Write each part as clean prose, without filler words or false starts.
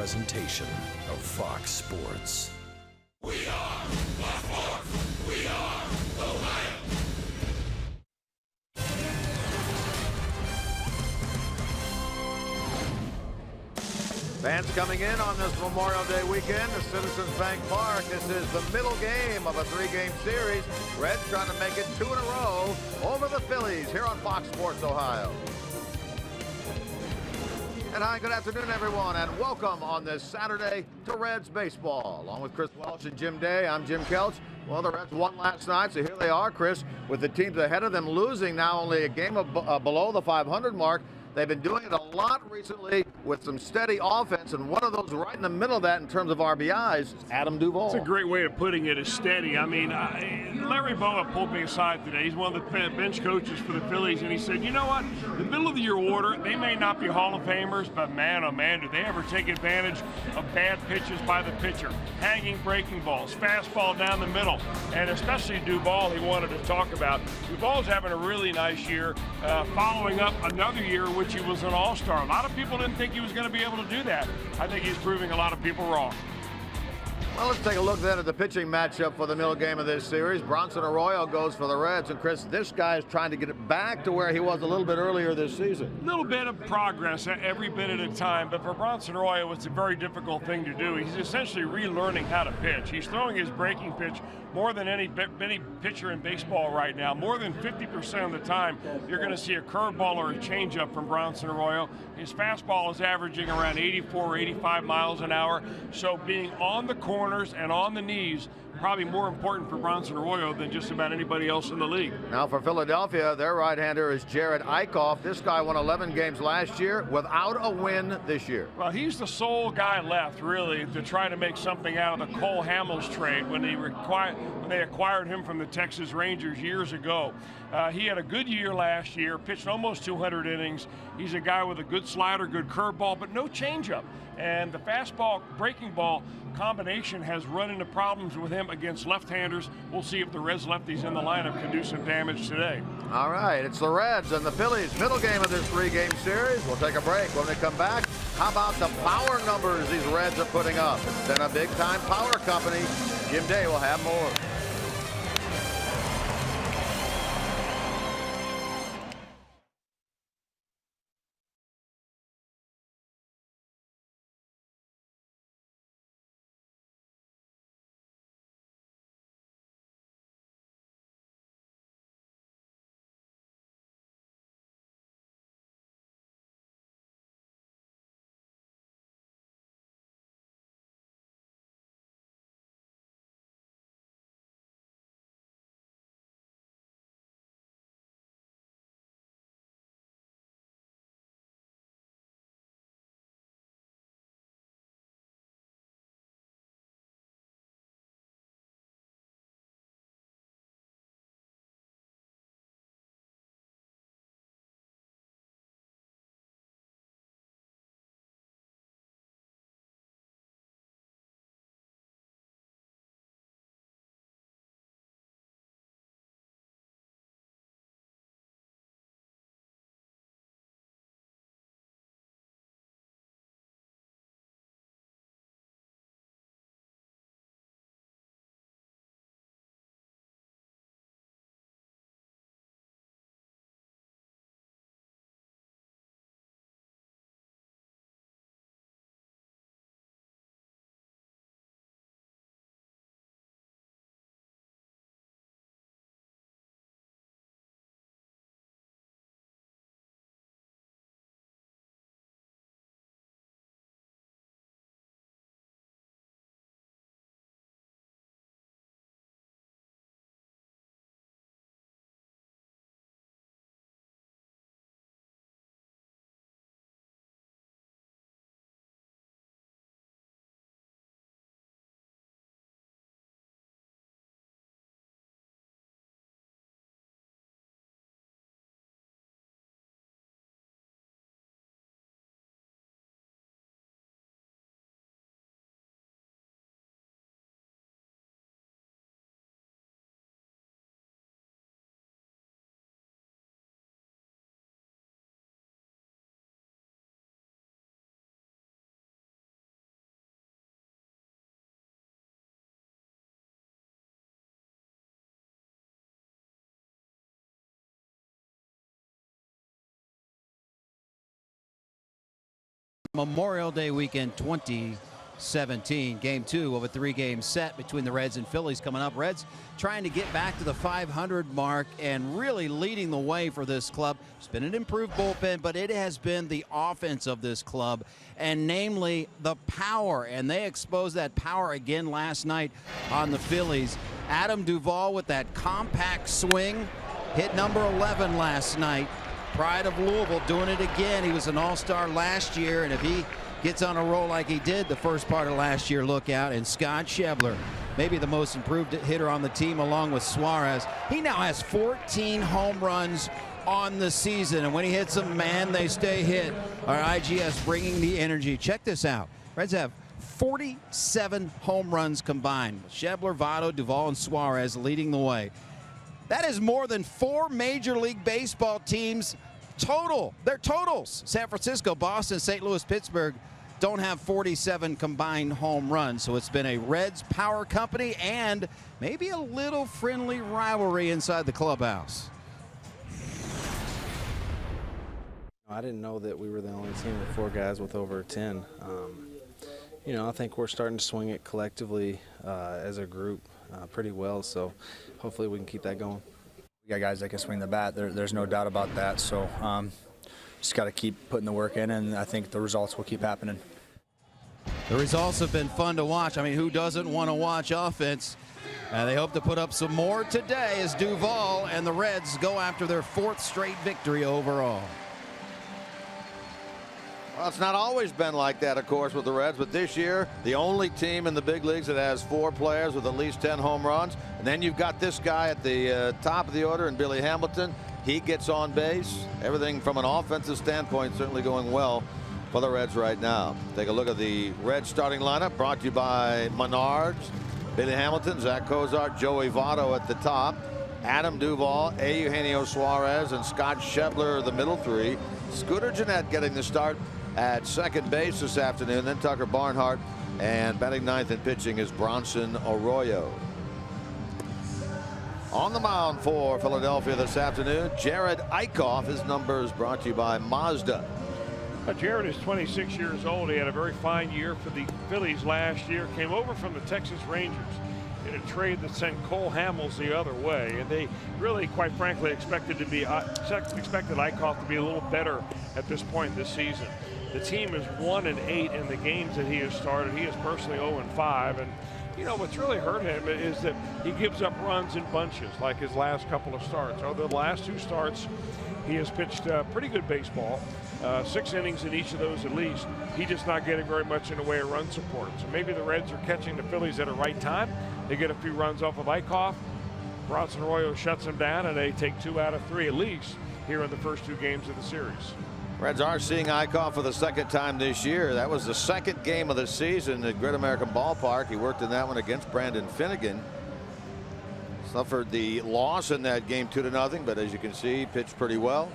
presentation of Fox Sports. We are Fox Sports. We are Ohio. Fans coming in on this Memorial Day weekend to Citizens Bank Park. This is the middle game of a three-game series. Reds trying to make it 2 in a row over the Phillies here on Fox Sports Ohio. And hi, good afternoon, everyone, and welcome on this Saturday to Reds baseball. Along with Chris Welch and Jim Day, I'm Jim Kelch. Well, the Reds won last night, so here they are, Chris, with the teams ahead of them losing now only a game below the 500 mark. They've been doing it a lot recently with some steady offense, and one of those right in the middle of that in terms of RBIs is Adam Duvall. That's a great way of putting it, is steady. I mean, Larry Bowa pulled me aside today. He's one of the bench coaches for the Phillies, and he said, you know what, the middle of the year order, they may not be Hall of Famers, but man, oh man, do they ever take advantage of bad pitches by the pitcher, hanging breaking balls, fastball down the middle, and especially Duvall he wanted to talk about. Duvall's having a really nice year, following up another year which he was an all-star. A lot of people didn't think he was going to be able to do that. I think he's proving a lot of people wrong. Well, let's take a look then at the pitching matchup for the middle game of this series. Bronson Arroyo goes for the Reds, and Chris, this guy is trying to get it back to where he was a little bit earlier this season. A little bit of progress every bit at a time, but for Bronson Arroyo, it's a very difficult thing to do. He's essentially relearning how to pitch. He's throwing his breaking pitch more than any pitcher in baseball right now. More than 50% of the time, you're going to see a curveball or a changeup from Bronson Arroyo. His fastball is averaging around 84 or 85 miles an hour, so being on the corners and on the knees probably more important for Bronson Arroyo than just about anybody else in the league. Now for Philadelphia, their right-hander is Jared Eichhoff. This guy won 11 games last year without a win this year. Well, he's the sole guy left, really, to try to make something out of the Cole Hamels trade when they acquired him from the Texas Rangers years ago. He had a good year last year, pitched almost 200 innings. He's a guy with a good slider, good curveball, but no changeup. And the fastball, breaking ball combination has run into problems with him against left-handers. We'll see if the Reds lefties in the lineup can do some damage today. All right, it's the Reds and the Phillies, middle game of this three-game series. We'll take a break. When we come back, how about the power numbers these Reds are putting up? It's been a big-time power company. Jim Day will have more. Memorial Day weekend 2017. Game 2 of a 3-game set between the Reds and Phillies coming up. Reds trying to get back to the 500 mark and really leading the way for this club. It's been an improved bullpen, but it has been the offense of this club, and namely the power. And they exposed that power again last night on the Phillies. Adam Duvall with that compact swing hit number 11 last night. Pride of Louisville doing it again. He was an all-star last year, and if he gets on a roll like he did the first part of last year, look out. And Scott Schebler, maybe the most improved hitter on the team along with Suarez. He now has 14 home runs on the season, and when he hits them, man, they stay hit. Our IGS bringing the energy. Check this out. Reds have 47 home runs combined. Schebler, Votto, Duvall, and Suarez leading the way. That is more than 4 Major League Baseball teams total. Their totals. San Francisco, Boston, St. Louis, Pittsburgh don't have 47 combined home runs. So it's been a Reds power company and maybe a little friendly rivalry inside the clubhouse. I didn't know that we were the only team with 4 guys with over 10. You know, I think we're starting to swing it collectively as a group pretty well, so hopefully we can keep that going. We got guys that can swing the bat. There's no doubt about that. So just got to keep putting the work in, and I think the results will keep happening. The results have been fun to watch. I mean, who doesn't want to watch offense? They hope to put up some more today as Duvall and the Reds go after their 4th straight victory overall. Well, it's not always been like that, of course, with the Reds, but this year, the only team in the big leagues that has 4 players with at least 10 home runs. And then you've got this guy at the top of the order in Billy Hamilton. He gets on base. Everything from an offensive standpoint certainly going well for the Reds right now. Take a look at the Reds starting lineup, brought to you by Menards. Billy Hamilton, Zach Cozart, Joey Votto at the top. Adam Duvall, Eugenio Suarez, and Scott Schebler, the middle 3. Scooter Gennett getting the start at second base this afternoon. Then Tucker Barnhart, and batting 9th and pitching is Bronson Arroyo. On the mound for Philadelphia this afternoon, Jared Eickhoff. His numbers brought to you by Mazda. Jared is 26 years old. He had a very fine year for the Phillies last year. Came over from the Texas Rangers in a trade that sent Cole Hamels the other way, and they really, quite frankly, expected Eickhoff to be a little better at this point in the season. The team is 1-8 in the games that he has started. He is personally 0-5, and you know what's really hurt him is that he gives up runs in bunches, like his last couple of starts. Over the last 2 starts, he has pitched pretty good baseball, 6 innings in each of those at least. He's just not getting very much in the way of run support. So maybe the Reds are catching the Phillies at the right time. They get a few runs off of Eickhoff. Bronson Arroyo shuts him down, and they take 2 out of 3 at least here in the first 2 games of the series. Reds are seeing Eickhoff for the 2nd time this year. That was the 2nd game of the season at Great American Ballpark. He worked in that one against Brandon Finnegan. Suffered the loss in that game 2-0, but as you can see, pitched pretty well.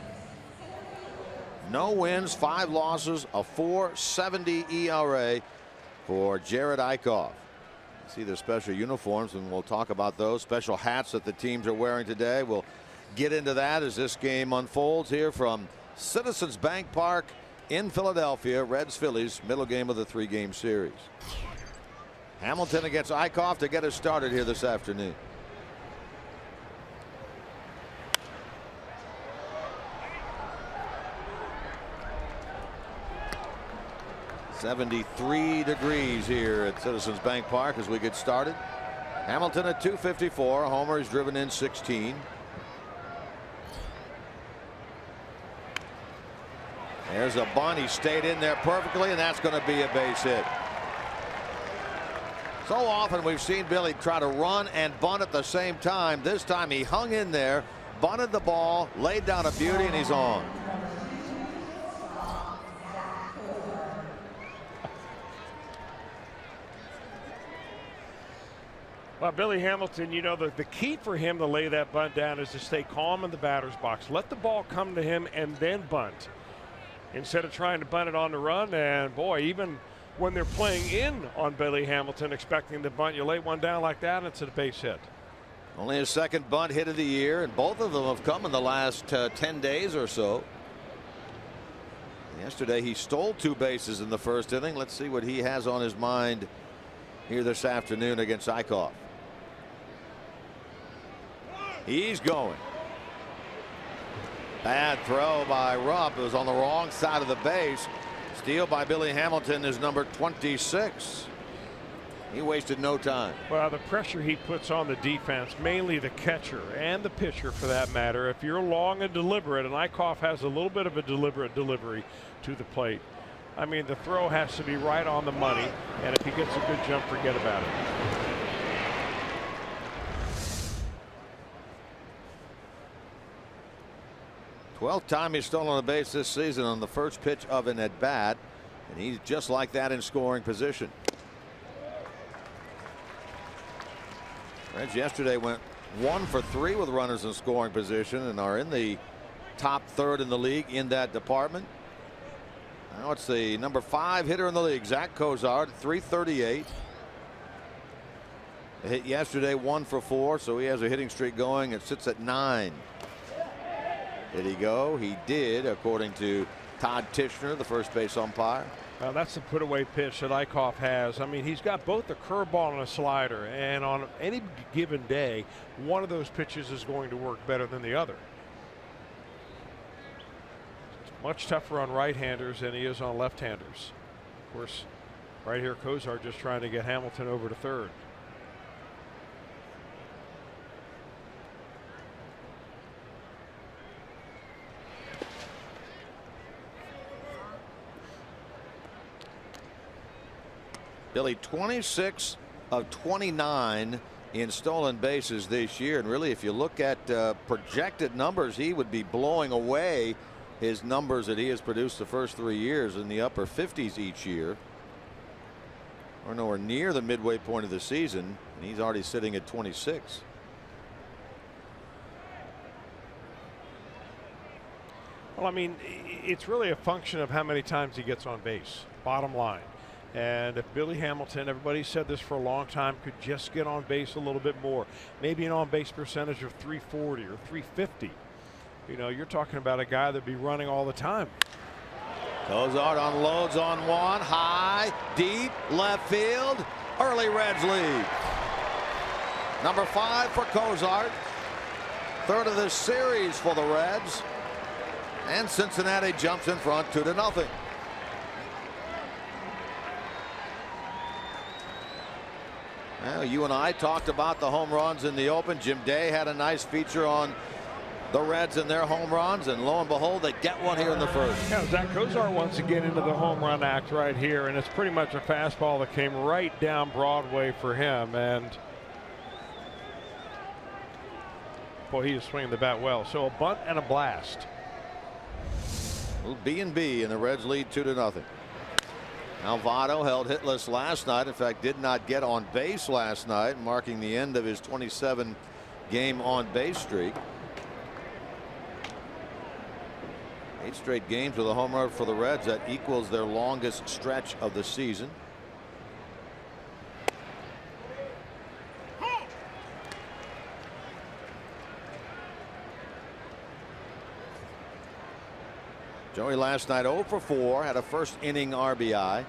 No wins, 5 losses, a 4.70 ERA for Jared Eickhoff. See their special uniforms, and we'll talk about those special hats that the teams are wearing today. We'll get into that as this game unfolds here from Citizens Bank Park in Philadelphia. Reds Phillies, middle game of the 3-game series. Hamilton against Eickhoff to get us started here this afternoon. .73 degrees here at Citizens Bank Park as we get started. Hamilton at 254. Homer is driven in 16. There's a bunt. He stayed in there perfectly, and that's going to be a base hit. So often we've seen Billy try to run and bunt at the same time. This time he hung in there, bunted the ball, laid down a beauty, and he's on. Well, Billy Hamilton, you know, the key for him to lay that bunt down is to stay calm in the batter's box. Let the ball come to him and then bunt, instead of trying to bunt it on the run. And boy, even when they're playing in on Billy Hamilton expecting the bunt, you lay one down like that and it's a base hit. Only his 2nd bunt hit of the year, and both of them have come in the last 10 days or so. Yesterday he stole 2 bases in the first inning. Let's see what he has on his mind here this afternoon against Eichhoff. He's going. Bad throw by Rupp. It was on the wrong side of the base. Steal by Billy Hamilton is number 26. He wasted no time. Well, the pressure he puts on the defense, mainly the catcher and the pitcher for that matter, if you're long and deliberate, and Eichhoff has a little bit of a deliberate delivery to the plate, I mean, the throw has to be right on the money, and if he gets a good jump, forget about it. 12th time he's stolen a base this season on the first pitch of an at bat, and he's just like that in scoring position. Reds yesterday went 1 for 3 with runners in scoring position and are in the top 3rd in the league in that department. Now it's the number 5 hitter in the league, Zach Cozart, .338. A hit yesterday, 1 for 4, so he has a hitting streak going. It sits at 9. Did he go? He did, according to Todd Tishner, the first base umpire. Well, that's the put away pitch that Eichhoff has. I mean, he's got both a curveball and a slider, and on any given day, one of those pitches is going to work better than the other. It's much tougher on right-handers than he is on left-handers. Of course, right here, Cozart just trying to get Hamilton over to third. Billy, 26 of 29 in stolen bases this year, and really if you look at projected numbers, he would be blowing away his numbers that he has produced the first 3 years in the upper 50s each year. We're nowhere near the midway point of the season, and he's already sitting at 26. Well, I mean, it's really a function of how many times he gets on base, bottom line. And if Billy Hamilton, everybody said this for a long time, could just get on base a little bit more, maybe an on base percentage of 340 or 350, you know, you're talking about a guy that'd be running all the time. Cozart unloads on one, high, deep, left field. Early Reds lead. Number 5 for Cozart. 3rd of the series for the Reds. And Cincinnati jumps in front 2-0. Well, you and I talked about the home runs in the open. Jim Day had a nice feature on the Reds and their home runs, and lo and behold, they get one here in the first. Yeah, Zach Cozart wants to get into the home run act right here, and it's pretty much a fastball that came right down Broadway for him. And boy, he is swinging the bat well. So a bunt and a blast. A little B&B, and the Reds lead 2-0. Alvado held hitless last night. In fact, did not get on base last night, marking the end of his 27-game on base streak. 8 straight games with a home run for the Reds. That equals their longest stretch of the season. Joey last night 0 for 4, had a first inning RBI.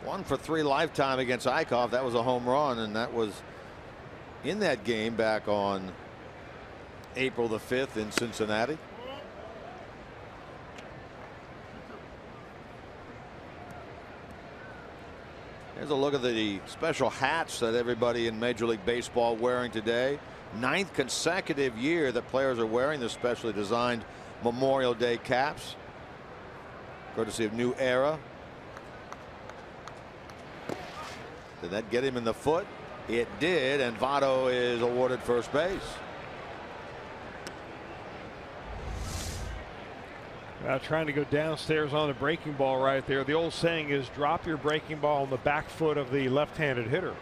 One for 3 lifetime against Eichhoff. That was a home run, and that was in that game back on April the 5th in Cincinnati. Here's a look at the special hats that everybody in Major League Baseball wearing today. 9th consecutive year that players are wearing the specially designed Memorial Day caps, courtesy of New Era. Did that get him in the foot? It did, and Votto is awarded first base. Trying to go downstairs on the breaking ball right there. The old saying is drop your breaking ball on the back foot of the left-handed hitter.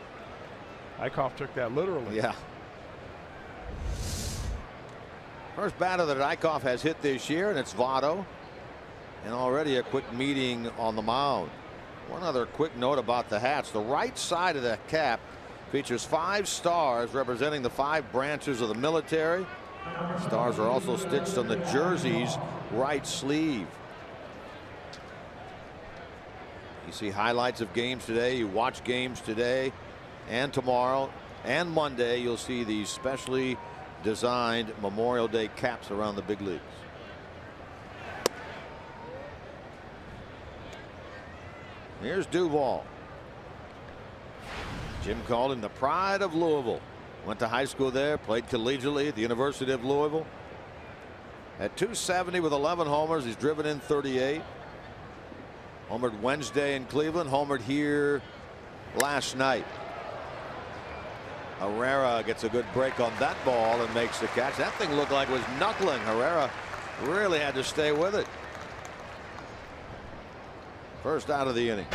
Eichhoff took that literally. Yeah. First batter that Eichhoff has hit this year, and it's Votto. and already a quick meeting on the mound. One other quick note about the hats. The right side of the cap features 5 stars representing the 5 branches of the military. Stars are also stitched on the jersey's right sleeve. You see highlights of games today. You watch games today and tomorrow and Monday. You'll see these specially designed Memorial Day caps around the big leagues. Here's Duval. Jim called him the pride of Louisville. Went to high school there, played collegiately at the University of Louisville. At 270 with 11 homers, he's driven in 38. Homered Wednesday in Cleveland, homered here last night. Herrera gets a good break on that ball and makes the catch. That thing looked like it was knuckling. Herrera really had to stay with it. First out of the inning.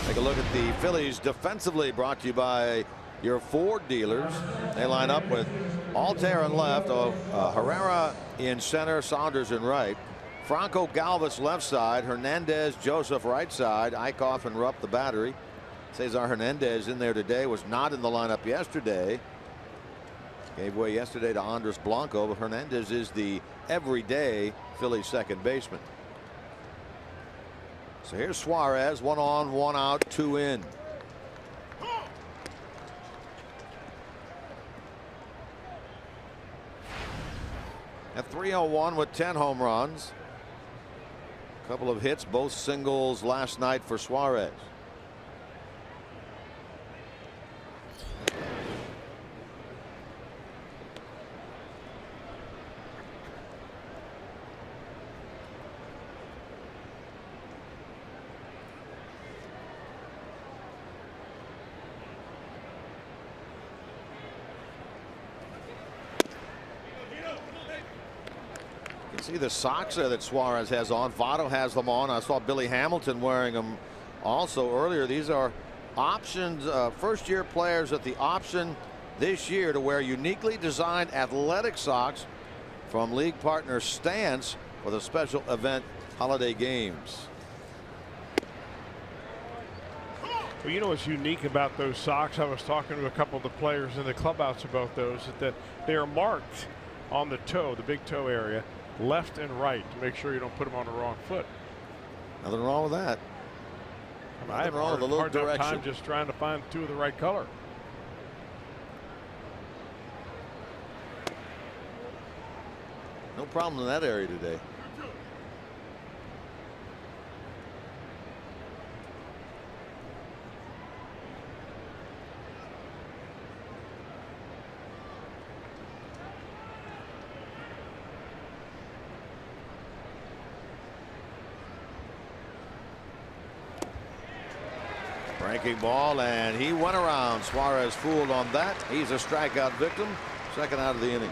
Take a look at the Phillies defensively, brought to you by your Ford dealers. They line up with Altair in left, Herrera in center, Saunders in right, Franco Galvis left side, Hernandez Joseph right side, Eichhoff and Rupp the battery. Cesar Hernandez in there today, was not in the lineup yesterday. Gave way yesterday to Andres Blanco, but Hernandez is the everyday Phillies second baseman. So here's Suarez, 1 on, 1 out, 2 in. At 301 with 10 home runs. A couple of hits, both singles last night for Suarez. See the socks there that Suarez has on. Votto has them on. I saw Billy Hamilton wearing them also earlier. These are options, first-year players at the option this year to wear uniquely designed athletic socks from league partner Stance for the special event holiday games. Well, you know what's unique about those socks? I was talking to a couple of the players in the clubhouse about those, that they are marked on the toe, the big toe area, left and right, to make sure you don't put them on the wrong foot. Nothing wrong with that. I have a hard enough time just trying to find 2 of the right color. No problem in that area today. Breaking ball, and he went around. Suarez fooled on that. He's a strikeout victim. Second out of the inning.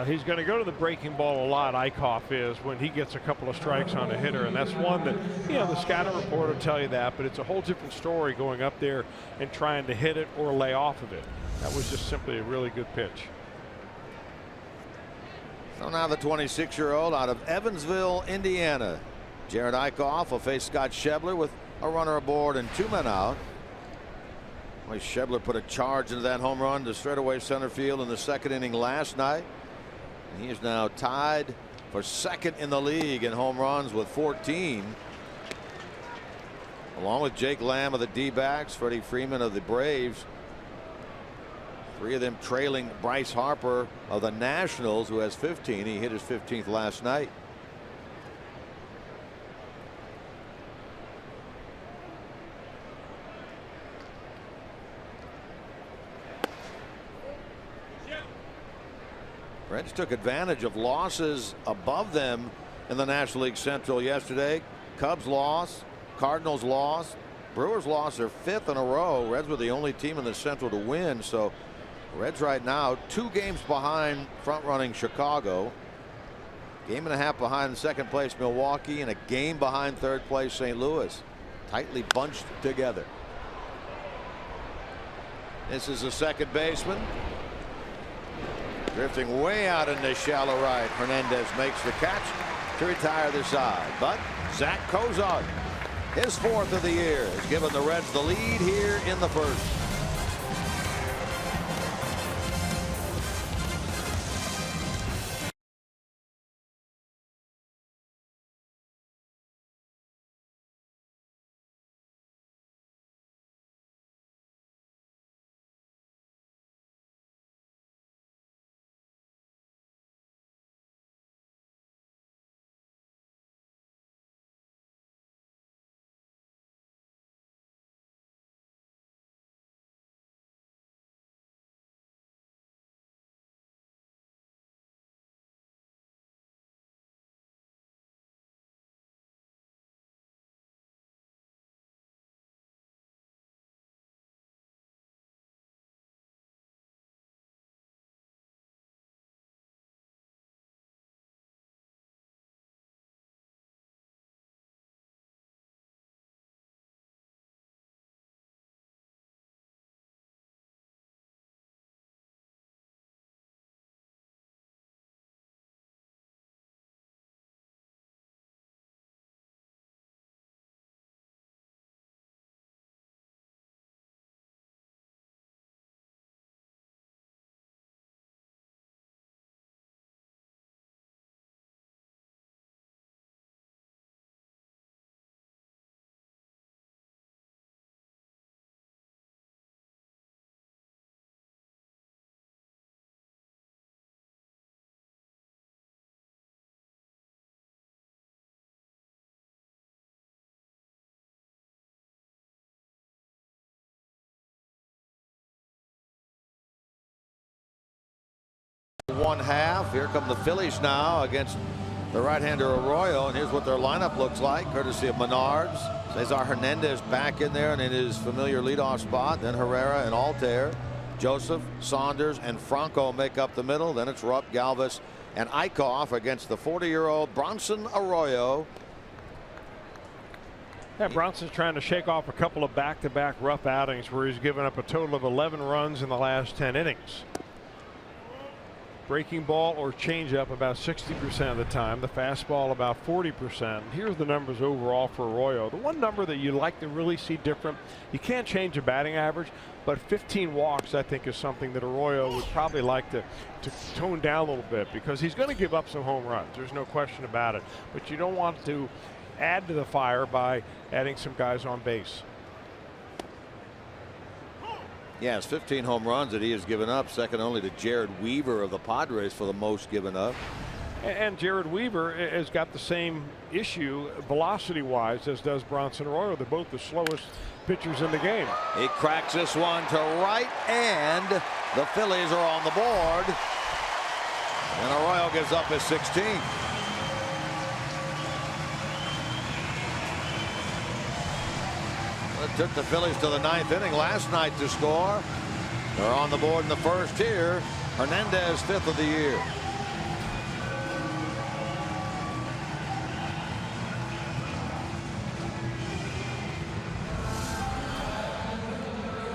He's going to go to the breaking ball a lot, Eichhoff is, when he gets a couple of strikes on a hitter. And that's one that, you know, the scouting report will tell you that, but it's a whole different story going up there and trying to hit it or lay off of it. That was just simply a really good pitch. So now the 26-year-old out of Evansville, Indiana, Jared Eichhoff, will face Scott Schebler with a runner aboard and 2 men out. Boy, Schebler put a charge into that home run to straightaway center field in the second inning last night. And he is now tied for second in the league in home runs with 14. Along with Jake Lamb of the D-backs, Freddie Freeman of the Braves. 3 of them trailing Bryce Harper of the Nationals, who has 15. He hit his 15th last night. Reds took advantage of losses above them in the National League Central yesterday. Cubs lost, Cardinals lost, Brewers lost their 5th in a row. Reds were the only team in the Central to win. So Reds right now 2 games behind front-running Chicago, game and a half behind second place Milwaukee, and a game behind third place St. Louis. Tightly bunched together. This is the second baseman. Drifting way out into shallow right. Hernandez makes the catch. to retire the side. But Zach Kozar, his 4th of the year, has given the Reds the lead here in the first. One half. Here come the Phillies now against the right-hander Arroyo, and here's what their lineup looks like, courtesy of Menards. Cesar Hernandez back in there and in his familiar leadoff spot. Then Herrera and Altair. Joseph, Saunders, and Franco make up the middle. Then it's Rupp, Galvis, and Eichhoff against the 40-year-old Bronson Arroyo. Yeah, Bronson's trying to shake off a couple of back-to-back rough outings where he's given up a total of 11 runs in the last 10 innings. Breaking ball or changeup about 60% of the time. The fastball about 40%. Here's the numbers overall for Arroyo. The one number that you like to really see different, you can't change the batting average, but 15 walks I think is something that Arroyo would probably like to tone down a little bit, because he's going to give up some home runs. There's no question about it. But you don't want to add to the fire by adding some guys on base. Yes, 15 home runs that he has given up, second only to Jared Weaver of the Padres for the most given up. And Jared Weaver has got the same issue velocity-wise as does Bronson Arroyo. They're both the slowest pitchers in the game. He cracks this one to right, and the Phillies are on the board. And Arroyo gives up his 16th. It took the Phillies to the 9th inning last night to score. They're on the board in the first here. Hernandez, 5th of the year.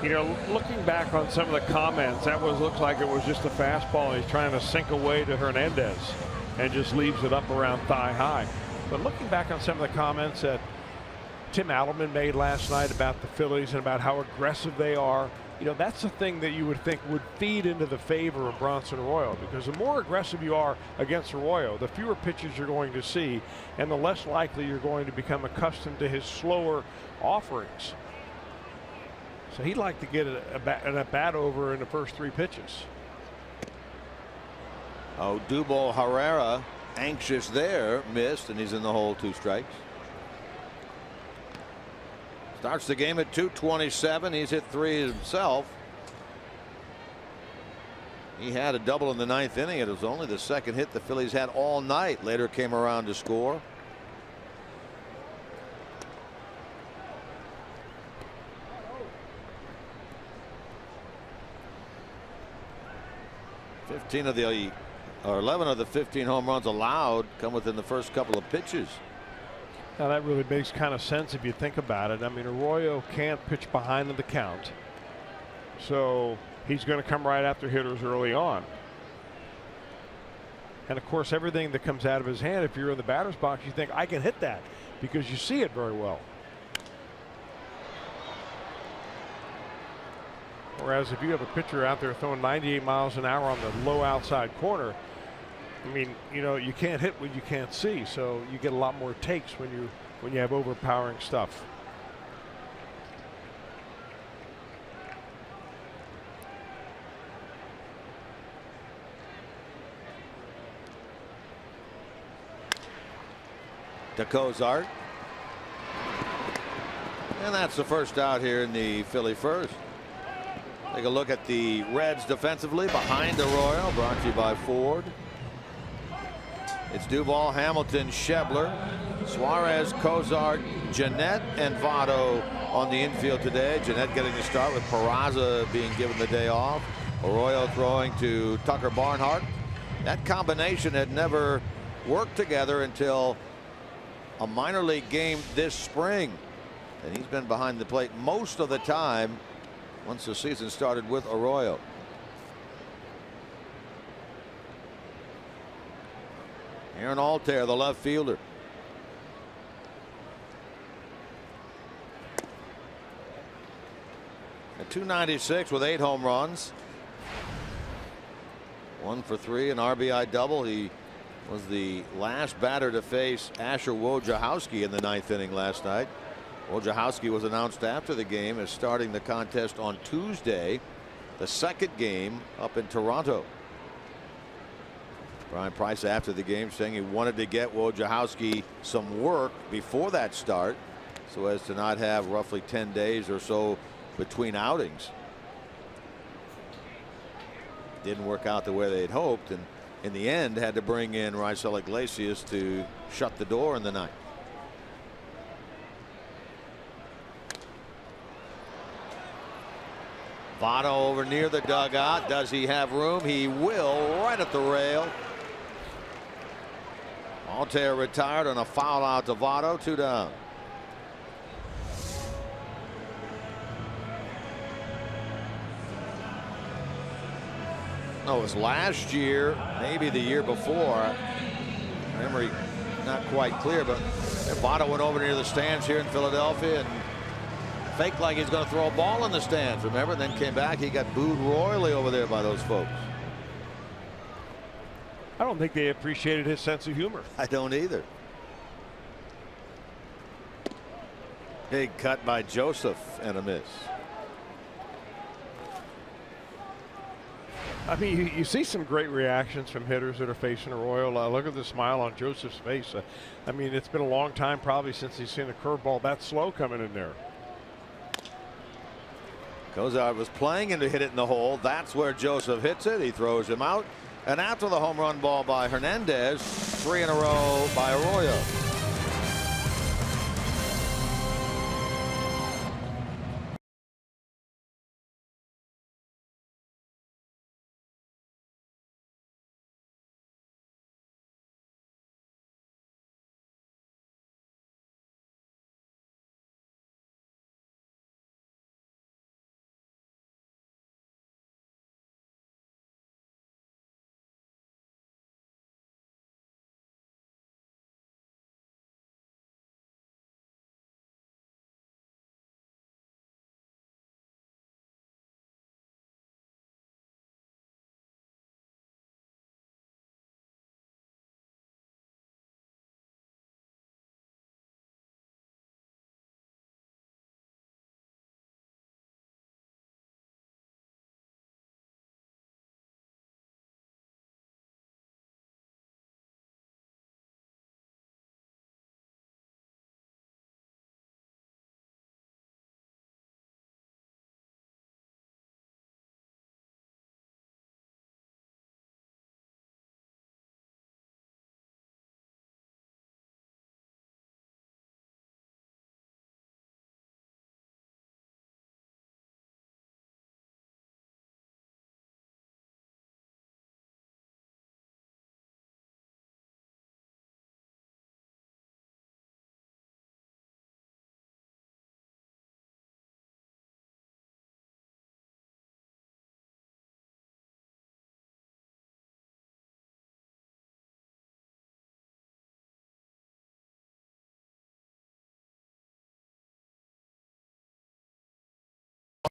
You know, looking back on some of the comments, that looks like it was just a fastball. He's trying to sink away to Hernandez and just leaves it up around thigh high. But looking back on some of the comments that Tim Alderman made last night about the Phillies and about how aggressive they are, you know, that's the thing that you would think would feed into the favor of Bronson Arroyo, because the more aggressive you are against Arroyo, the fewer pitches you're going to see, and the less likely you're going to become accustomed to his slower offerings. So he'd like to get a bat over in the first 3 pitches. Oh, Dubo Herrera, anxious there, missed, and he's in the hole, 2 strikes. Starts the game at 2:27. He's hit 3 himself. He had a double in the 9th inning. It was only the second hit the Phillies had all night. Later came around to score. Or 11 of the 15 home runs allowed come within the first couple of pitches. Now that really makes kind of sense if you think about it. I mean, Arroyo can't pitch behind in the count, so he's going to come right after hitters early on. And of course, everything that comes out of his hand, if you're in the batter's box, you think, I can hit that, because you see it very well. Whereas if you have a pitcher out there throwing 98 miles an hour on the low outside corner, I mean, you know, you can't hit what you can't see, so you get a lot more takes when you have overpowering stuff. To Cozart. And that's the first out here in the Philly first. Take a look at the Reds defensively behind the Royal, brought to you by Ford. It's Duvall, Hamilton, Schebler, Suarez, Cozart, Jeanette, and Votto on the infield today. Jeanette getting the start with Peraza being given the day off. Arroyo throwing to Tucker Barnhart. That combination had never worked together until a minor league game this spring. And he's been behind the plate most of the time once the season started with Arroyo. Aaron Altair, the left fielder. At .296 with 8 home runs. 1 for 3, an RBI double. He was the last batter to face Asher Wojciechowski in the 9th inning last night. Wojciechowski was announced after the game as starting the contest on Tuesday, the second game up in Toronto. Brian Price after the game saying he wanted to get Wojciechowski some work before that start so as to not have roughly 10 days or so between outings. Didn't work out the way they'd hoped, and in the end had to bring in Raisel Iglesias to shut the door in the ninth. Votto over near the dugout. Does he have room? He will, right at the rail. Altair retired on a foul out to Votto. 2 down. No, it was last year, maybe the year before. Memory not quite clear, but Votto went over near the stands here in Philadelphia and faked like he's going to throw a ball in the stands, remember? And then came back. He got booed royally over there by those folks. I don't think they appreciated his sense of humor. I don't either. Big cut by Joseph and a miss. I mean, you see some great reactions from hitters that are facing a Royal. Look at the smile on Joseph's face. I mean, it's been a long time probably since he's seen a curveball that slow coming in there. Cozart was playing and to hit it in the hole. That's where Joseph hits it. He throws him out. And after the home run ball by Hernandez, 3 in a row by Arroyo.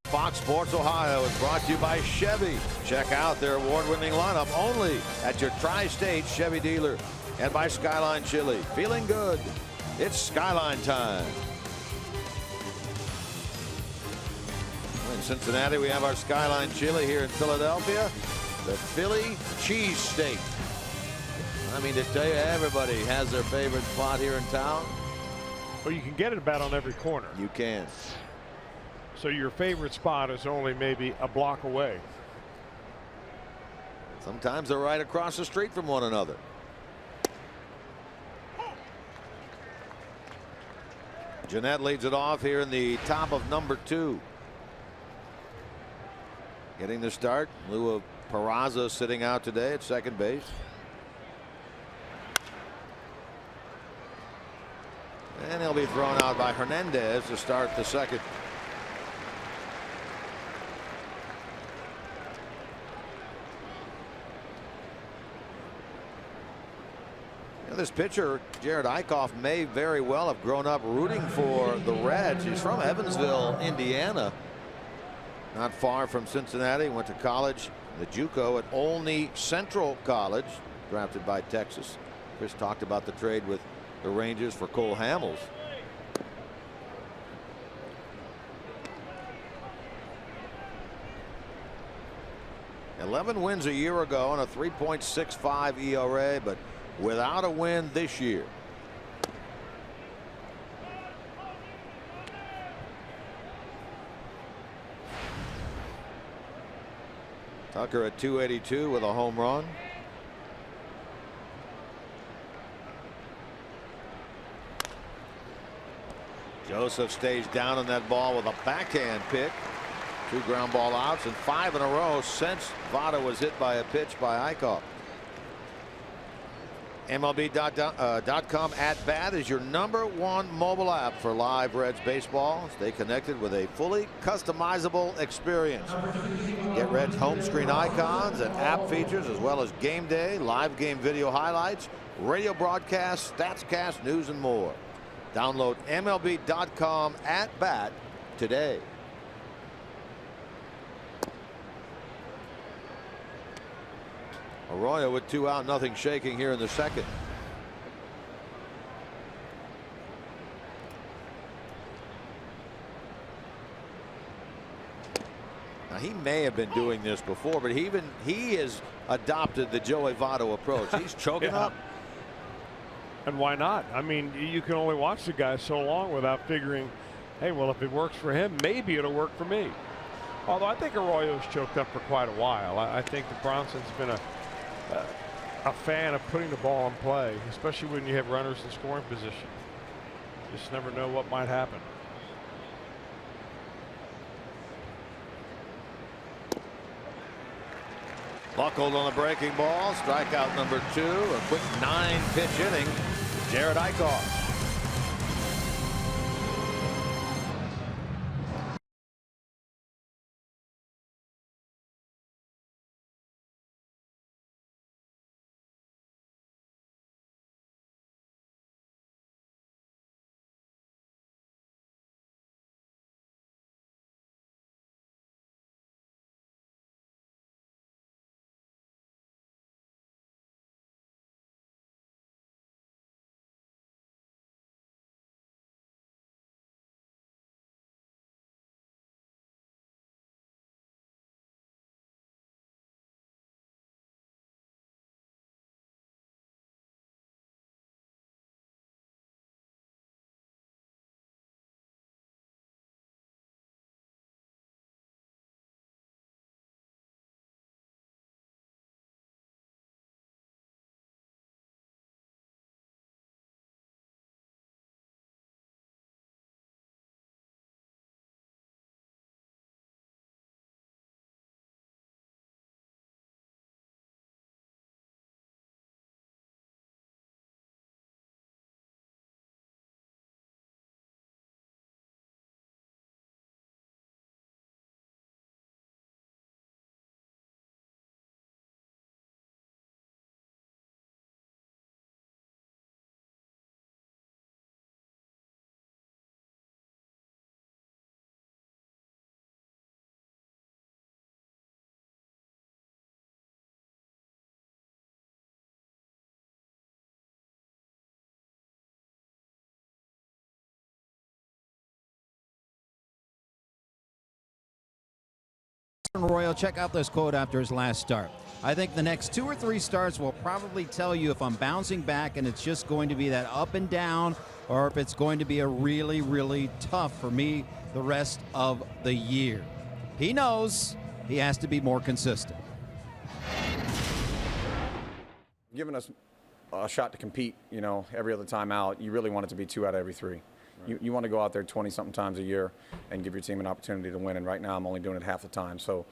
Fox Sports Ohio is brought to you by Chevy. Check out their award-winning lineup only at your tri-state Chevy dealer. And by Skyline Chili. Feeling good. It's Skyline time. In Cincinnati, we have our Skyline Chili. Here in Philadelphia, the Philly cheesesteak. I mean, to tell you, everybody has their favorite spot here in town. Well, you can get it about on every corner. You can. So your favorite spot is only maybe a block away. Sometimes they're right across the street from one another. Jeanette leads it off here in the top of number 2. Getting the start in lieu of Peraza sitting out today at second base. And he'll be thrown out by Hernandez to start the second. This pitcher, Jared Eichhoff, may very well have grown up rooting for the Reds. He's from Evansville, Indiana, not far from Cincinnati. Went to college, the JUCO at Olney Central College, drafted by Texas. Chris talked about the trade with the Rangers for Cole Hamels. $11 wins a year ago and a 3.65 ERA, but without a win this year. Tucker at 282 with a home run. Joseph stays down on that ball with a backhand pick. 2 ground ball outs and 5 in a row since Votto was hit by a pitch by Eichhoff. MLB.com at bat is your #1 mobile app for live Reds baseball. Stay connected with a fully customizable experience. Get Reds home screen icons and app features, as well as game day, live game video highlights, radio broadcasts, StatsCast, news, and more. Download MLB.com at bat today. Arroyo with 2 out, nothing shaking here in the second. Now, he may have been doing this before, but he has adopted the Joey Votto approach. He's choking up. And why not? I mean, you can only watch the guy so long without figuring, hey, well, if it works for him, maybe it'll work for me. Although I think Arroyo's choked up for quite a while. I think that Bronson's been a fan of putting the ball in play, especially when you have runners in scoring position. Just never know what might happen. Buckled on the breaking ball. Strikeout number 2. A quick 9-pitch inning. Jared Eichhoff. Royal, check out this quote after his last start. I think the next 2 or 3 starts will probably tell you if I'm bouncing back and it's just going to be that up and down, or if it's going to be a really, really tough for me the rest of the year. He knows he has to be more consistent. Giving us a shot to compete, you know, every other time out, you really want it to be 2 out of every 3. Right. You want to go out there 20-something times a year and give your team an opportunity to win, and right now I'm only doing it half the time. So,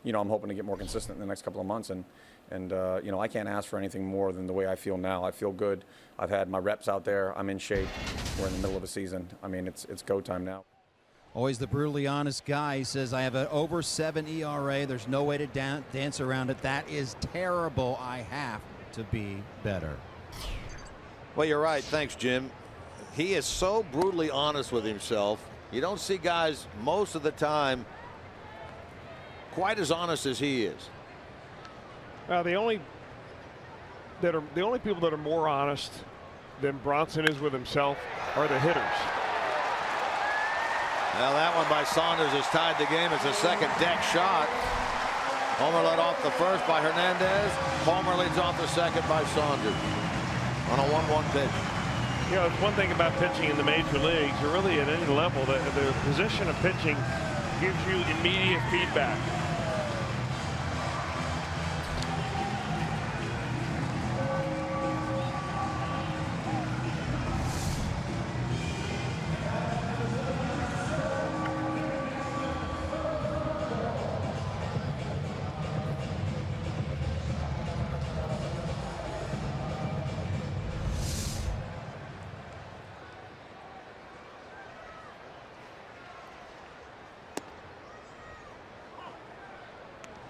you know, I'm hoping to get more consistent in the next couple of months, and you know, I can't ask for anything more than the way I feel now. I feel good. I've had my reps out there. I'm in shape. We're in the middle of a season. I mean, it's go time now. Always the brutally honest guy. He says, I have an over 7 ERA. There's no way to dance around it. That is terrible. I have to be better. Well, you're right. Thanks, Jim. He is so brutally honest with himself. You don't see guys most of the time quite as honest as he is. Well, the only people that are more honest than Bronson is with himself are the hitters. Well, that one by Saunders has tied the game. It's a second deck shot. Homer led off the first by Hernandez. Homer leads off the second by Saunders on a 1-1 pitch. You know, it's one thing about pitching in the major leagues, or really at any level, the position of pitching gives you immediate feedback.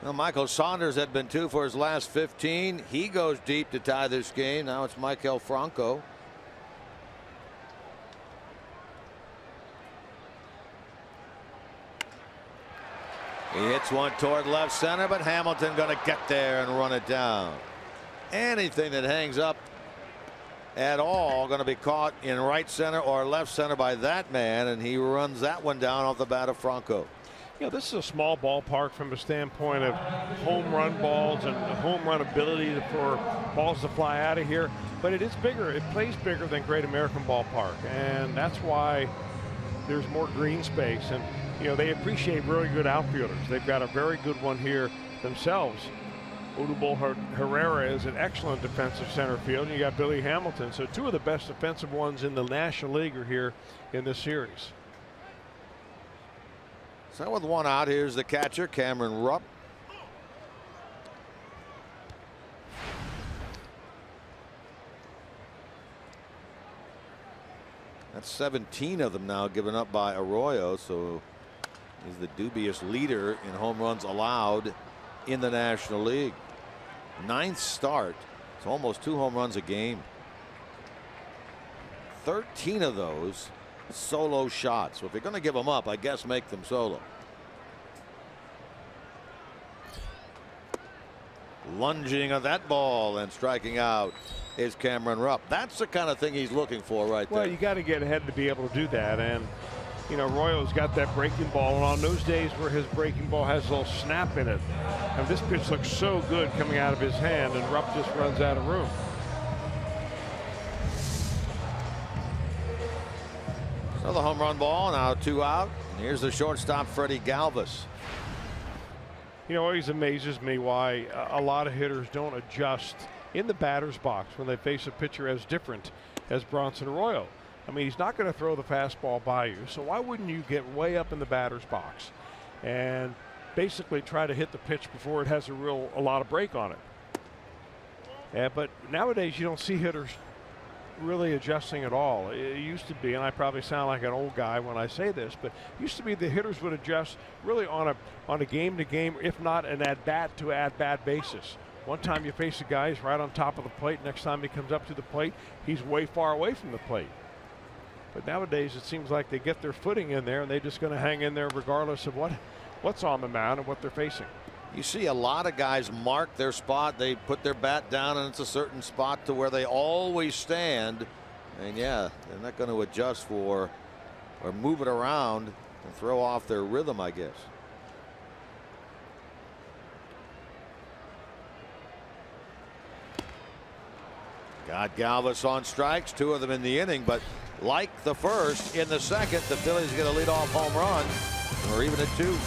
Well, Michael Saunders had been 2 for his last 15. He goes deep to tie this game. Now it's Maikel Franco. He hits one toward left center, but Hamilton going to get there and run it down. Anything that hangs up at all going to be caught in right center or left center by that man, and he runs that one down off the bat of Franco. You know, this is a small ballpark from the standpoint of home run balls and home run ability for balls to fly out of here, but it is bigger. It plays bigger than Great American Ballpark, and that's why there's more green space. And you know, they appreciate really good outfielders. They've got a very good one here themselves. Odubel Herrera is an excellent defensive center field, and you got Billy Hamilton. So 2 of the best defensive ones in the National League are here in this series. So with 1 out, here's the catcher, Cameron Rupp. That's 17 of them now given up by Arroyo, so he's the dubious leader in home runs allowed in the National League. 9th start. It's almost 2 home runs a game. 13 of those solo shots. So if you're going to give them up, I guess make them solo. Lunging at that ball and striking out is Cameron Rupp. That's the kind of thing he's looking for right there. Well, you got to get ahead to be able to do that. And, you know, Arroyo's got that breaking ball. And on those days where his breaking ball has a little snap in it, and this pitch looks so good coming out of his hand, and Rupp just runs out of room. So the home run ball, now 2 out. And here's the shortstop, Freddie Galvis. You know, it always amazes me why a lot of hitters don't adjust in the batter's box when they face a pitcher as different as Bronson Arroyo. I mean, he's not going to throw the fastball by you, so why wouldn't you get way up in the batter's box and basically try to hit the pitch before it has a lot of break on it? Yeah, but nowadays you don't see hitters really adjusting at all. It used to be, and I probably sound like an old guy when I say this, but it used to be the hitters would adjust really on a game-to-game, if not an at-bat to at-bat basis. One time you face a guy, he's right on top of the plate. Next time he comes up to the plate, he's way far away from the plate. But nowadays it seems like they get their footing in there and they're just going to hang in there regardless of what's on the mound and what they're facing. You see a lot of guys mark their spot. They put their bat down and it's a certain spot to where they always stand. And yeah, they're not going to adjust for or move it around and throw off their rhythm, I guess. Got Galvis on strikes, 2 of them in the inning, but like the first, in the second, the Phillies get a leadoff home run. We're even at 2.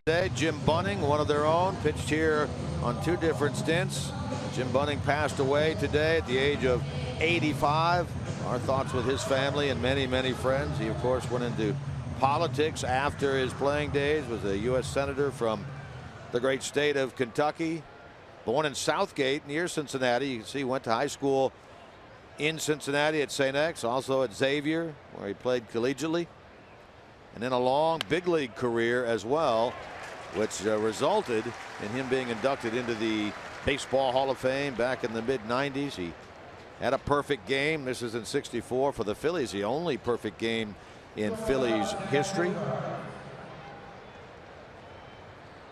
Today, Jim Bunning, one of their own, pitched here on 2 different stints. Jim Bunning passed away today at the age of 85. Our thoughts with his family and many, many friends. He, of course, went into politics after his playing days, was a U.S. Senator from the great state of Kentucky. Born in Southgate near Cincinnati. You can see he went to high school in Cincinnati at St. X, also at Xavier, where he played collegiately. And then a long big league career as well, which resulted in him being inducted into the Baseball Hall of Fame back in the mid-90s. He had a perfect game. This is in '64 for the Phillies, the only perfect game in Phillies history.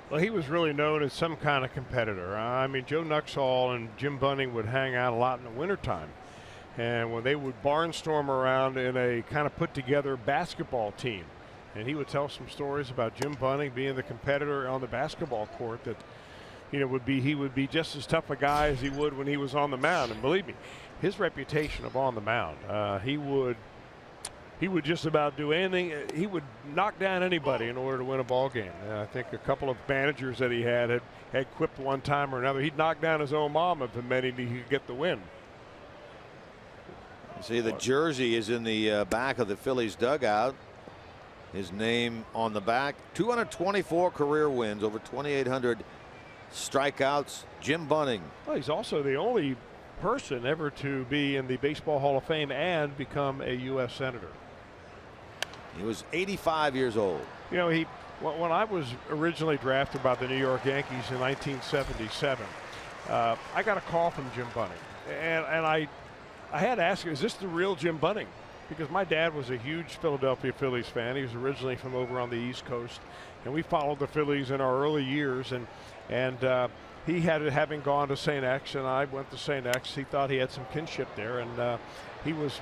Well, he was really known as some kind of competitor. I mean, Joe Nuxhall and Jim Bunning would hang out a lot in the wintertime. And when they would barnstorm around in a kind of put together basketball team. And he would tell some stories about Jim Bunning being the competitor on the basketball court that, you know, he would be just as tough a guy as he would when he was on the mound. And believe me, his reputation of on the mound, he would just about do anything. He would knock down anybody in order to win a ball game. And I think a couple of managers that he had quipped one time or another, he'd knock down his own mom if it meant he could get the win. See, the jersey is in the back of the Phillies dugout. His name on the back. 224 career wins, over 2,800 strikeouts. Jim Bunning. Well, he's also the only person ever to be in the Baseball Hall of Fame and become a U.S. Senator. He was 85 years old. You know, when I was originally drafted by the New York Yankees in 1977, I got a call from Jim Bunning. And I had to ask him, is this the real Jim Bunning? Because my dad was a huge Philadelphia Phillies fan. He was originally from over on the East Coast, and we followed the Phillies in our early years. And he having gone to St. X, and I went to St. X. He thought he had some kinship there, and he was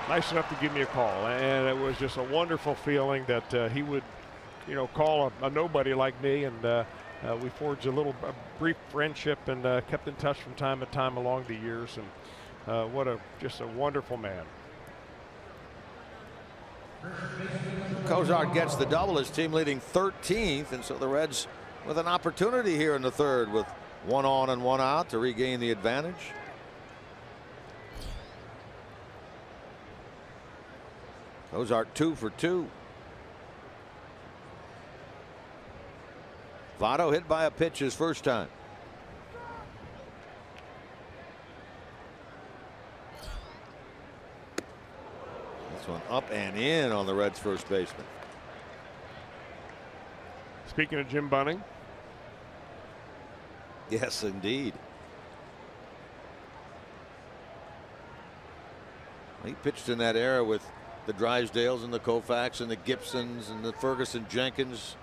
nice enough to give me a call. And it was just a wonderful feeling that he would, you know, call a nobody like me, and we forged a brief friendship and kept in touch from time to time along the years. And just a wonderful man. Cozart gets the double, his team leading 13th, and so the Reds with an opportunity here in the third with 1 on and 1 out to regain the advantage. Cozart 2 for 2. Votto hit by a pitch his first time. One up and in on the Reds' first baseman. Speaking of Jim Bunning. Yes, indeed. He pitched in that era with the Drysdales and the Koufax and the Gibsons and the Ferguson Jenkins.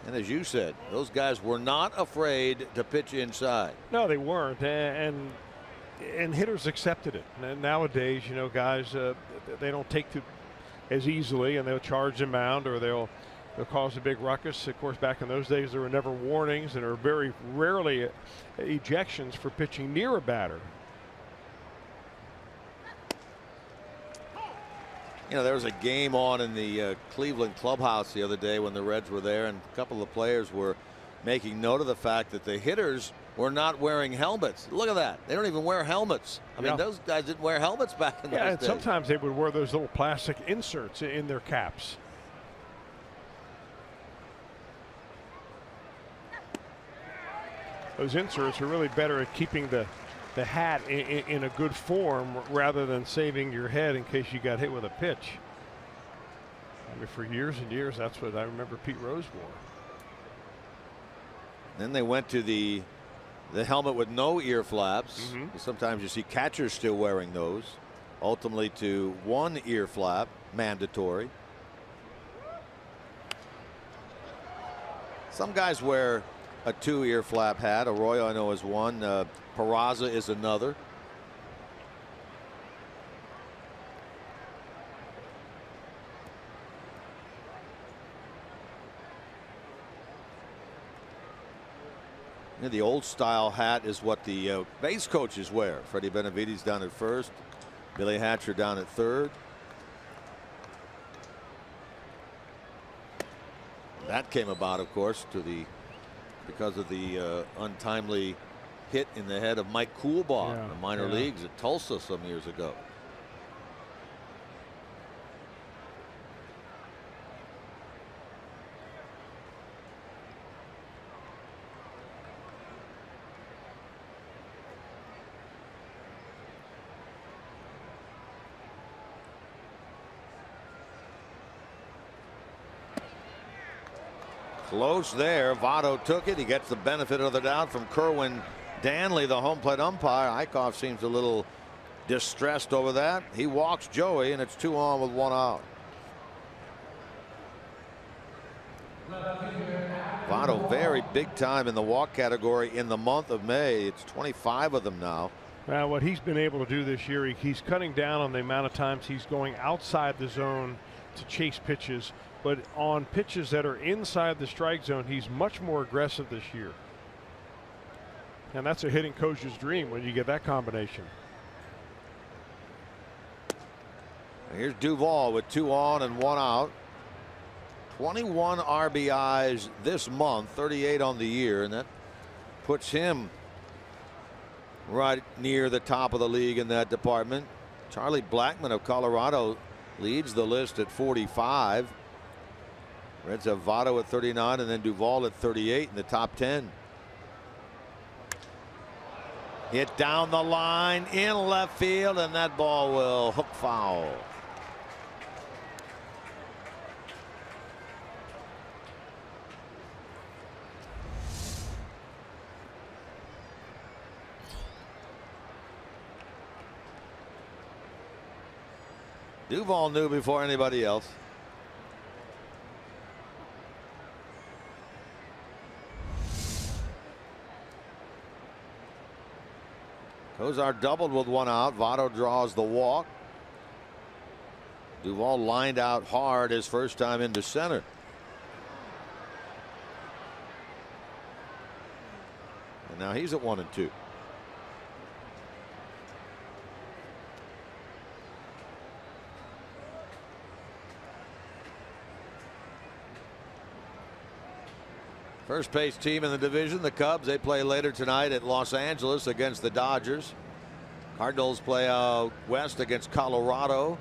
And as you said, those guys were not afraid to pitch inside. No, they weren't. And hitters accepted it. And nowadays, you know, guys, they don't take to as easily, and they'll charge the mound or they'll cause a big ruckus. Of course, back in those days, there were never warnings, and there were very rarely ejections for pitching near a batter. You know, there was a game on in the Cleveland clubhouse the other day when the Reds were there, and a couple of players were making note of the fact that the hitters were not wearing helmets. Look at that. They don't even wear helmets. I mean, those guys didn't wear helmets back in those days. And sometimes they would wear those little plastic inserts in their caps. Those inserts are really better at keeping the hat in a good form rather than saving your head in case you got hit with a pitch. I mean, for years and years, that's what I remember Pete Rose wore. Then they went to the helmet with no ear flaps. Sometimes you see catchers still wearing those. Ultimately to one ear flap, mandatory. Some guys wear a 2-ear flap hat. Arroyo, I know, is one. Peraza is another. Yeah, the old style hat is what the base coaches wear. Freddie Benavides down at first. Billy Hatcher down at third. That came about, of course, because of the untimely hit in the head of Mike Coolbaugh in the minor leagues at Tulsa some years ago. Close there. Votto took it. He gets the benefit of the doubt from Kerwin Danley, the home plate umpire. Eichhoff seems a little distressed over that. He walks Joey, and it's 2 on with 1 out. Votto very big time in the walk category in the month of May. It's 25 of them now. Now, what he's been able to do this year, he's cutting down on the amount of times he's going outside the zone to chase pitches. But on pitches that are inside the strike zone, he's much more aggressive this year. And that's a hitting coach's dream when you get that combination. Here's Duvall with 2 on and 1 out. 21 RBIs this month, 38 on the year, and that puts him right near the top of the league in that department. Charlie Blackmon of Colorado leads the list at 45. Reds have Votto at 39 and then Duvall at 38 in the top 10. Hit down the line in left field, and that ball will hook foul. Duvall knew before anybody else. Kozar doubled with 1 out. Votto draws the walk. Duvall lined out hard his first time into center. And now he's at 1 and 2. First place team in the division, the Cubs. They play later tonight at Los Angeles against the Dodgers. Cardinals play out west against Colorado.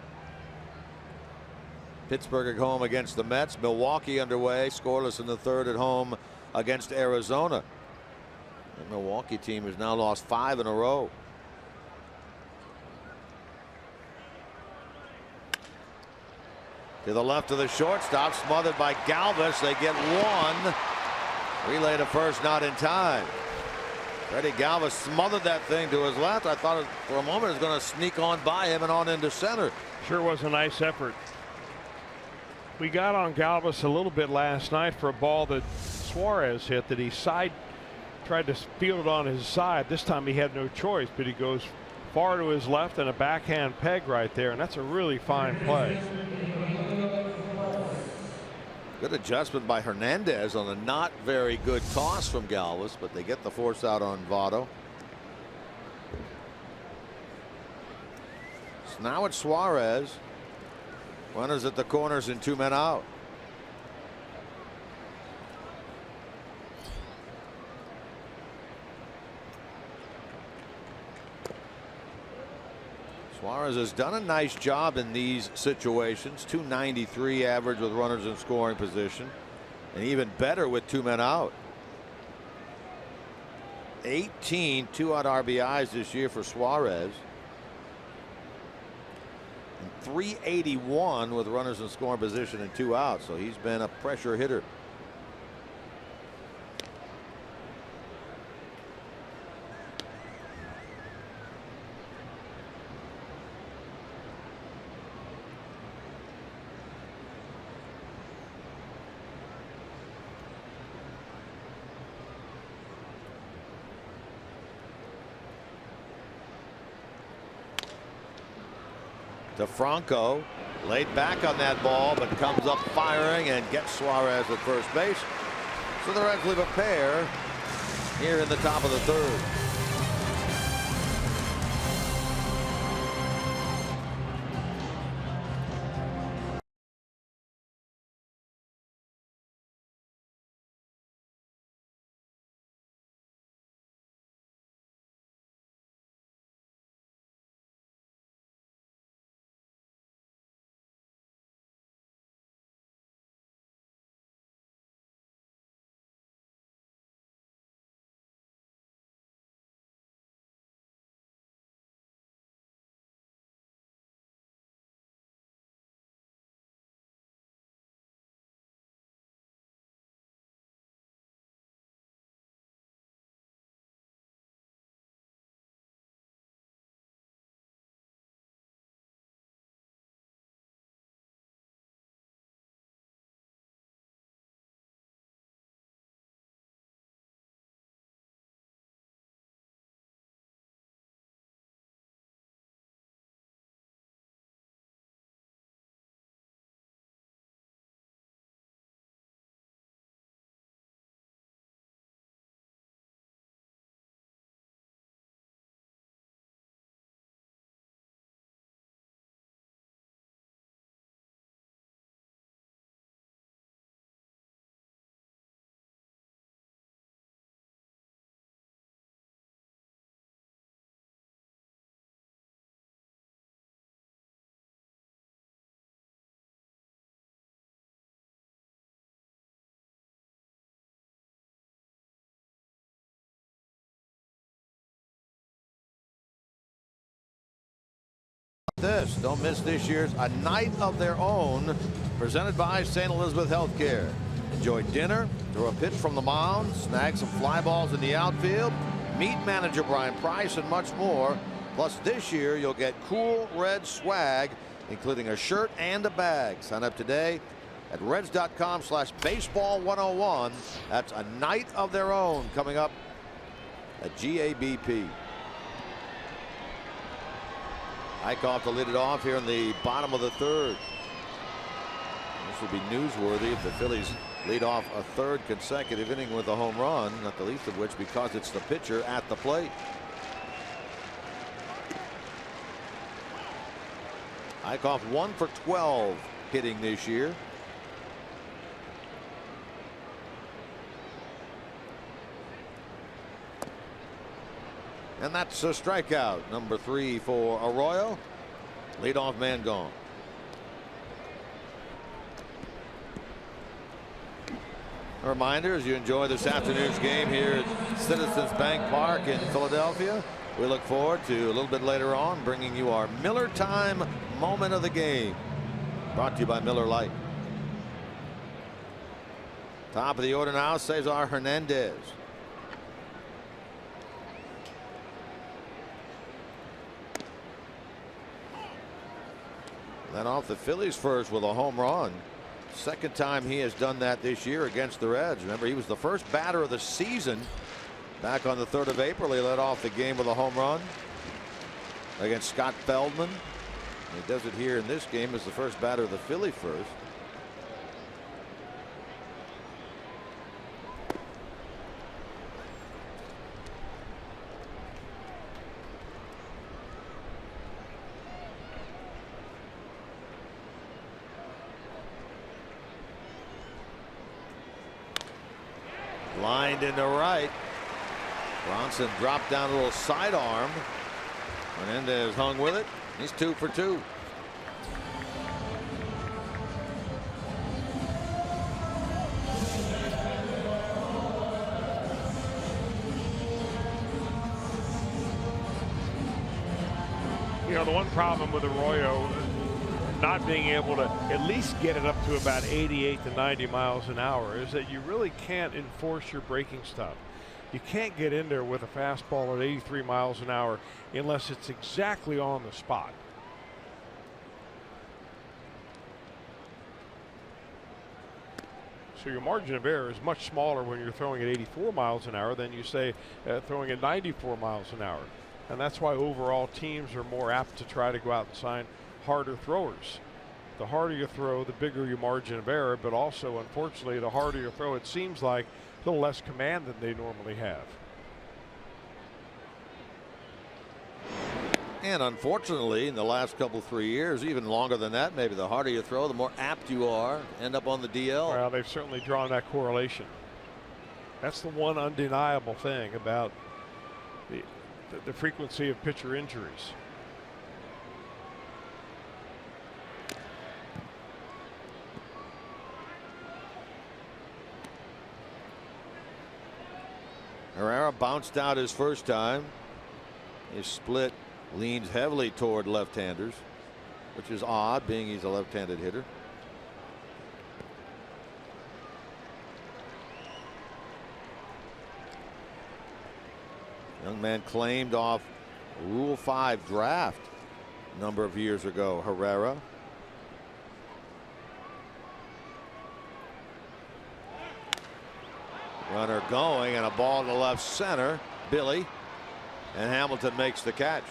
Pittsburgh at home against the Mets. Milwaukee underway, scoreless in the third at home against Arizona. The Milwaukee team has now lost 5 in a row. To the left of the shortstop, smothered by Galvis. They get one. Relay to first, not in time. Freddie Galvis smothered that thing to his left. I thought for a moment it was going to sneak on by him and on into center. Sure was a nice effort. We got on Galvis a little bit last night for a ball that Suarez hit that he tried to field it on his side. This time he had no choice, but he goes far to his left and a backhand peg right there, and that's a really fine play. Good adjustment by Hernandez on a not very good toss from Galvis, but they get the force out on Votto. So now it's Suarez. Runners at the corners and 2 men out. Suarez has done a nice job in these situations. .293 average with runners in scoring position, and even better with 2 men out. 18 2-out RBIs this year for Suarez. And 381 with runners in scoring position and 2 outs. So he's been a pressure hitter. DeFranco laid back on that ball, but comes up firing and gets Suarez at first base. So the Reds leave a pair here in the top of the third. Don't miss this year's A Night of Their Own, presented by St. Elizabeth Healthcare. Enjoy dinner, throw a pitch from the mound, snag some fly balls in the outfield, meet manager Brian Price, and much more. Plus, this year you'll get cool Red swag, including a shirt and a bag. Sign up today at reds.com/baseball101. That's A Night of Their Own coming up at GABP. Eichhoff to lead it off here in the bottom of the third. This would be newsworthy if the Phillies lead off a third consecutive inning with a home run, not the least of which because it's the pitcher at the plate. Eichhoff 1 for 12 hitting this year. And that's a strikeout, number 3 for Arroyo. Leadoff man gone. A reminder, as you enjoy this afternoon's game here at Citizens Bank Park in Philadelphia, we look forward to a little bit later on bringing you our Miller Time moment of the game. Brought to you by Miller Lite. Top of the order now, Cesar Hernandez. Then off the Phillies first with a home run. Second time he has done that this year against the Reds. Remember, he was the first batter of the season back on the 3rd of April. He led off the game with a home run against Scott Feldman. He does it here in this game as the first batter of the Philly first. Lined into right. Bronson dropped down a little sidearm. Hernandez hung with it. He's 2 for 2. You know, the one problem with Arroyo not being able to at least get it up to about 88 to 90 miles an hour is that you really can't enforce your braking stuff. You can't get in there with a fastball at 83 miles an hour unless it's exactly on the spot. So your margin of error is much smaller when you're throwing at 84 miles an hour than you say throwing at 94 miles an hour. And that's why overall teams are more apt to try to go out and sign harder throwers. The harder you throw, the bigger your margin of error, but also, unfortunately, the harder you throw, it seems like a little less command than they normally have. And unfortunately, in the last couple 3 years, even longer than that, maybe the harder you throw, the more apt you are to end up on the DL. Well, they've certainly drawn that correlation. That's the one undeniable thing about the frequency of pitcher injuries. Herrera bounced out his first time. His split leans heavily toward left-handers, which is odd, being he's a left-handed hitter. Young man claimed off Rule 5 draft a number of years ago, Herrera. Runner going and a ball to left center. Billy, and Hamilton makes the catch.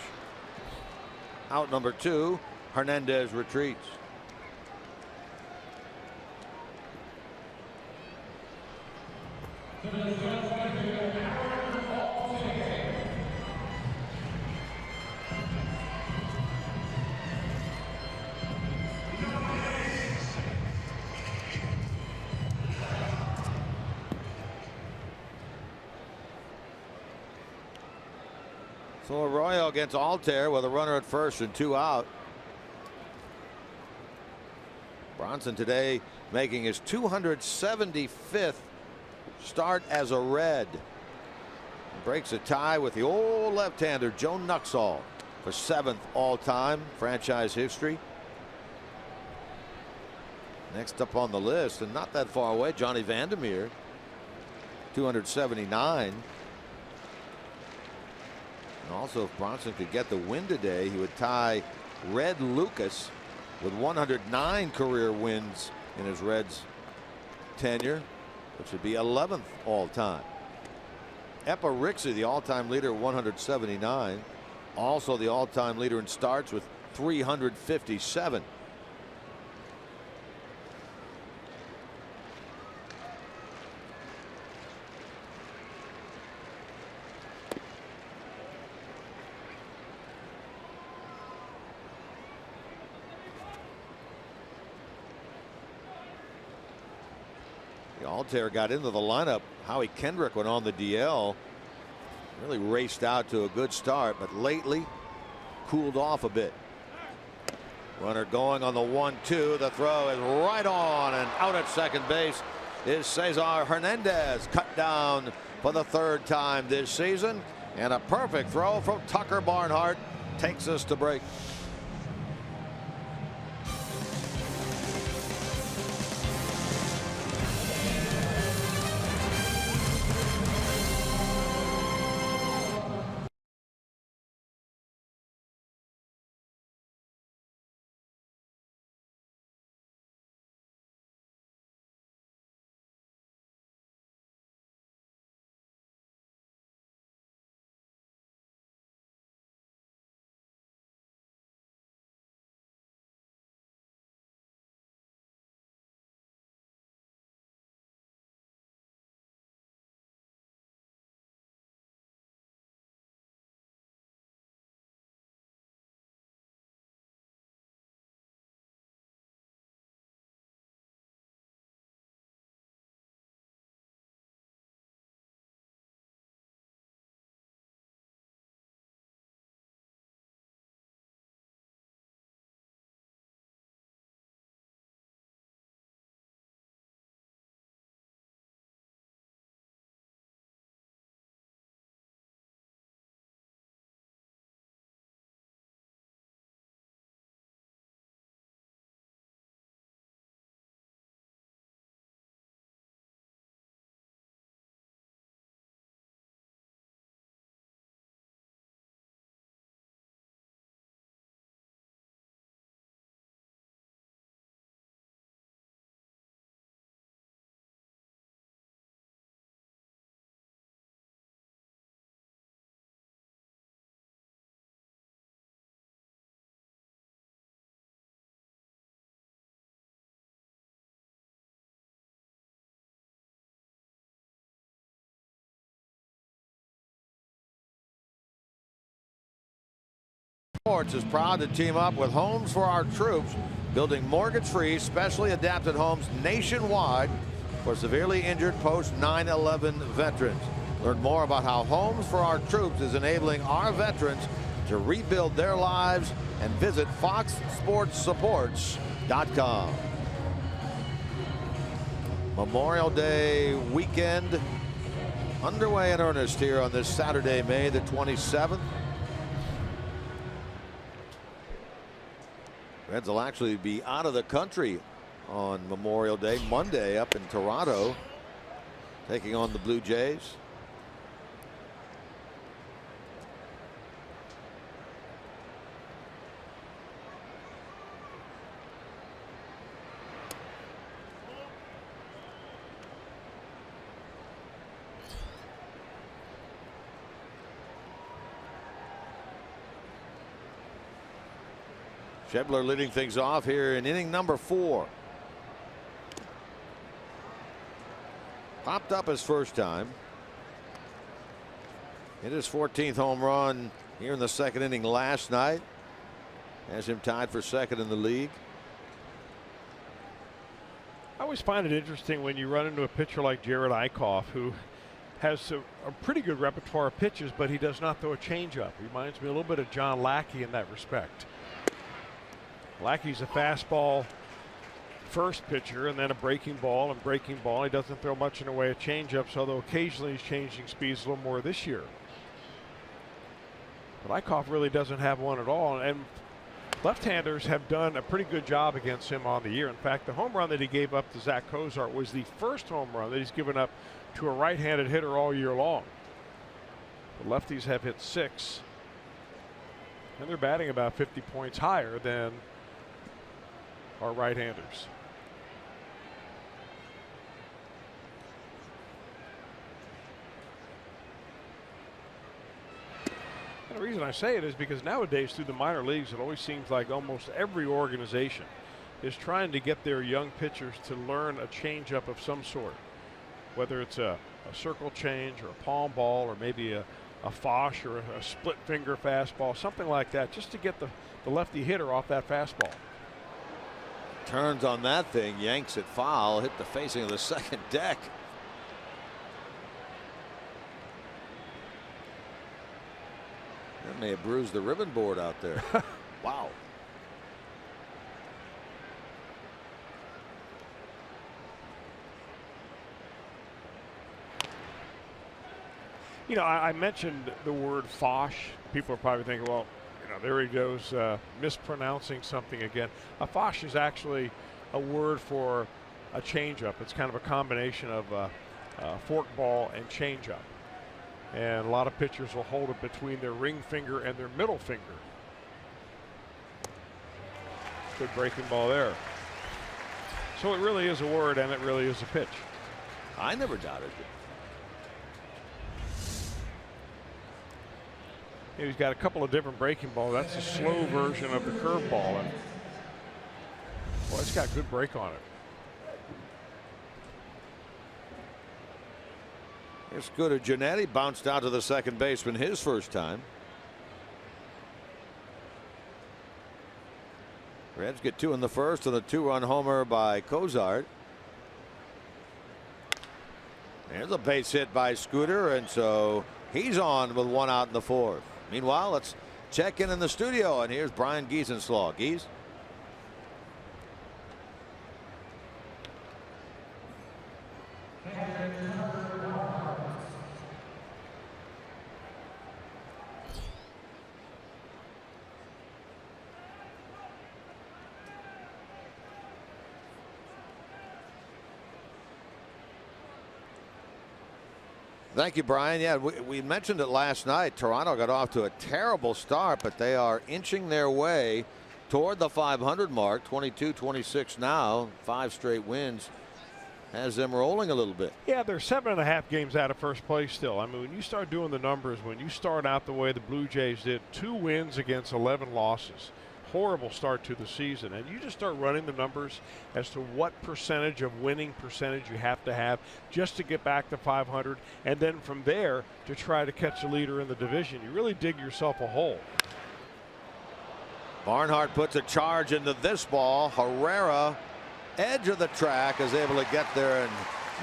Out number 2. Hernandez retreats. So Arroyo against Altair with a runner at first and 2 out. Bronson today making his 275th start as a Red. Breaks a tie with the old left-hander Joe Nuxhall for 7th all-time franchise history. Next up on the list, and not that far away, Johnny Vandermeer, 279. And also, if Bronson could get the win today, he would tie Red Lucas with 109 career wins in his Reds tenure, which would be 11th all-time. Epa Rixey, the all-time leader, 179. Also the all-time leader in starts with 357. Altair got into the lineup. Howie Kendrick went on the DL. Really raced out to a good start, but lately cooled off a bit. Runner going on the 1-2. The throw is right on, and out at second base is Cesar Hernandez, cut down for the 3rd time this season. And a perfect throw from Tucker Barnhart takes us to break. Sports is proud to team up with Homes for Our Troops, building mortgage-free, specially adapted homes nationwide for severely injured post 9/11 veterans. Learn more about how Homes for Our Troops is enabling our veterans to rebuild their lives and visit foxsportssupports.com. Memorial Day weekend underway in earnest here on this Saturday, May the 27th. Reds will actually be out of the country on Memorial Day, Monday, up in Toronto, taking on the Blue Jays. Schebler leading things off here in inning number 4. Popped up his first time. Hit his 14th home run here in the second inning last night. Has him tied for second in the league. I always find it interesting when you run into a pitcher like Jared Eichhoff, who has a pretty good repertoire of pitches, but he does not throw a changeup. Reminds me a little bit of John Lackey in that respect. Lackey's a fastball first pitcher and then a breaking ball and breaking ball. He doesn't throw much in the way of changeups, although occasionally he's changing speeds a little more this year. But Eichhoff really doesn't have one at all, and left-handers have done a pretty good job against him on the year. In fact, the home run that he gave up to Zach Cozart was the first home run that he's given up to a right-handed hitter all year long. The lefties have hit 6, and they're batting about 50 points higher than our right-handers. And the reason I say it is because nowadays through the minor leagues, it always seems like almost every organization is trying to get their young pitchers to learn a changeup of some sort, whether it's a circle change or a palm ball or maybe a Fosh or a split finger fastball, something like that, just to get the lefty hitter off that fastball. Turns on that thing, yanks it foul, hit the facing of the second deck. That may have bruised the ribbon board out there. Wow. You know, I mentioned the word Fosh. People are probably thinking, well, you know, there he goes mispronouncing something again. A Fosh is actually a word for a changeup. It's kind of a combination of fork ball and changeup. And a lot of pitchers will hold it between their ring finger and their middle finger. Good breaking ball there. So it really is a word and it really is a pitch. I never doubted it. He's got a couple of different breaking balls. That's a slow version of the curveball. And boy, it's got good break on it. Here's Scooter Giannetti, bounced out to the second baseman his first time. Reds get 2 in the first and a 2-run homer by Cozart. There's a base hit by Scooter, and so he's on with 1 out in the 4th. Meanwhile, let's check in the studio, and here's Brian Giesenslaw. Gies? Thank you, Brian. Yeah, we mentioned it last night. Toronto got off to a terrible start, but they are inching their way toward the 500 mark. 22-26 now. 5 straight wins has them rolling a little bit. Yeah, they're 7.5 games out of first place still. I mean, when you start doing the numbers, when you start out the way the Blue Jays did, 2 wins against 11 losses. Horrible start to the season, and you just start running the numbers as to what percentage of winning percentage you have just to get back to 500, and then from there to try to catch the leader in the division. You really dig yourself a hole. Barnhart puts a charge into this ball. Herrera, edge of the track, is able to get there and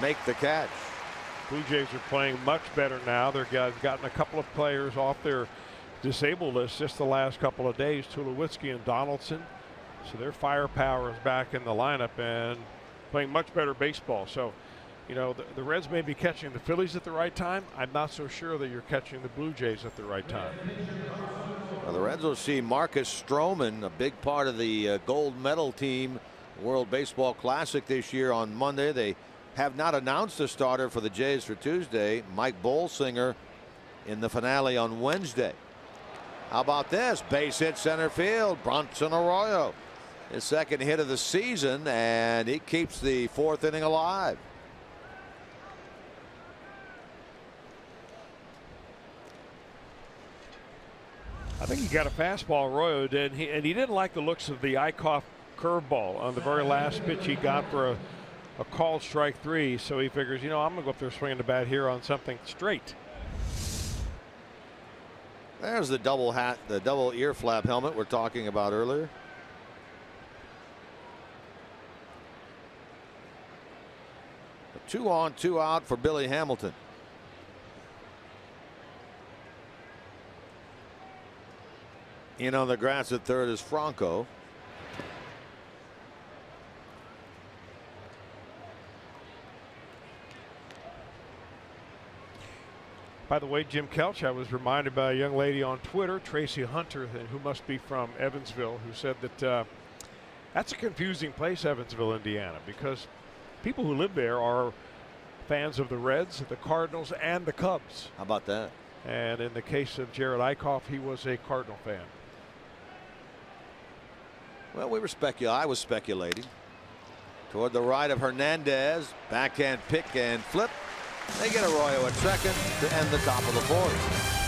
make the catch. Blue Jays are playing much better now. They've gotten a couple of players off their disabled list just the last couple of days, Tulowitzki and Donaldson. So their firepower is back in the lineup and playing much better baseball. So, you know, the Reds may be catching the Phillies at the right time. I'm not so sure that you're catching the Blue Jays at the right time. Well, the Reds will see Marcus Stroman, a big part of the gold medal team, World Baseball Classic this year, on Monday. They have not announced a starter for the Jays for Tuesday. Mike Bolsinger in the finale on Wednesday. How about this? Base hit center field. Bronson Arroyo, his second hit of the season, and he keeps the fourth inning alive. I think he got a fastball, Arroyo did, and he didn't like the looks of the Eichhoff curveball on the very last pitch he got for a called strike 3. So he figures, you know, I'm going to go up there swinging the bat here on something straight. There's the double hat, the double ear flap helmet we're talking about earlier. A 2 on, 2 out for Billy Hamilton. In on the grass at third is Franco. By the way, Jim Kelch, I was reminded by a young lady on Twitter, Tracy Hunter, who must be from Evansville, who said that that's a confusing place, Evansville, Indiana, because people who live there are fans of the Reds, the Cardinals, and the Cubs. How about that? And in the case of Jared Eichhoff, he was a Cardinal fan. Well, I was speculating. Toward the right of Hernandez, backhand pick and flip. They get Arroyo at second to end the top of the fourth.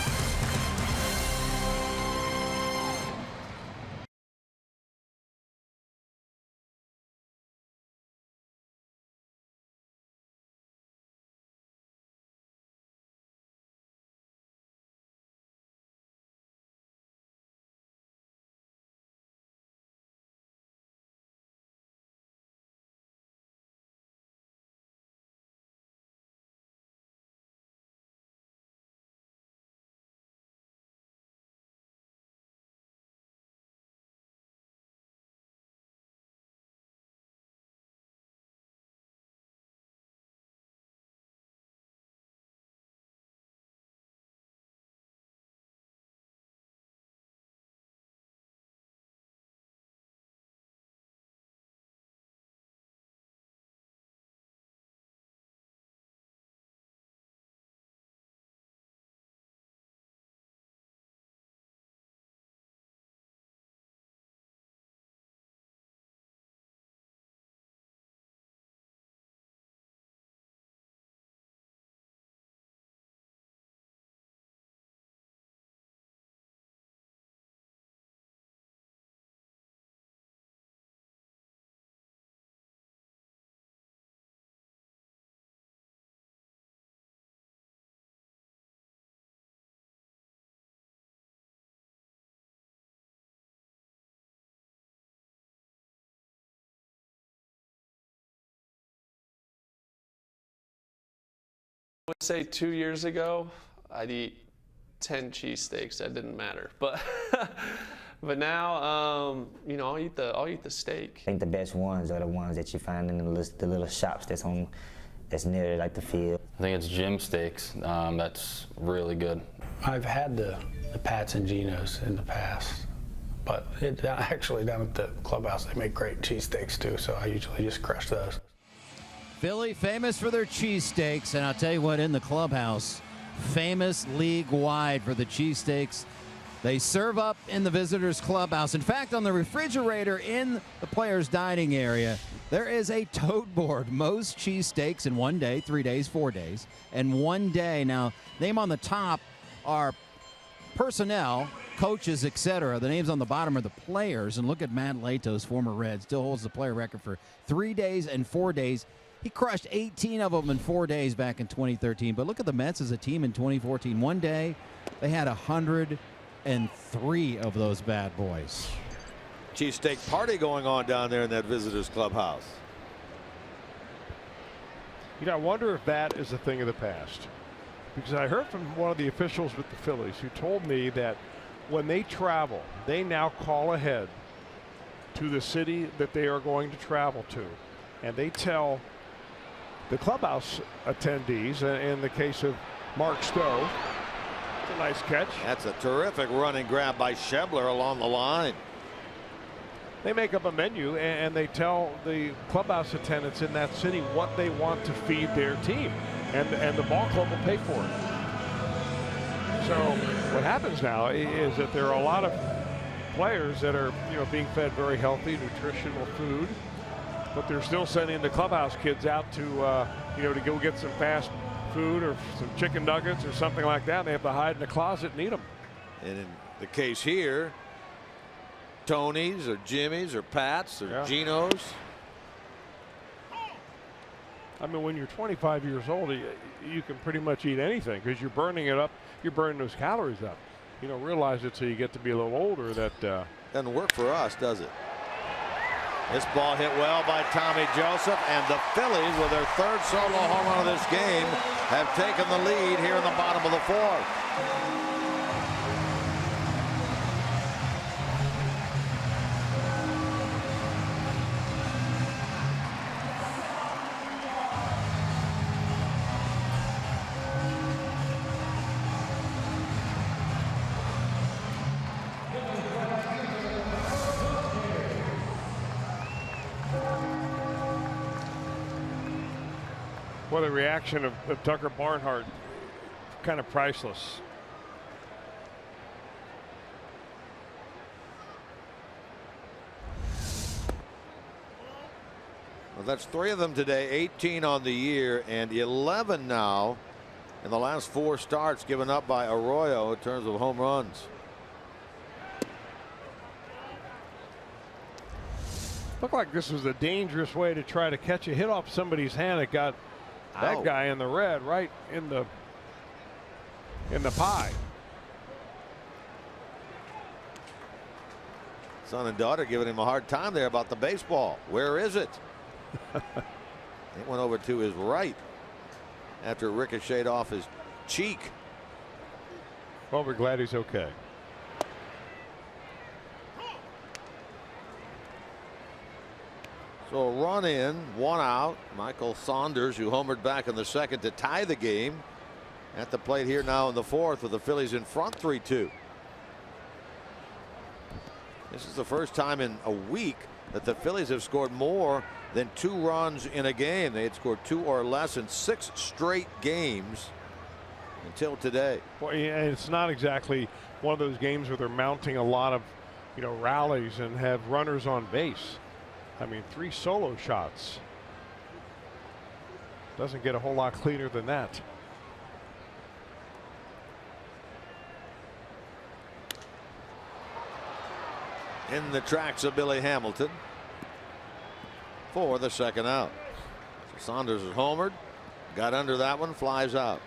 I would say 2 years ago, I'd eat 10 cheesesteaks. That didn't matter, but but now, you know, I'll eat the steak. I think the best ones are the ones that you find in the little shops that's near like the field. I think it's Jim Steaks. That's really good. I've had the Pats and Geno's in the past, but actually down at the clubhouse they make great cheesesteaks too. So I usually just crush those. Philly famous for their cheesesteaks, and I'll tell you what, in the clubhouse, famous league-wide for the cheesesteaks. They serve up in the visitors' clubhouse. In fact, on the refrigerator in the players' dining area, there is a tote board. Most cheesesteaks in 1 day, 3 days, 4 days, and 1 day. Now, name on the top are personnel, coaches, etc. The names on the bottom are the players. And look at Matt Latos, former Red, still holds the player record for 3 days and 4 days. He crushed 18 of them in 4 days back in 2013. But look at the Mets as a team in 2014. 1 day, they had 103 of those bad boys. cheesesteak party going on down there in that visitors clubhouse. You know, I wonder if that is a thing of the past, because I heard from one of the officials with the Phillies who told me that when they travel, they now call ahead to the city that they are going to travel to, and they tell the clubhouse attendees, in the case of Mark Stowe, it's a nice catch. That's a terrific running grab by Schebler along the line. They make up a menu and they tell the clubhouse attendants in that city what they want to feed their team, and the ball club will pay for it. So what happens now is that there are a lot of players that are, you know, being fed very healthy, nutritional food, but they're still sending the clubhouse kids out to, you know, to go get some fast food or some chicken nuggets or something like that. And they have to hide in the closet and eat them. And in the case here, Tony's or Jimmy's or Pat's or Geno's. I mean, when you're 25 years old, you can pretty much eat anything because you're burning it up. You're burning those calories up. You don't realize it till you get to be a little older that doesn't work for us, does it? This ball hit well by Tommy Joseph, and the Phillies, with their third solo home run of this game, have taken the lead here in the bottom of the fourth. Well, the reaction of Tucker Barnhart, kind of priceless. Well, that's 3 of them today, 18 on the year, and 11 now in the last 4 starts given up by Arroyo in terms of home runs. Looked like this was a dangerous way to try to catch a hit off somebody's hand. It got that guy in the red, right in the pie. Son and daughter giving him a hard time there about the baseball. Where is it? It went over to his right after it ricocheted off his cheek. Well, we're glad he's okay. So a run in, 1 out. Michael Saunders, who homered back in the second to tie the game, at the plate here now in the fourth with the Phillies in front 3-2. This is the first time in a week that the Phillies have scored more than 2 runs in a game. They had scored 2 or less in 6 straight games until today. Well, and it's not exactly one of those games where they're mounting a lot of, you know, rallies and have runners on base. I mean, 3 solo shots. Doesn't get a whole lot cleaner than that. In the tracks of Billy Hamilton for the second out. So Saunders is homered, got under that one, flies out.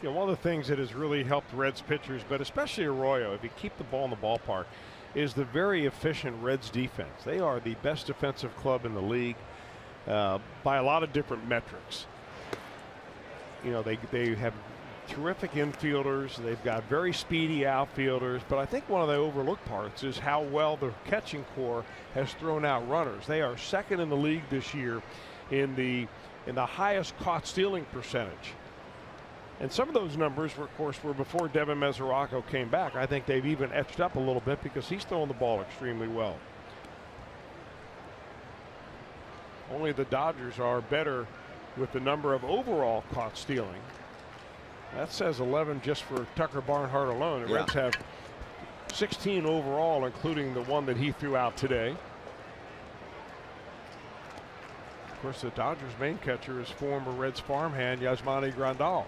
You know, one of the things that has really helped Reds pitchers, but especially Arroyo, if you keep the ball in the ballpark, is the very efficient Reds defense. They are the best defensive club in the league by a lot of different metrics. You know, they have terrific infielders. They've got very speedy outfielders. But I think one of the overlooked parts is how well the catching corps has thrown out runners. They are second in the league this year in the highest caught stealing percentage. And some of those numbers, were, of course, were before Devin Mesoraco came back. I think they've even etched up a little bit because he's throwing the ball extremely well. Only the Dodgers are better with the number of overall caught stealing. That says 11 just for Tucker Barnhart alone. The Reds have 16 overall, including the one that he threw out today. course, the Dodgers' main catcher is former Reds farmhand Yasmani Grandal.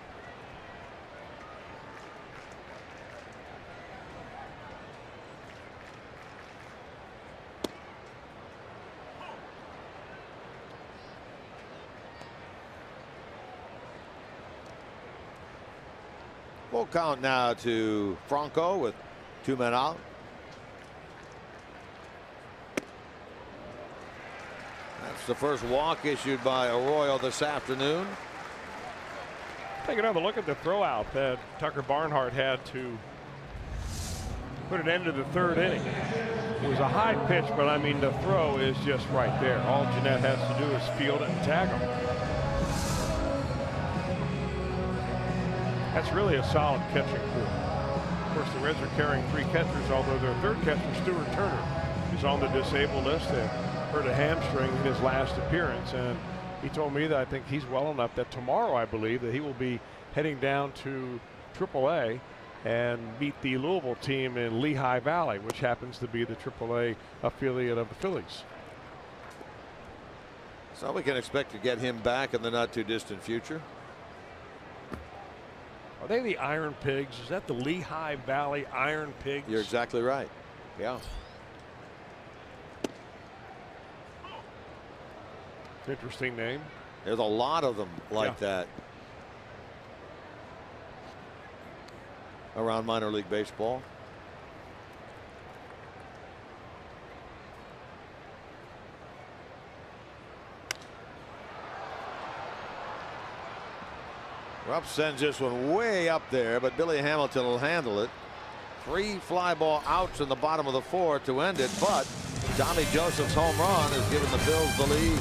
Full count now to Franco with 2 men out. That's the first walk issued by Arroyo this afternoon. Take another look at the throw out that Tucker Barnhart had to put an end to the 3rd inning. It was a high pitch, but I mean the throw is just right there. All Jeanette has to do is field it and tag him. That's really a solid catching core. Of course, the Reds are carrying 3 catchers, although their 3rd catcher, Stuart Turner, is on the disabled list and hurt a hamstring in his last appearance. And he told me that I think he's well enough that tomorrow, I believe, that he will be heading down to AAA and meet the Louisville team in Lehigh Valley, which happens to be the AAA affiliate of the Phillies. So we can expect to get him back in the not too distant future. Are they the Iron Pigs? Is that the Lehigh Valley Iron Pigs? You're exactly right. Yeah. Interesting name. There's a lot of them like that around minor league baseball. Rupp sends this one way up there, but Billy Hamilton will handle it. 3 fly ball outs in the bottom of the 4th to end it, but Tommy Joseph's home run has given the Phils the lead.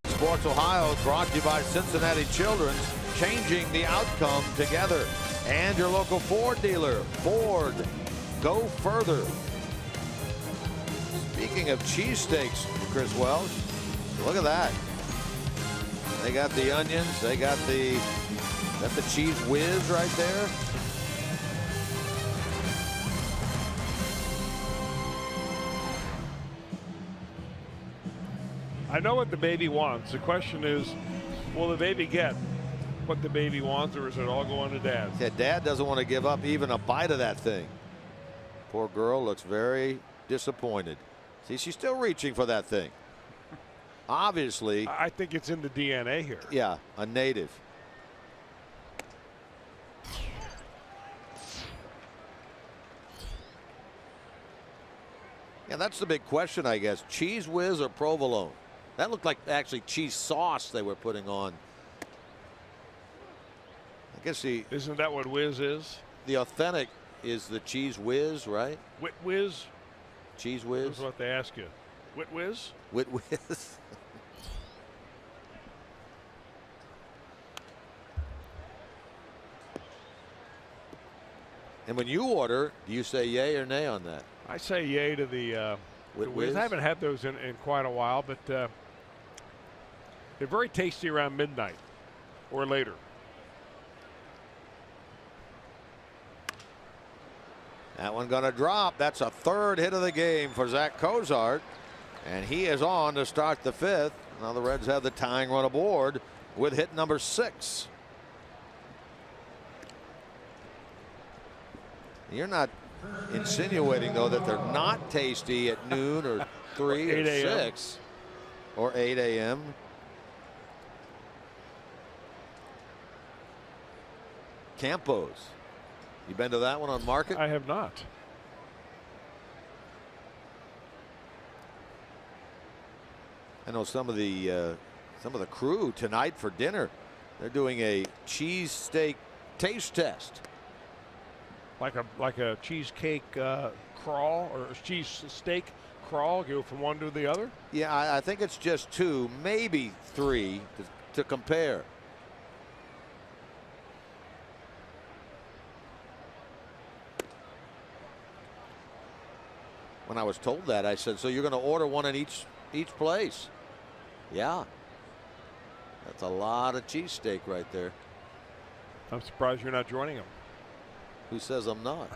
Sports Ohio brought to you by Cincinnati Children's, changing the outcome together. And your local Ford dealer. Ford, go further. Speaking of cheesesteaks, Chris Welsh, look at that. They got the onions. They got the cheese whiz right there. I know what the baby wants. The question is, will the baby get what the baby wants, or is it all going to Dad? Yeah, Dad doesn't want to give up even a bite of that thing. Poor girl looks very disappointed. See, she's still reaching for that thing. Obviously. I think it's in the DNA here. Yeah, a native. Yeah, that's the big question, I guess. Cheese whiz or provolone? That looked like actually cheese sauce they were putting on. I guess isn't that what whiz is? The authentic is the cheese whiz, right? Wit whiz? Cheese whiz? That's what they ask you. Wit whiz? Wit whiz. And when you order, do you say yay or nay on that? I say yay to the Whiz. I haven't had those in quite a while, but they're very tasty around midnight or later. That one going to drop. That's a third hit of the game for Zach Cozart. And he is on to start the fifth. Now the Reds have the tying run aboard with hit number 6. You're not insinuating, though, that they're not tasty at noon or 3 or 6 or 8 a.m. Campos. You been to that one on Market? I have not. I know some of the crew tonight for dinner, they're doing a cheesesteak taste test. Like a cheesecake crawl or a cheesesteak crawl, go from one to the other? Yeah, I think it's just 2, maybe 3 to compare. When I was told that, I said, so you're going to order one in each place? Yeah. That's a lot of cheesesteak right there. I'm surprised you're not joining them. Who says I'm not?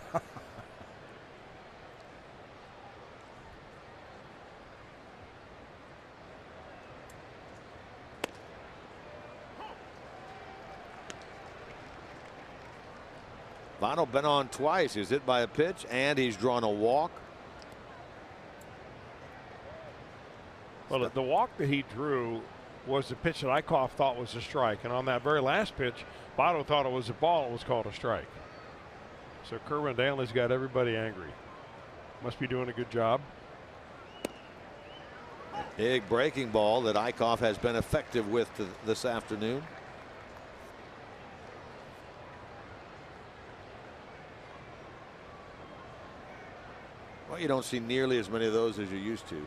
Votto been on twice. He's hit by a pitch and he's drawn a walk. Well, the walk that he drew was the pitch that Eichhoff thought was a strike. And on that very last pitch, Votto thought it was a ball. It was called a strike. So Kerwin Danley's got everybody angry. Must be doing a good job. Big breaking ball that Eichhoff has been effective with this afternoon. Well, you don't see nearly as many of those as you used to.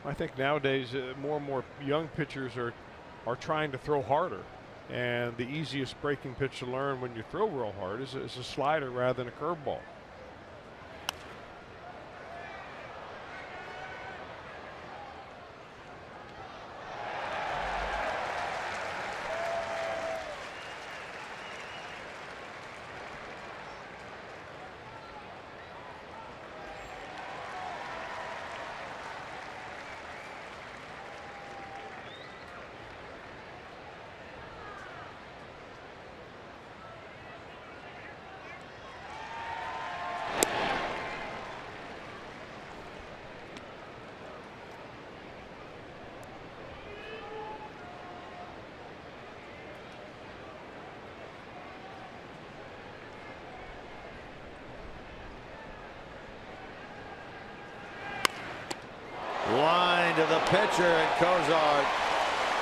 I think nowadays more and more young pitchers are trying to throw harder. And the easiest breaking pitch to learn when you throw real hard is a slider rather than a curveball. Line to the pitcher, and Cozart,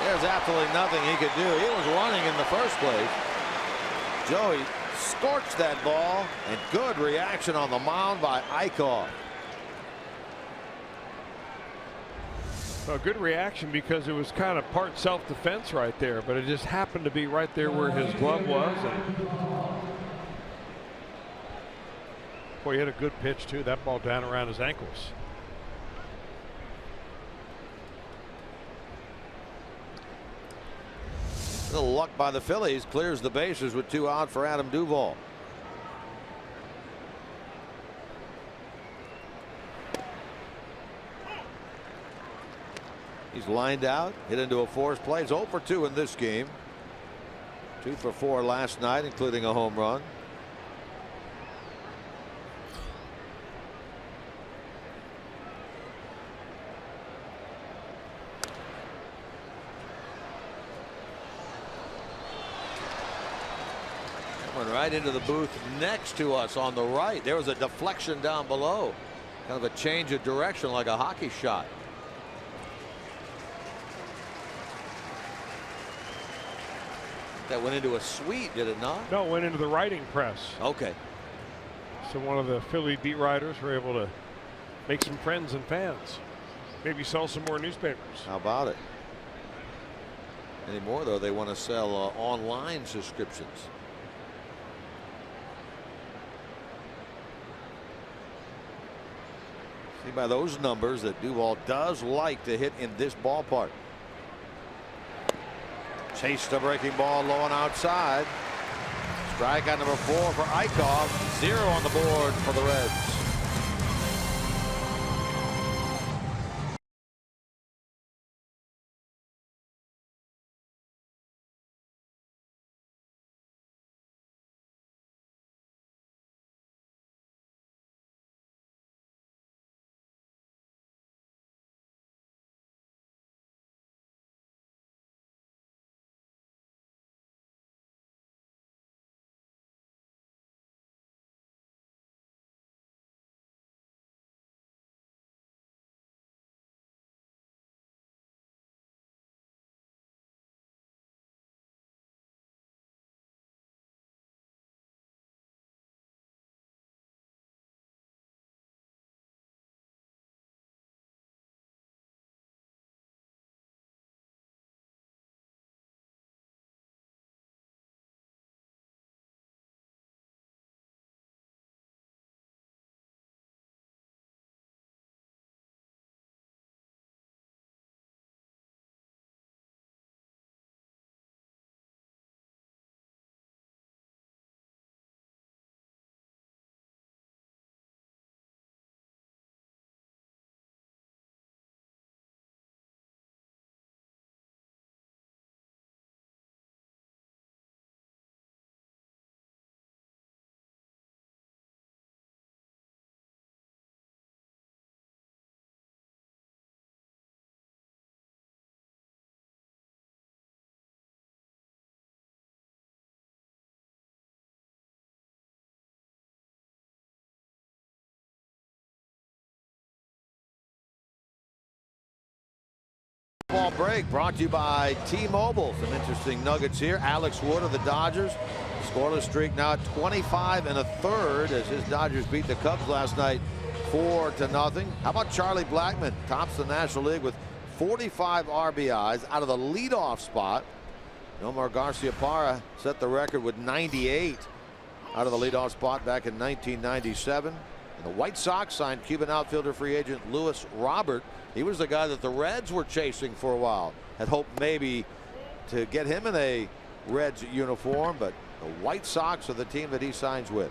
there's absolutely nothing he could do. He was running in the first place. Joey scorched that ball, and good reaction on the mound by Eichhoff. A good reaction because it was kind of part self-defense right there, but it just happened to be right there where his glove was. And boy, he had a good pitch too. That ball down around his ankles. A little luck by the Phillies, clears the bases with 2 out for Adam Duvall. He's lined out, hit into a forced play. He's 0 for 2 in this game. 2 for 4 last night, including a home run. Coming right into the booth next to us on the right. There was a deflection down below. Kind of a change of direction like a hockey shot. That went into a suite, did it not? No, it went into the writing press. Okay. So one of the Philly beat writers were able to make some friends and fans. Maybe sell some more newspapers. How about it? Anymore, though, they want to sell online subscriptions. See by those numbers that Duvall does like to hit in this ballpark. Chased a breaking ball low and outside. Strikeout number 4 for Eichhoff. 0 on the board for the Reds. Ball break brought to you by T-Mobile. Some interesting nuggets here. Alex Wood of the Dodgers. Scoreless streak now at 25 1/3 as his Dodgers beat the Cubs last night 4-0. How about Charlie Blackmon? Tops the National League with 45 RBIs out of the leadoff spot. Nomar Garciaparra set the record with 98 out of the leadoff spot back in 1997. And the White Sox signed Cuban outfielder free agent Luis Robert. He was the guy that the Reds were chasing for a while. Had hoped maybe to get him in a Reds uniform, but the White Sox are the team that he signs with.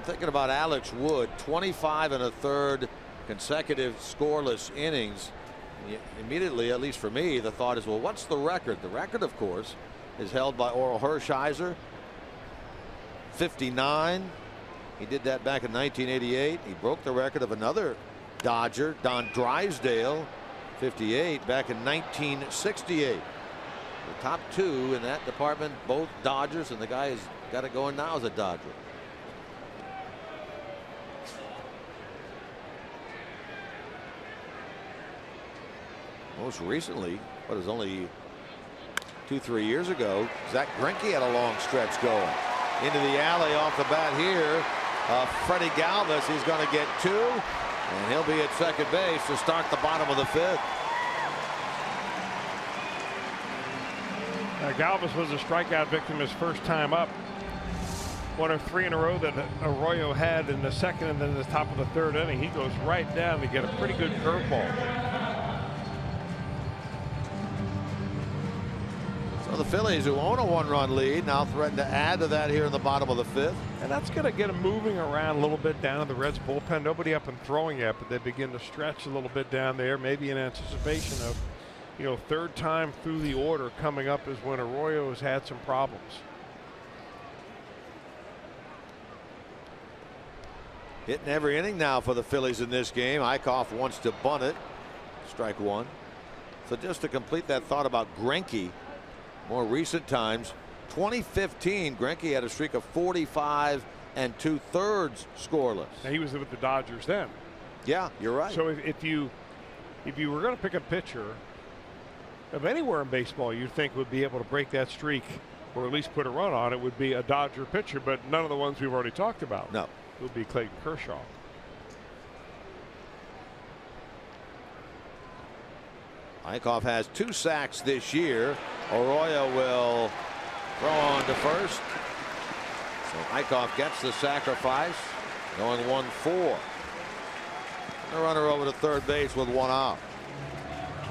Thinking about Alex Wood, 25 1/3 consecutive scoreless innings. Immediately, at least for me, the thought is, well, what's the record? The record, of course, is held by Oral Hershiser, 59. He did that back in 1988. He broke the record of another Dodger, Don Drysdale, 58, back in 1968. The top two in that department, both Dodgers, and the guy who's got it going now is a Dodger. Most recently, what is only 2-3 years ago, Zach Greinke had a long stretch going. Into the alley off the bat here. Freddie Galvis, he's going to get 2, and he'll be at second base to start the bottom of the 5th. Galvis was a strikeout victim his first time up. One of 3 in a row that Arroyo had in the second and then the top of the 3rd inning. He goes right down to get a pretty good curveball. The Phillies, who own a 1-run lead, now threaten to add to that here in the bottom of the 5th. And that's going to get them moving around a little bit down in the Reds bullpen. Nobody up and throwing yet, but they begin to stretch a little bit down there, maybe in anticipation of, you know, 3rd time through the order coming up is when Arroyo has had some problems. Hitting every inning now for the Phillies in this game. Eichhoff wants to bunt it. strike one. So just to complete that thought about Greinke, more recent times, 2015, Greinke had a streak of 45 2/3 scoreless. Now, he was with the Dodgers then. Yeah, you're right. So if you were going to pick a pitcher of anywhere in baseball you think would be able to break that streak or at least put a run on, it would be a Dodger pitcher, but none of the ones we've already talked about. No. It would be Clayton Kershaw. Eichhoff has 2 sacks this year. Arroyo will throw on to first. So Eichhoff gets the sacrifice, going 1-4. The runner over to third base with 1 out.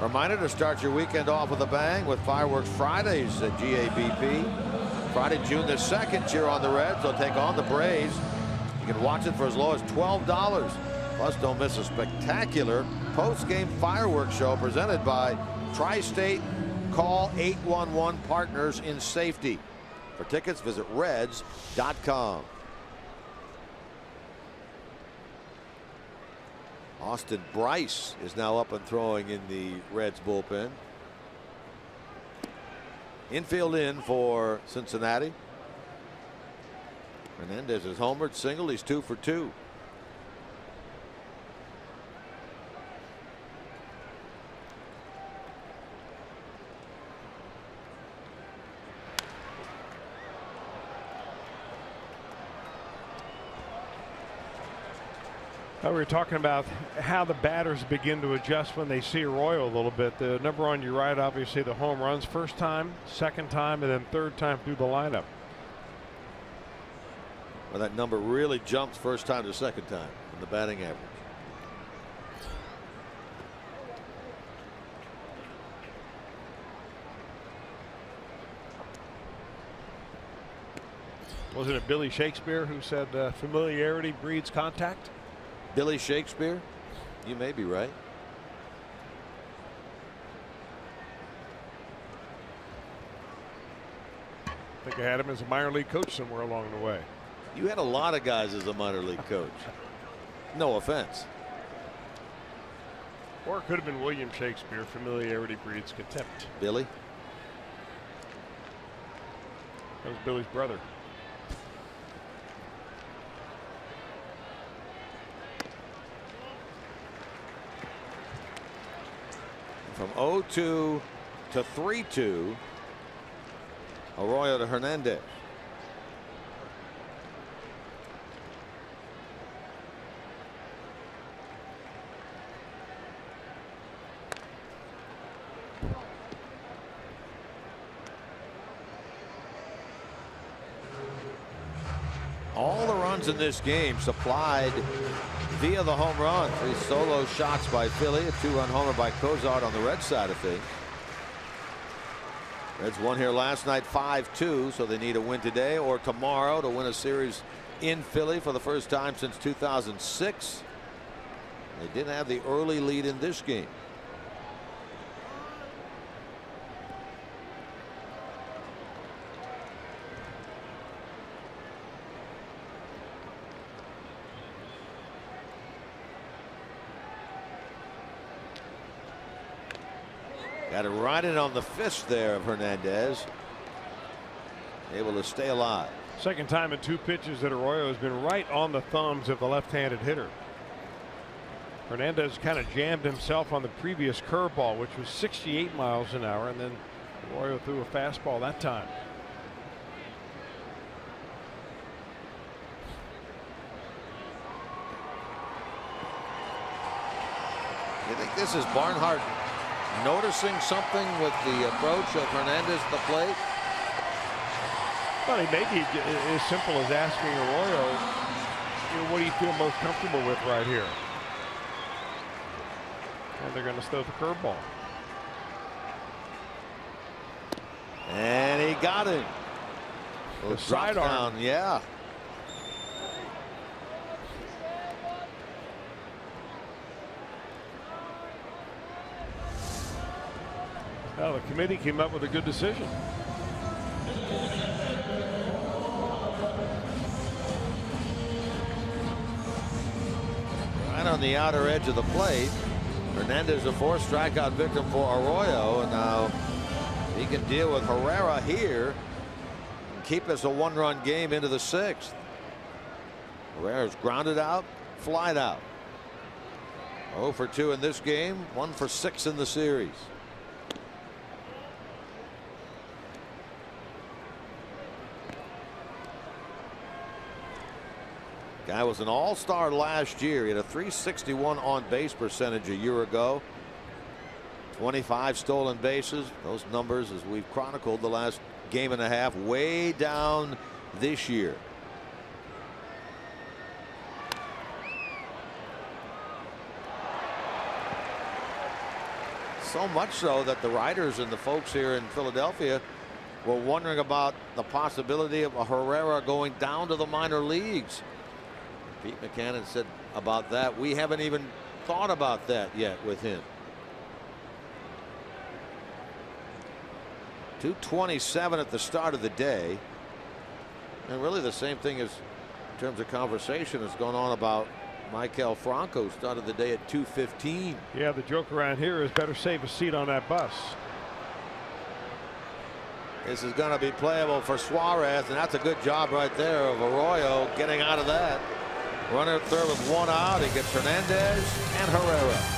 Reminder to start your weekend off with a bang with Fireworks Fridays at GABP. Friday, June the 2nd, cheer on the Reds. They'll take on the Braves. You can watch it for as low as $12. Plus, don't miss a spectacular post-game fireworks show presented by Tri-State Call 811 Partners in Safety. For tickets, visit Reds.com. Austin Bryce is now up and throwing in the Reds bullpen. Infield in for Cincinnati. Hernandez is homered, single. He's 2 for 2. We were talking about how the batters begin to adjust when they see Arroyo a little bit. The number on your right, obviously the home runs, first time, second time, and then third time through the lineup. Well, that number really jumps first time to second time in the batting average. Wasn't it Billy Shakespeare who said familiarity breeds contact? Billy Shakespeare? You may be right. I think I had him as a minor league coach somewhere along the way. You had a lot of guys as a minor league coach. No offense. Or it could have been William Shakespeare. Familiarity breeds contempt. Billy? That was Billy's brother. From 0-2 to 3-2. Arroyo to Hernandez. All the runs in this game supplied via the home run. 3 solo shots by Philly, a 2-run homer by Cozart on the Red side of things. Reds won here last night 5-2, so they need a win today or tomorrow to win a series in Philly for the first time since 2006. They didn't have the early lead in this game. Got it right in on the fist there of Hernandez. Able to stay alive. Second time in 2 pitches that Arroyo has been right on the thumbs of the left-handed hitter. Hernandez kind of jammed himself on the previous curveball, which was 68 miles an hour, and then Arroyo threw a fastball that time. You think this is Barnhart noticing something with the approach of Hernandez at the plate? Well, it may be as simple as asking Arroyo, what do you feel most comfortable with right here? And they're going to throw the curveball. And he got him. The sidearm. Yeah. Well, the committee came up with a good decision. Right on the outer edge of the plate. Hernandez, a 4th strikeout victim for Arroyo, and now he can deal with Herrera here and keep us a 1-run game into the 6th. Herrera's grounded out, flied out. 0 for 2 in this game, 1 for 6 in the series. Guy was an all-star last year. He had a .361 on-base percentage a year ago. 25 stolen bases. Those numbers, as we've chronicled the last game and a half, way down this year. So much so that the writers and the folks here in Philadelphia were wondering about the possibility of a Herrera going down to the minor leagues. Pete McCannon said about that, we haven't even thought about that yet with him. 227 at the start of the day. And really the same thing as in terms of conversation is going on about Maikel Franco. Started the day at 2:15. Yeah, the joke around here is better save a seat on that bus. This is going to be playable for Suarez, and that's a good job right there of Arroyo getting out of that. Runner at third with 1 out. He gets Hernandez and Herrera.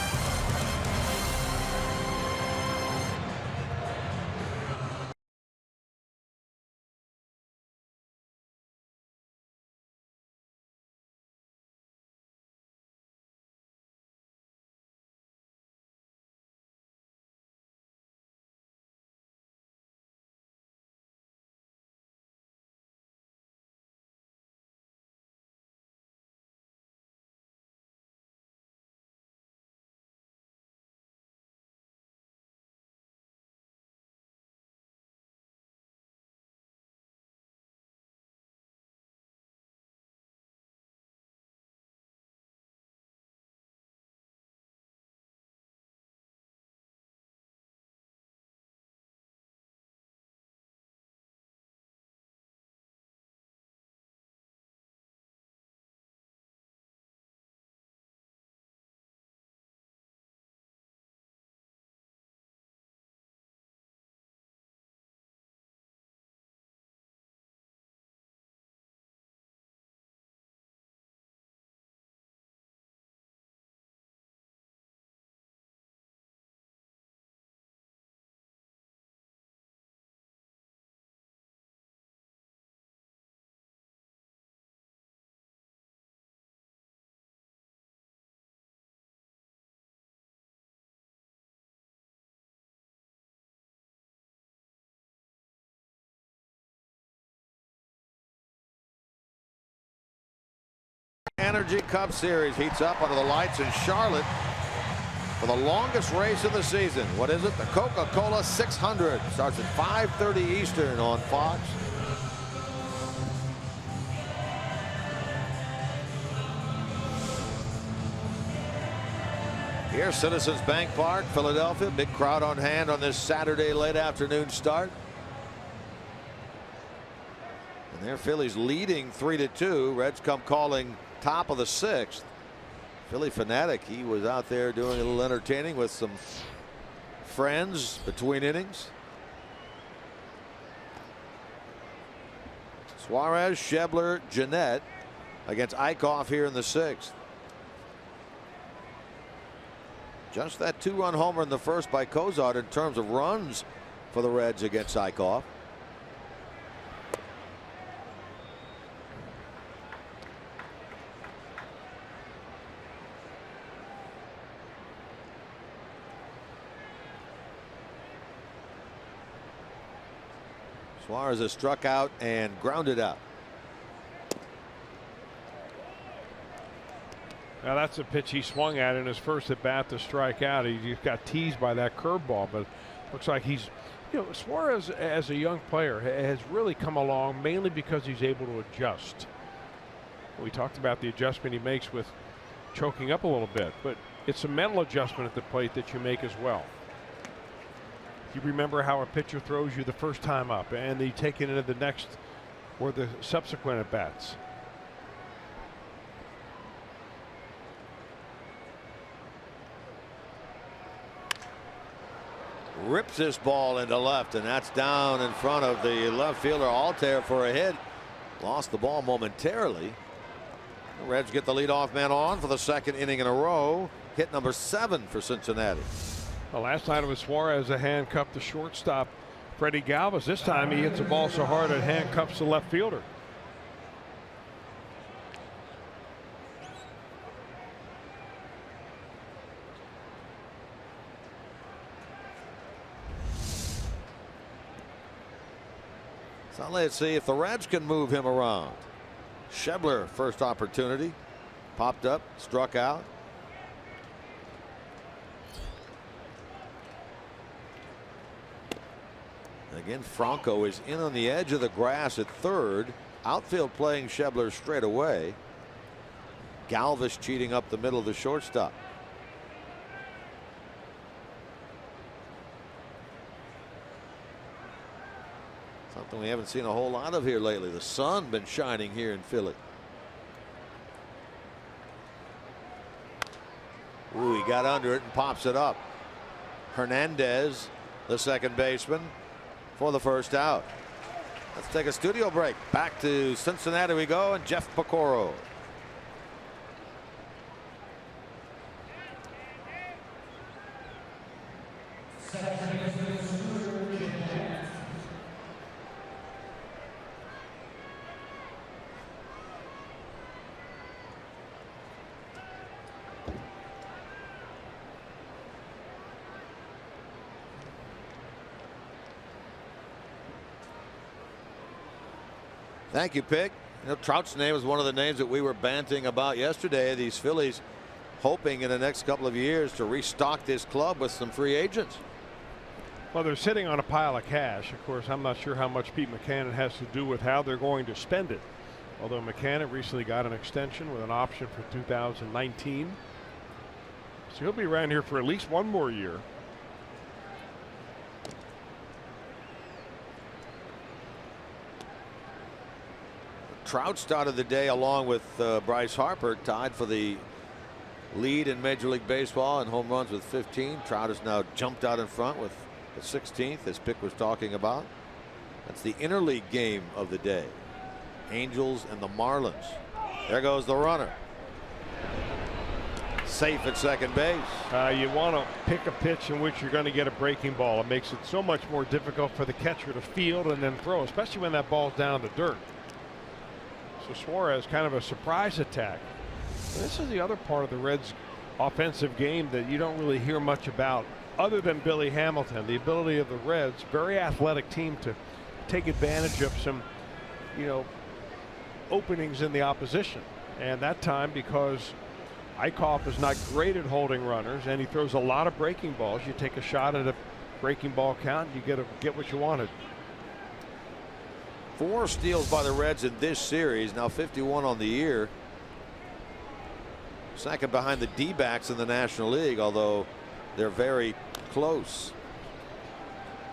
Energy Cup Series heats up under the lights in Charlotte for the longest race of the season. What is it? The Coca-Cola 600 starts at 5:30 Eastern on Fox. Here, Citizens Bank Park, Philadelphia. Big crowd on hand on this Saturday late afternoon start. And their Phillies leading 3-2. Reds come calling top of the 6th. Philly Fanatic, he was out there doing a little entertaining with some friends between innings. Suarez, Schebler, Jeanette against Eichhoff here in the 6th. Just that 2-run homer in the first by Cozart in terms of runs for the Reds against Eichhoff. Suarez has struck out and grounded out. Now that's a pitch he swung at in his first at bat to strike out. He just got teased by that curveball, but looks like he's, Suarez as a young player has really come along mainly because he's able to adjust. We talked about the adjustment he makes with choking up a little bit, but it's a mental adjustment at the plate that you make as well. You remember how a pitcher throws you the first time up and they take it into the next or the subsequent at bats. rips this ball into left, and that's down in front of the left fielder Altair for a hit. Lost the ball momentarily. The Reds get the leadoff man on for the second inning in a row. Hit number 7 for Cincinnati. Well, last night it was Suarez that handcuffed the shortstop Freddie Galvis. This time he hits the ball so hard it handcuffs the left fielder. So let's see if the Reds can move him around. Schebler, first opportunity, popped up, struck out. Again, Franco is in on the edge of the grass at third. Outfield playing Schebler straight away. Galvis cheating up the middle of the shortstop. Something we haven't seen a whole lot of here lately. The sun been shining here in Philly. Ooh, he got under it and pops it up. Hernandez, the second baseman, for the first out. Let's take a studio break. Back to Cincinnati we go, and Jeff Pecoro. Thank you, Pick. You know, Trout's name was one of the names that we were banting about yesterday. These Phillies hoping in the next couple of years to restock this club with some free agents. Well, they're sitting on a pile of cash. Of course, I'm not sure how much Pete Mackanin has to do with how they're going to spend it. Although Mackanin recently got an extension with an option for 2019. So he'll be around here for at least one more year. Trout started the day along with Bryce Harper, tied for the lead in Major League Baseball in home runs with 15. Trout has now jumped out in front with the 16th, as Pick was talking about. That's the interleague game of the day. Angels and the Marlins. There goes the runner. Safe at second base. You want to pick a pitch in which you're going to get a breaking ball. It makes it so much more difficult for the catcher to field and then throw, especially when that ball's down in the dirt. So Suarez, kind of a surprise attack. And this is the other part of the Reds' offensive game that you don't really hear much about other than Billy Hamilton. The ability of the Reds, very athletic team, to take advantage of some, openings in the opposition. And that time, because Eichhoff is not great at holding runners and he throws a lot of breaking balls, you take a shot at a breaking ball count, you get what you wanted. 4 steals by the Reds in this series, now 51 on the year. Second behind the D-backs in the National League, although they're very close.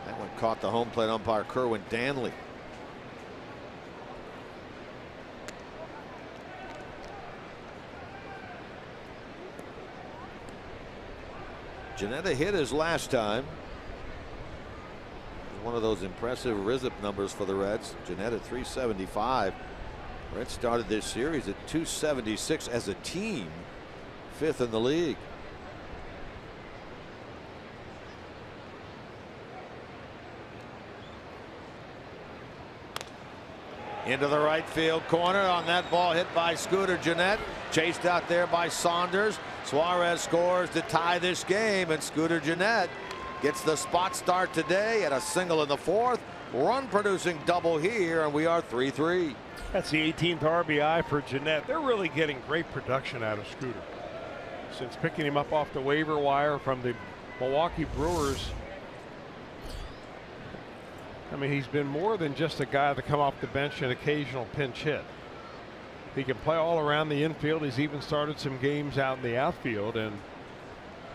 That one caught the home plate umpire Kerwin Danley. Janetta hit his last time. One of those impressive RZIP numbers for the Reds. Janetta 375. Reds started this series at 276 as a team, 5th in the league. Into the right field corner on that ball, hit by Scooter Gennett, chased out there by Saunders. Suarez scores to tie this game, and Scooter Gennett gets the spot start today at a single in the 4th. Run producing double here, and we are 3-3. That's the 18th RBI for Gennett. They're really getting great production out of Scooter since picking him up off the waiver wire from the Milwaukee Brewers. I mean, he's been more than just a guy to come off the bench and occasional pinch hit. He can play all around the infield. He's even started some games out in the outfield, and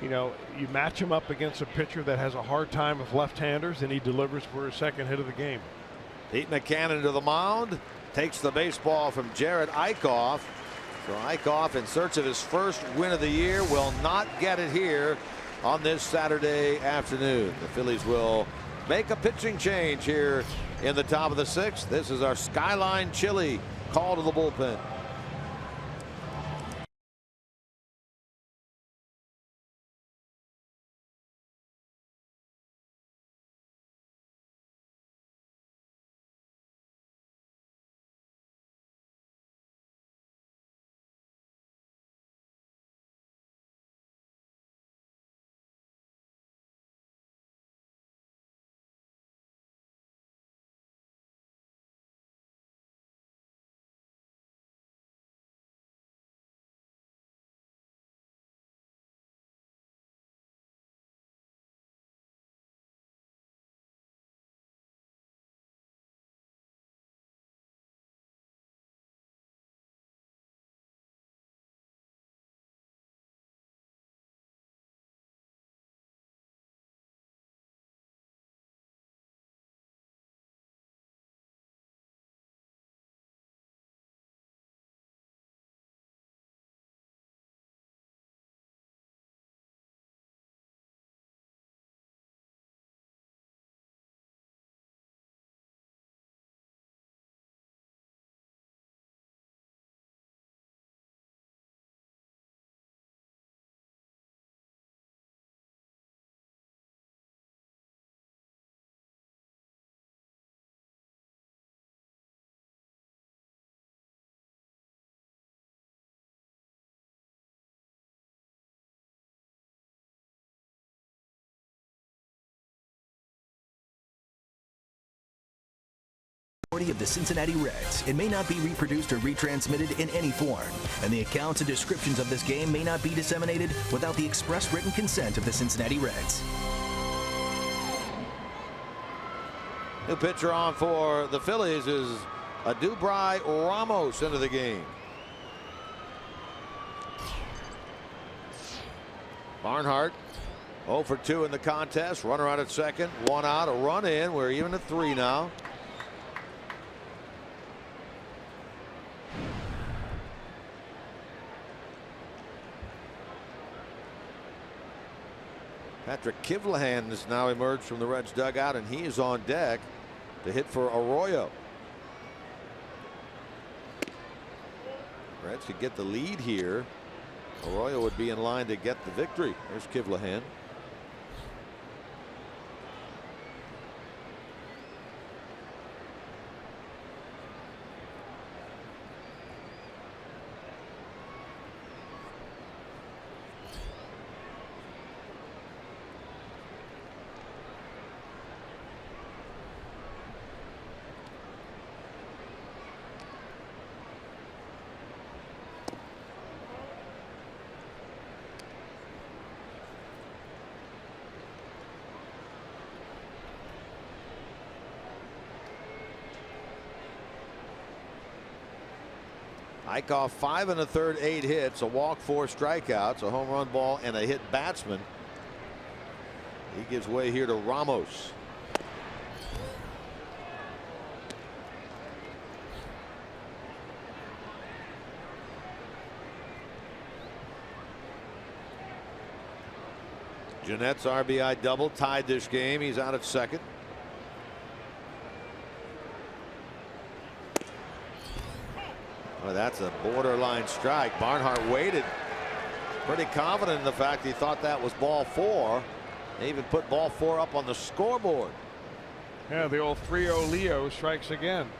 you match him up against a pitcher that has a hard time with left-handers, and he delivers for his second hit of the game. Pete Mackanin to the mound, takes the baseball from Jared Eichhoff. So Eichhoff, in search of his first win of the year, will not get it here on this Saturday afternoon. The Phillies will make a pitching change here in the top of the 6th. This is our Skyline Chili call to the bullpen. Of the Cincinnati Reds. It may not be reproduced or retransmitted in any form, and the accounts and descriptions of this game may not be disseminated without the express written consent of the Cincinnati Reds. New pitcher on for the Phillies is Adubri Ramos into the game. Barnhart 0 for 2 in the contest. Runner out at second, 1 out, a run in. We're even at 3 now. Patrick Kivlahan has now emerged from the Reds dugout, and he is on deck to hit for Arroyo. Reds could get the lead here. Arroyo would be in line to get the victory. There's Kivlahan. Eichhoff 5 1/3, 8 hits, a walk, 4 strikeouts, a home run ball, and a hit batsman. He gives way here to Ramos. Jeanette's RBI double tied this game. He's out at second. Well, that's a borderline strike. Barnhart waited, pretty confident in the fact he thought that was ball 4. They even put ball 4 up on the scoreboard. Yeah, the old 3-0 Leo strikes again.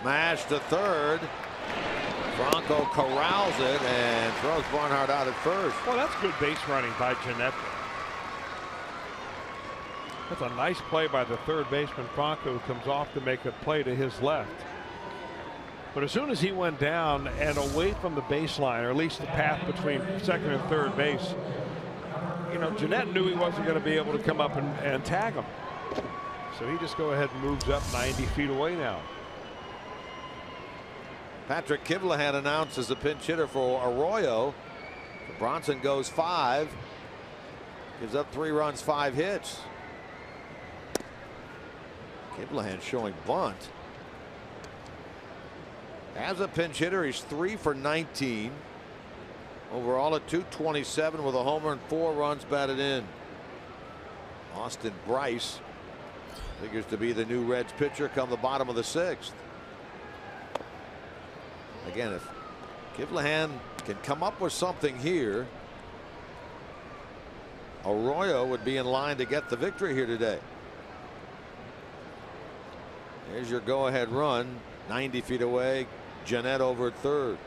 Smash to third. Franco corrals it and throws Barnhart out at first. Well, that's good base running by Jeanette. That's a nice play by the third baseman. Franco comes off to make a play to his left. But as soon as he went down and away from the baseline, or at least the path between second and third base, you know, Jeanette knew he wasn't going to be able to come up and tag him. So he just go ahead and moves up 90 feet away now. Patrick Kivlahan announced as the pinch hitter for Arroyo. Bronson goes 5. Gives up 3 runs, 5 hits. Kivlahan showing bunt. As a pinch hitter, he's 3 for 19. Overall at 227 with a homer and 4 runs batted in. Austin Bryce figures to be the new Reds pitcher come the bottom of the 6th. Again, if Kivlehan can come up with something here, Arroyo would be in line to get the victory here today. There's your go-ahead run, 90 feet away. Jeanette over at third.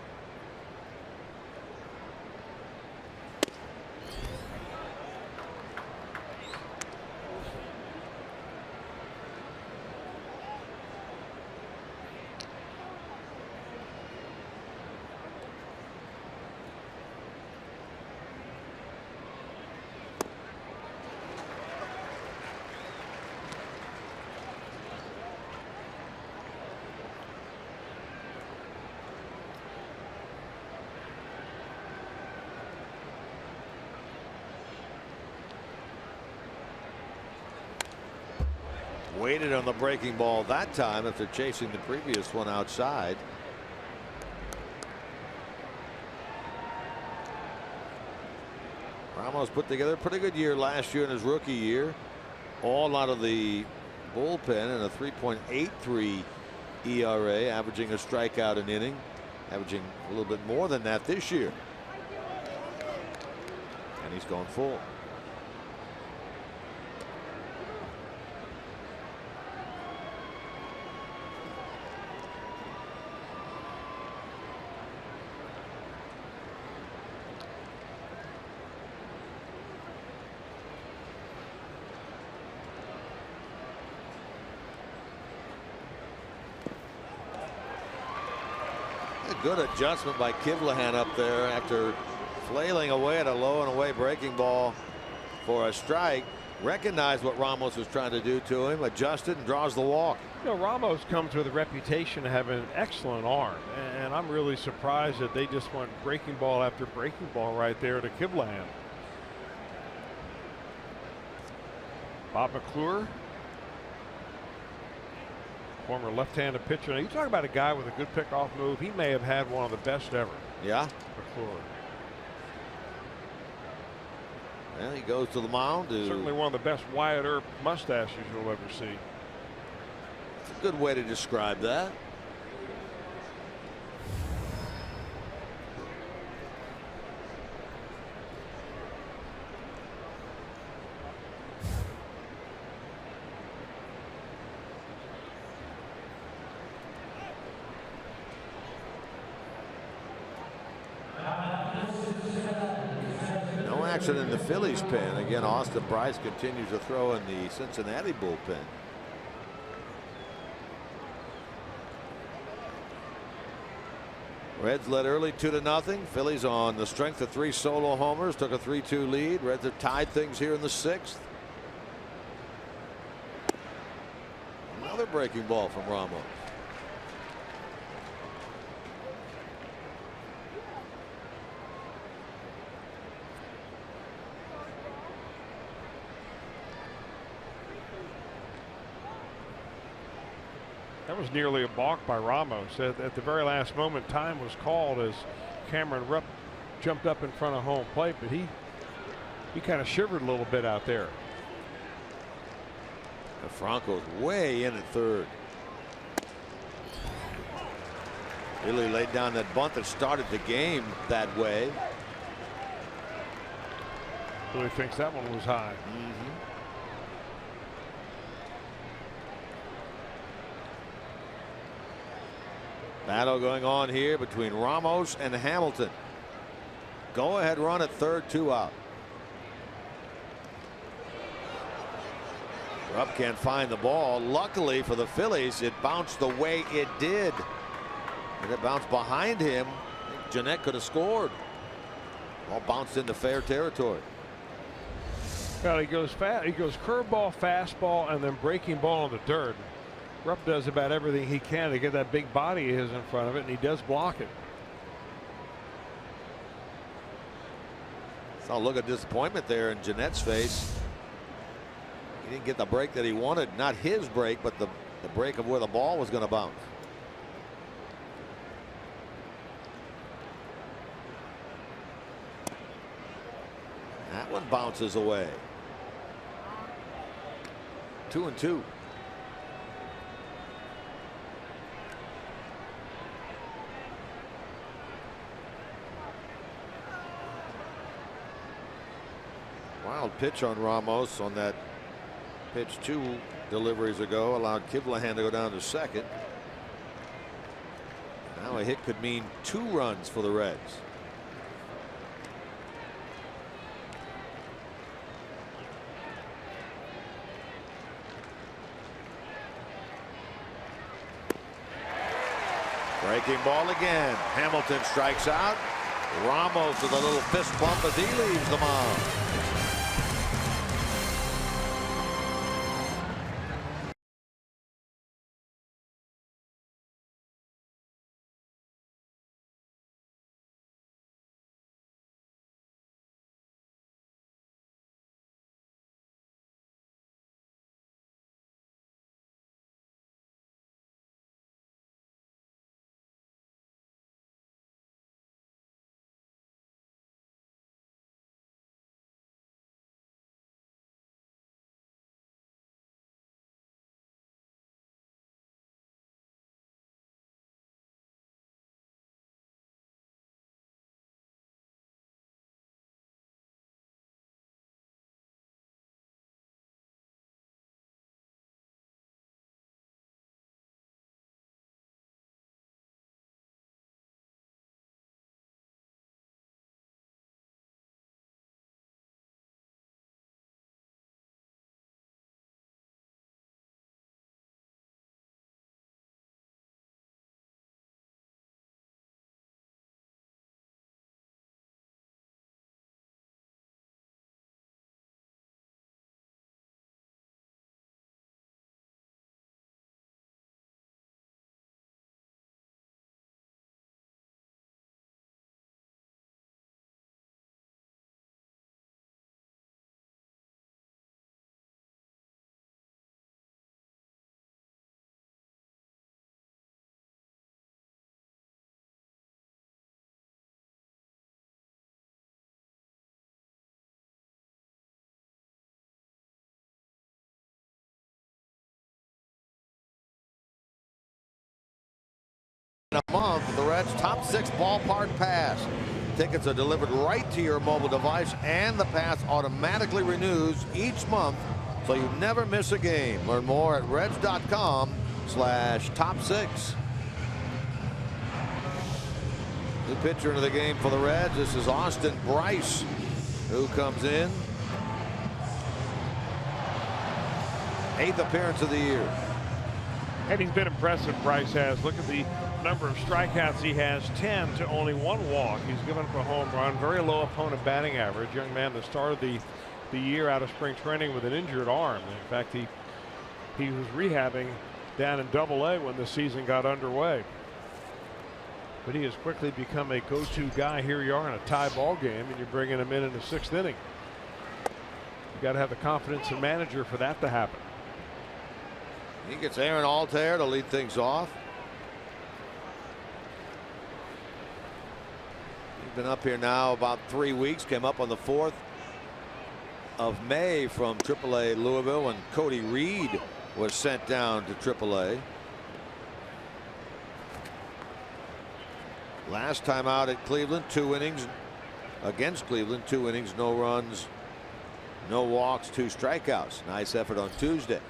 Waited on the breaking ball that time after chasing the previous one outside. Ramos put together a pretty good year last year in his rookie year. All out of the bullpen and a 3.83 ERA, averaging a strikeout an inning, averaging a little bit more than that this year. And he's gone full. Good adjustment by Kivlehan up there after flailing away at a low and away breaking ball for a strike. Recognized what Ramos was trying to do to him, adjusted, and draws the walk. You know, Ramos comes with a reputation of having an excellent arm, and I'm really surprised that they just went breaking ball after breaking ball right there to Kivlehan. Bob McClure, former left-handed pitcher. Now, you talk about a guy with a good pickoff move. He may have had one of the best ever. Yeah. McClure. Well, he goes to the mound. Certainly one of the best Wyatt Earp mustaches you'll ever see. It's a good way to describe that. In the Phillies pen again. Austin Bryce continues to throw in the Cincinnati bullpen. Reds led early 2-0. Phillies on the strength of 3 solo homers took a 3-2 lead. Reds have tied things here in the 6th. Another breaking ball from Ramos. That was nearly a balk by Ramos. At the very last moment, time was called as Cameron Rupp jumped up in front of home plate, but he kind of shivered a little bit out there. Franco's way in at third. Really laid down that bunt that started the game that way. Really thinks that one was high. Battle going on here between Ramos and Hamilton. Go ahead run at third, 2 out. Rupp can't find the ball. Luckily for the Phillies, it bounced the way it did. And it bounced behind him. Jeanette could have scored. Ball bounced into fair territory. Well, he goes fast. He goes curveball, fastball, and then breaking ball in the dirt. Rupp does about everything he can to get that big body of his in front of it, and he does block it. Saw a look of disappointment there in Jeanette's face. He didn't get the break that he wanted. Not his break, but the break of where the ball was going to bounce. That one bounces away. 2-2. Wild pitch on Ramos on that pitch 2 deliveries ago, allowed Kivlahan to go down to second. Now a hit could mean 2 runs for the Reds. Breaking ball again. Hamilton strikes out. Ramos with a little fist bump as he leaves the mound. In a month, the Reds' top 6 ballpark pass. Tickets are delivered right to your mobile device, and the pass automatically renews each month, so you never miss a game. Learn more at reds.com/top6. New pitcher into the game for the Reds. This is Austin Bryce, who comes in. 8th appearance of the year. And he's been impressive, Bryce has. Look at the number of strikeouts he has, 10 to only 1 walk. He's given up a home run, very low opponent batting average. Young man that started the year out of spring training with an injured arm. In fact, he was rehabbing down in Double-A when the season got underway. But he has quickly become a go-to guy. Here you are in a tie ball game, and you're bringing him in the 6th inning. You got to have the confidence in manager for that to happen. He gets Aaron Altair to lead things off. He's been up here now about 3 weeks. Came up on the 4th of May from AAA Louisville when Cody Reed was sent down to AAA. Last time out at Cleveland, 2 innings against Cleveland, 2 innings, no runs, no walks, 2 strikeouts. Nice effort on Tuesday.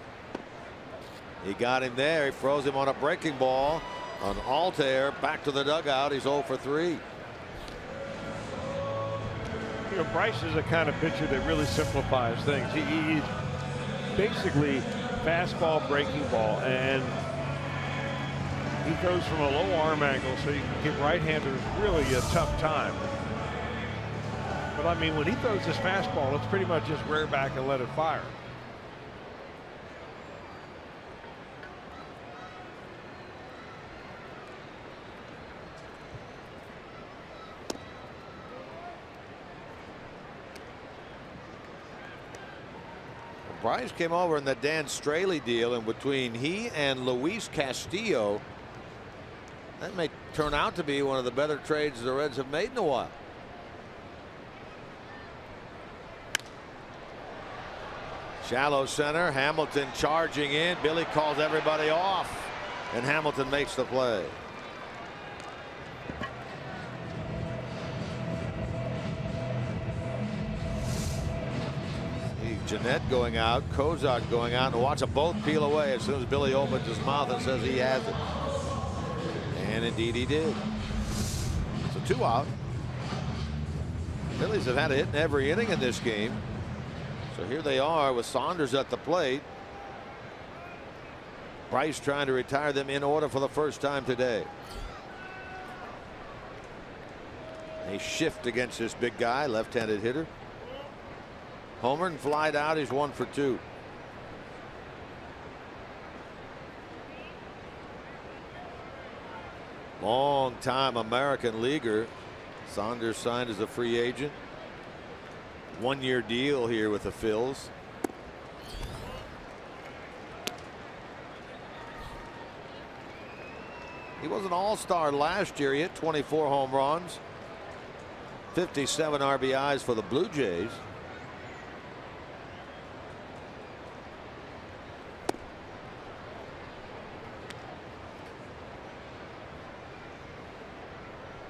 He got him there. He froze him on a breaking ball on Altair. Back to the dugout. He's 0 for 3. You know, Bryce is a kind of pitcher that really simplifies things. He's basically fastball, breaking ball, and he goes from a low arm angle, so you can give right-handers really a tough time. But I mean, when he throws his fastball, it's pretty much just rear back and let it fire. Bryce came over in the Dan Straley deal, and between he and Luis Castillo, that may turn out to be one of the better trades the Reds have made in a while. Shallow center. Hamilton charging in. Billy calls everybody off, and Hamilton makes the play. Jeanette going out, Kozak going out, and watch them both peel away as soon as Billy opens his mouth and says he has it. And indeed he did. So 2 out. Phillies have had a hit in every inning in this game. So here they are with Saunders at the plate. Bryce trying to retire them in order for the first time today. A shift against this big guy, left-handed hitter. Homer and flied out. He's 1 for 2. Long-time American leaguer. Saunders signed as a free agent. 1-year deal here with the Phils. He was an all-star last year. He hit 24 home runs, 57 RBIs for the Blue Jays.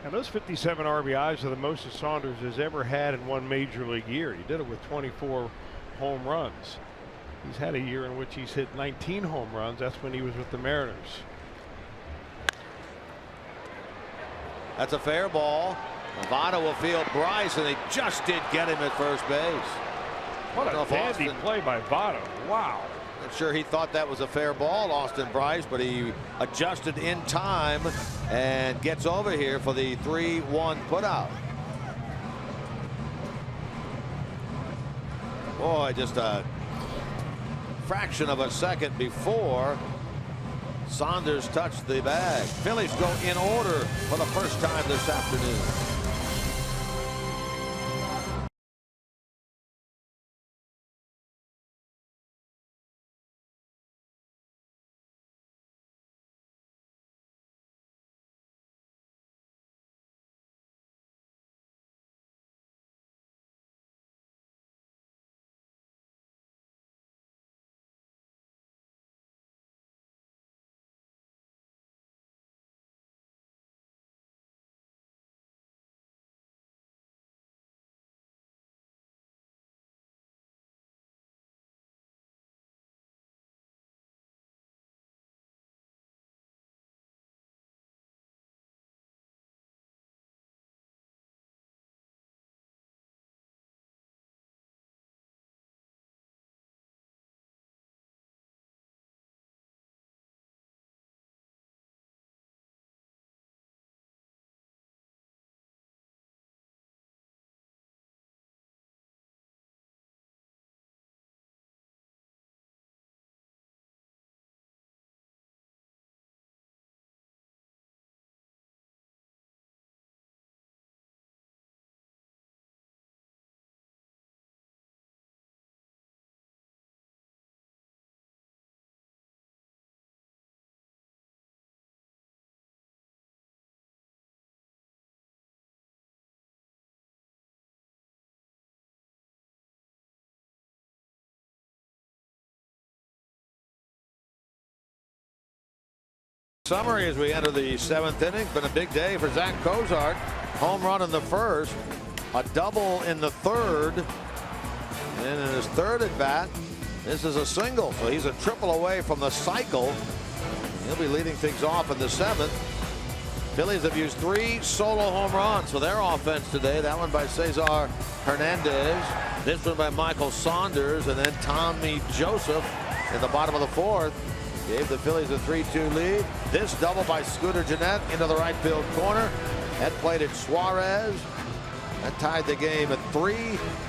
And those 57 RBIs are the most that Saunders has ever had in one major league year. He did it with 24 home runs. He's had a year in which he's hit 19 home runs. That's when he was with the Mariners. That's a fair ball. Votto will field Bryce, and they just did get him at first base. What a dandy play by Votto. Wow. Not sure he thought that was a fair ball, Austin Bryce, but he adjusted in time and gets over here for the 3-1 putout. Boy, just a fraction of a second before Saunders touched the bag. Phillies go in order for the first time this afternoon. Summary as we enter the 7th inning. Been a big day for Zach Kozart. Home run in the first, a double in the third, and in his third at bat, this is a single. So he's a triple away from the cycle. He'll be leading things off in the 7th. Phillies have used 3 solo home runs for their offense today. That one by Cesar Hernandez, this one by Michael Saunders, and then Tommy Joseph in the bottom of the 4th. Gave the Phillies a 3-2 lead. This double by Scooter Gennett into the right field corner. That played at Suarez. That tied the game at 3.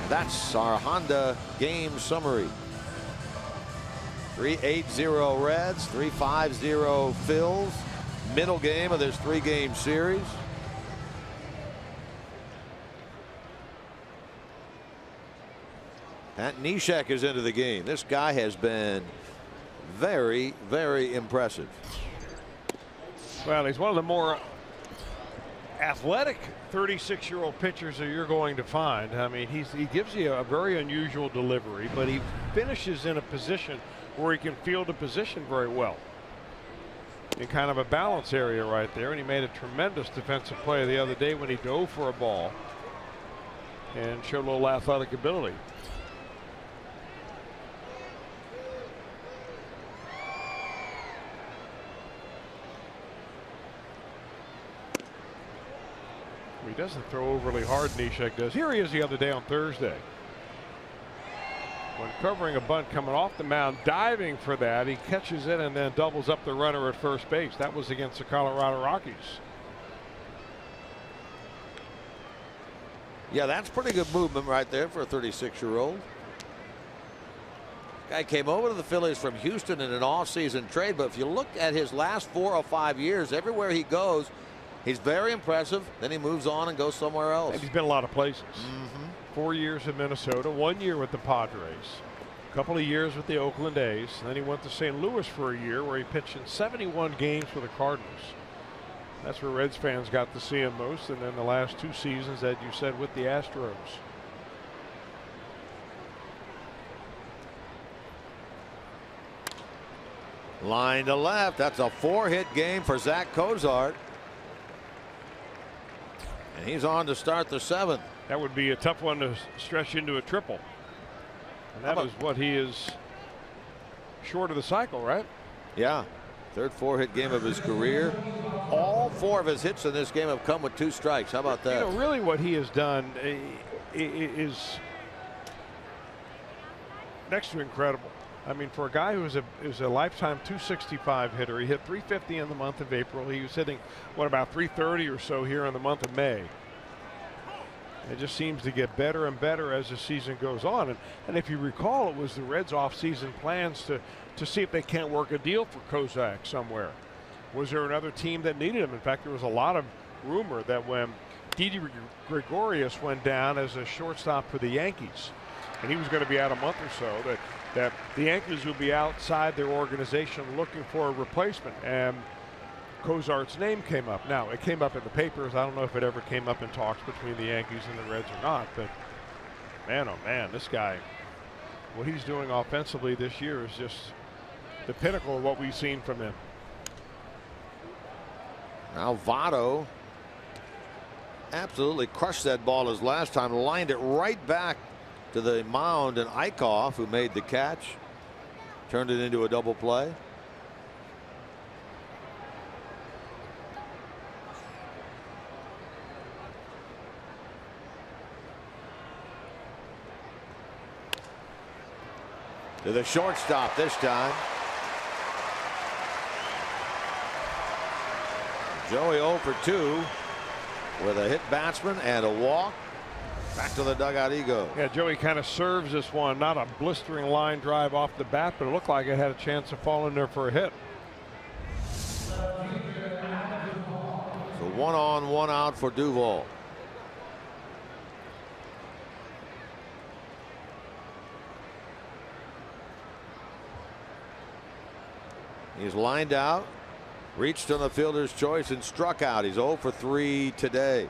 That's our Honda game summary. 3-8-0 Reds, 3-5-0 Phils. Middle game of this 3-game series. Pat Neshek is into the game. This guy has been very, very impressive. Well, he's one of the more athletic 36-year-old pitchers that you're going to find. I mean, he gives you a very unusual delivery, but he finishes in a position where he can field a position very well. In kind of a balance area right there, and he made a tremendous defensive play the other day when he dove for a ball and showed a little athletic ability. He doesn't throw overly hard, Neshek does. Here he is the other day on Thursday. When covering a bunt coming off the mound, diving for that, he catches it and then doubles up the runner at first base. That was against the Colorado Rockies. Yeah, that's pretty good movement right there for a 36-year-old. Guy came over to the Phillies from Houston in an off-season trade, but if you look at his last 4 or 5 years, everywhere he goes, he's very impressive. Then he moves on and goes somewhere else. And he's been a lot of places. 4 years in Minnesota, 1 year with the Padres, a couple of years with the Oakland A's. And then he went to St. Louis for a year where he pitched in 71 games for the Cardinals. That's where Reds fans got to see him most. And then the last 2 seasons, as you said, with the Astros. Line to left. That's a 4-hit game for Zach Cozart. And he's on to start the 7th. That would be a tough one to stretch into a triple. And that is what he is short of the cycle, right? Yeah. Third 4-hit game of his career. All 4 of his hits in this game have come with 2 strikes. How about that? You know, really what he has done is next to incredible. I mean, for a guy who is a lifetime 265 hitter, he hit 350 in the month of April. He was hitting, what, about 330 or so here in the month of May. It just seems to get better and better as the season goes on. And if you recall, it was the Reds' off-season plans to see if they can't work a deal for Kozak somewhere. Was there another team that needed him? In fact, there was a lot of rumor that when Didi Gregorius went down as a shortstop for the Yankees, and he was going to be out a month or so, that the Yankees would be outside their organization looking for a replacement. And Cozart's name came up. Now, it came up in the papers. I don't know if it ever came up in talks between the Yankees and the Reds or not, but man, oh man, this guy, what he's doing offensively this year is just the pinnacle of what we've seen from him. Now Votto absolutely crushed that ball his last time, lined it right back to the mound, and Eichhoff, who made the catch, turned it into a double play. To the shortstop this time. Joey 0 for 2 with a hit batsman and a walk. Back to the dugout he goes. Yeah, Joey kind of serves this one. Not a blistering line drive off the bat, but it looked like it had a chance of falling there for a hit. So 1 on, 1 out for Duvall. He's lined out, reached on the fielder's choice, and struck out. He's 0 for 3 today.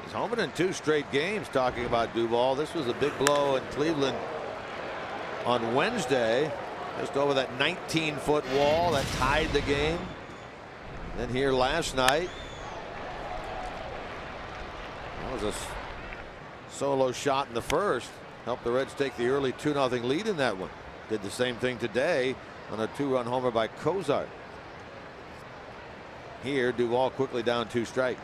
He's homered in 2 straight games. Talking about Duvall, this was a big blow in Cleveland on Wednesday. Just over that 19-foot wall that tied the game. Then here last night, that was a solo shot in the first. Helped the Reds take the early 2-0 lead in that one. Did the same thing today on a 2-run homer by Cozart. Here, Duvall quickly down 2 strikes.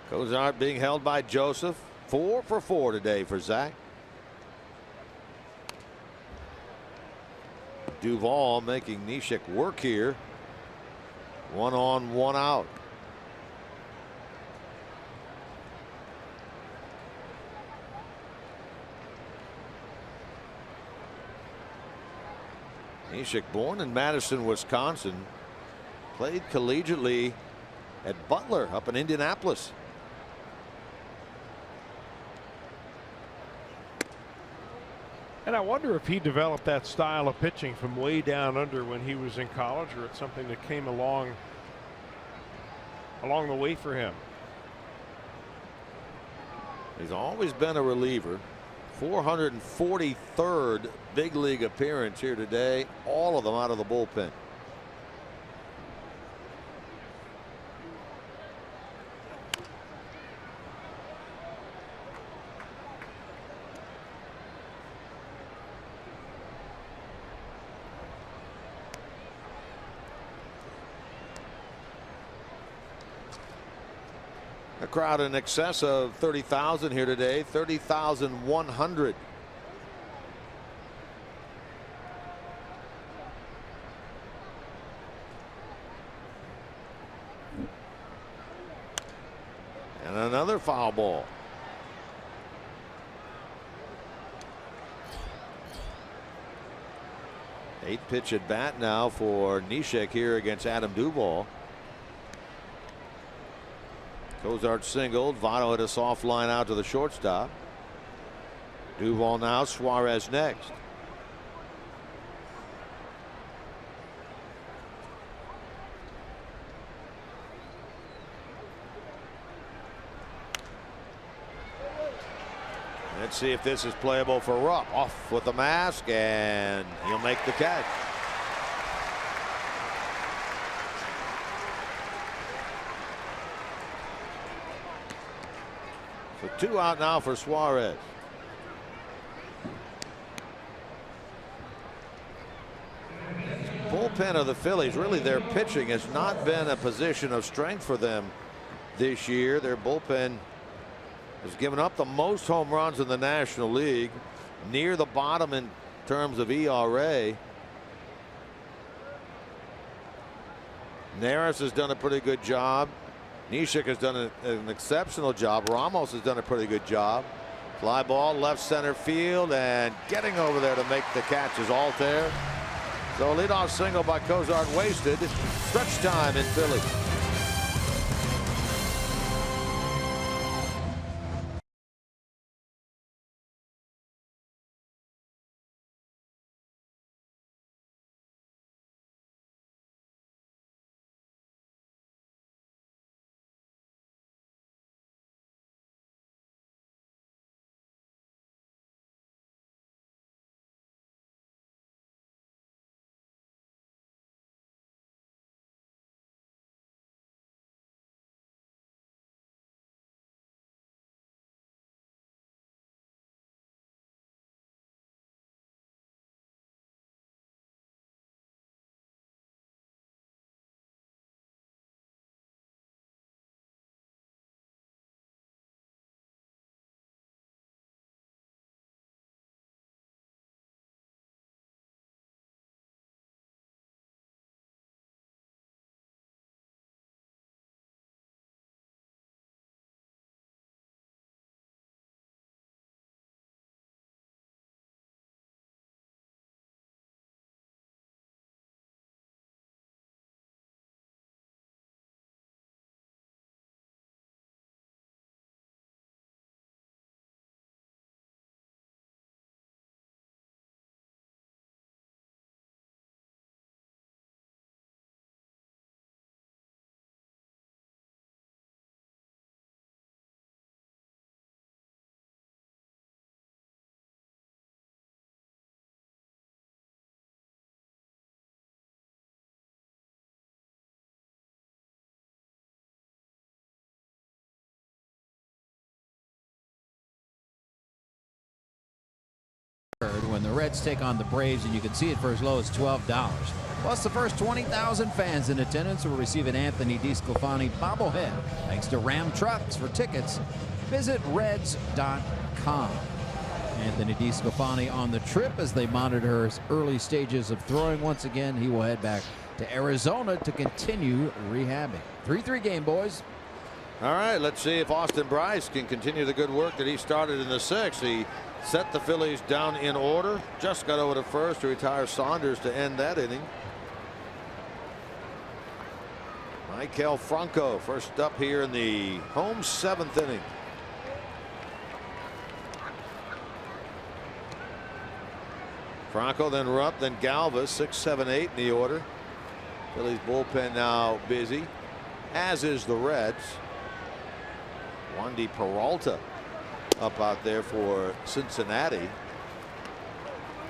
Cozart being held by Joseph. 4 for 4 today for Zach. Duvall making Neshek work here. 1 on, 1 out. Neshek, born in Madison, Wisconsin, played collegiately at Butler up in Indianapolis. And I wonder if he developed that style of pitching from way down under when he was in college, or it's something that came along the way for him. He's always been a reliever. 443rd big league appearance here today, all of them out of the bullpen. A crowd in excess of 30,000 here today, 30,100. And another foul ball. Eighth pitch at bat now for Neshek here against Adam Duvall. Cozart singled. Votto hit a soft line out to the shortstop. Duvall now. Suarez next. Let's see if this is playable for Rupp. Off with the mask, and he'll make the catch. So 2 out now for Suarez. Bullpen of the Phillies, really their pitching has not been a position of strength for them this year. Their bullpen has given up the most home runs in the National League, near the bottom in terms of ERA. Neris has done a pretty good job. Neshek has done an exceptional job. Ramos has done a pretty good job. Fly ball left center field, and getting over there to make the catch is Altair. So leadoff single by Cozart wasted. Stretch time in Philly. When the Reds take on the Braves, and you can see it for as low as $12. Plus, the first 20,000 fans in attendance will receive an Anthony DeSclafani bobblehead. Thanks to Ram Trucks. For tickets, visit Reds.com. Anthony DeSclafani on the trip as they monitor his early stages of throwing. Once again, he will head back to Arizona to continue rehabbing. 3-3 game, boys. All right, let's see if Austin Bryce can continue the good work that he started in the 6th. He set the Phillies down in order. Just got over to first to retire Saunders to end that inning. Maikel Franco first up here in the home 7th inning. Franco, then Rupp, then Galvis, 6, 7, 8 in the order. Phillies bullpen now busy, as is the Reds. Wandy Peralta up out there for Cincinnati.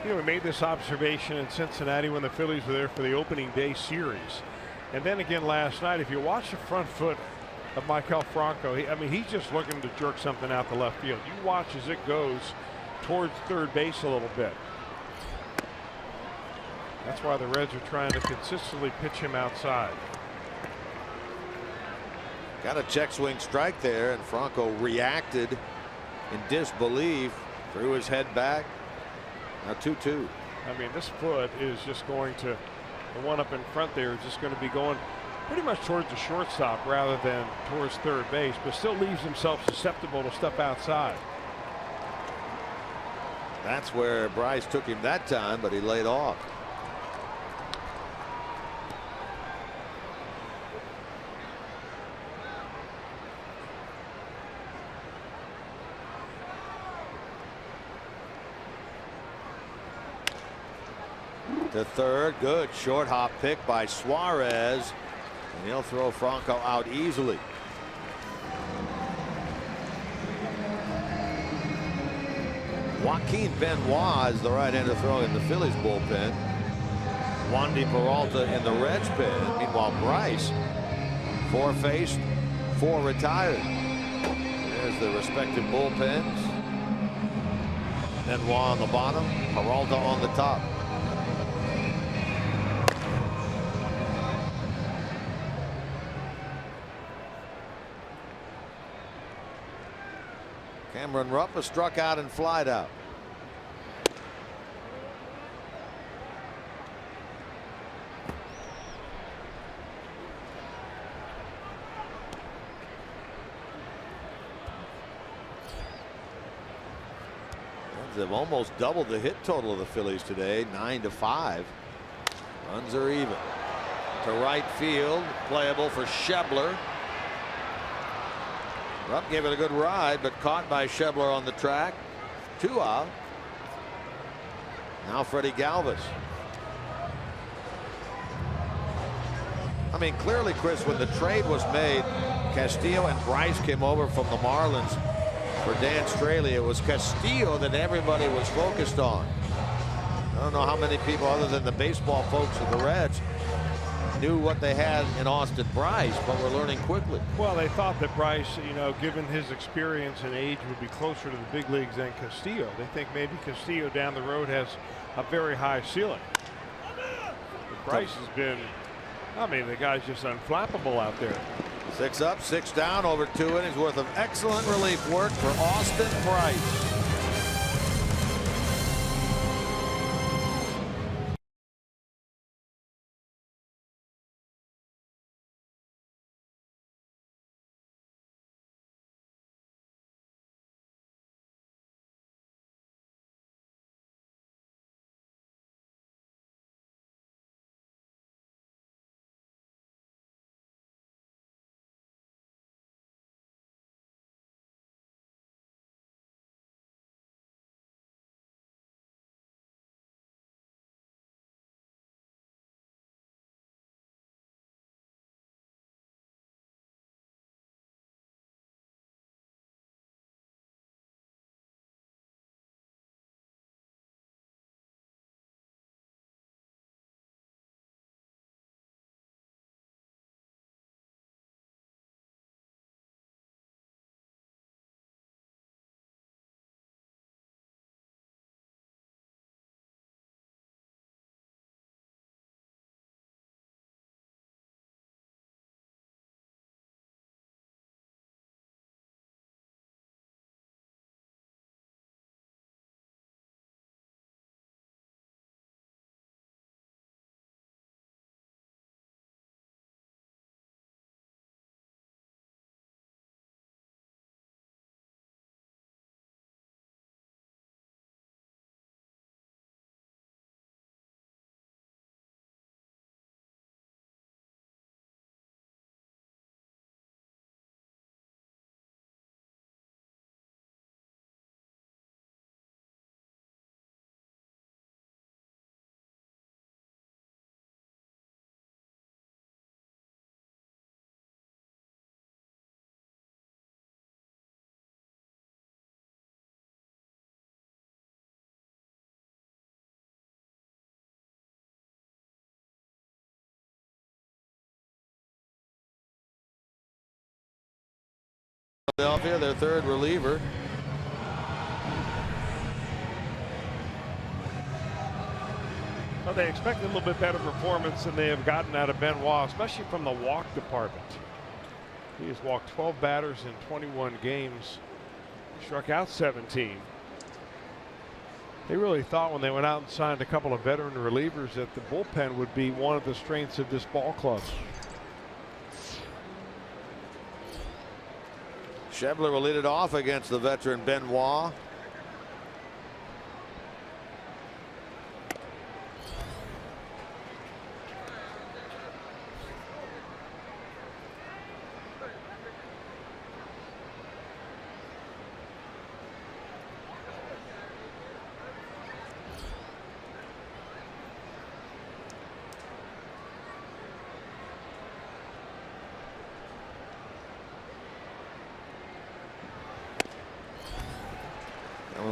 You know, we made this observation in Cincinnati when the Phillies were there for the opening day series. And then again last night, if you watch the front foot of Maikel Franco, I mean, he's just looking to jerk something out the left field. You watch as it goes towards third base a little bit. That's why the Reds are trying to consistently pitch him outside. Got a check swing strike there, and Franco reacted in disbelief, threw his head back. Now 2-2. I mean, this foot is just going to, the one up in front there is just going to be going pretty much towards the shortstop rather than towards third base, but still leaves himself susceptible to step outside. That's where Bryce took him that time, but he laid off. To third, good short hop pick by Suarez, and he'll throw Franco out easily. Joaquin Benoit is the right-hander throwing in the Phillies bullpen. Wandy Peralta in the Reds pen. Meanwhile, Bryce, 4 faced, 4 retired. There's the respective bullpens. Benoit on the bottom, Peralta on the top. Cameron Rupp was struck out and flied out. They've almost doubled the hit total of the Phillies today, 9-5. Runs are even. To right field, playable for Schebler. Rupp gave it a good ride, but caught by Schebler on the track. 2 out. Now Freddie Galvis. I mean, clearly, Chris, when the trade was made, Castillo and Bryce came over from the Marlins for Dan Straley. It was Castillo that everybody was focused on. I don't know how many people other than the baseball folks of the Reds knew what they had in Austin Bryce, but we're learning quickly. Well, they thought that Bryce, you know, given his experience and age, would be closer to the big leagues than Castillo. They think maybe Castillo down the road has a very high ceiling. But Bryce has been, I mean, the guy's just unflappable out there. 6 up, 6 down, over 2 innings worth of excellent relief work for Austin Bryce. Philadelphia, their third reliever. Well, they expect a little bit better performance than they have gotten out of Benoit, especially from the walk department. He has walked 12 batters in 21 games, struck out 17. They really thought when they went out and signed a couple of veteran relievers that the bullpen would be one of the strengths of this ball club. Schebler will lead it off against the veteran Benoit.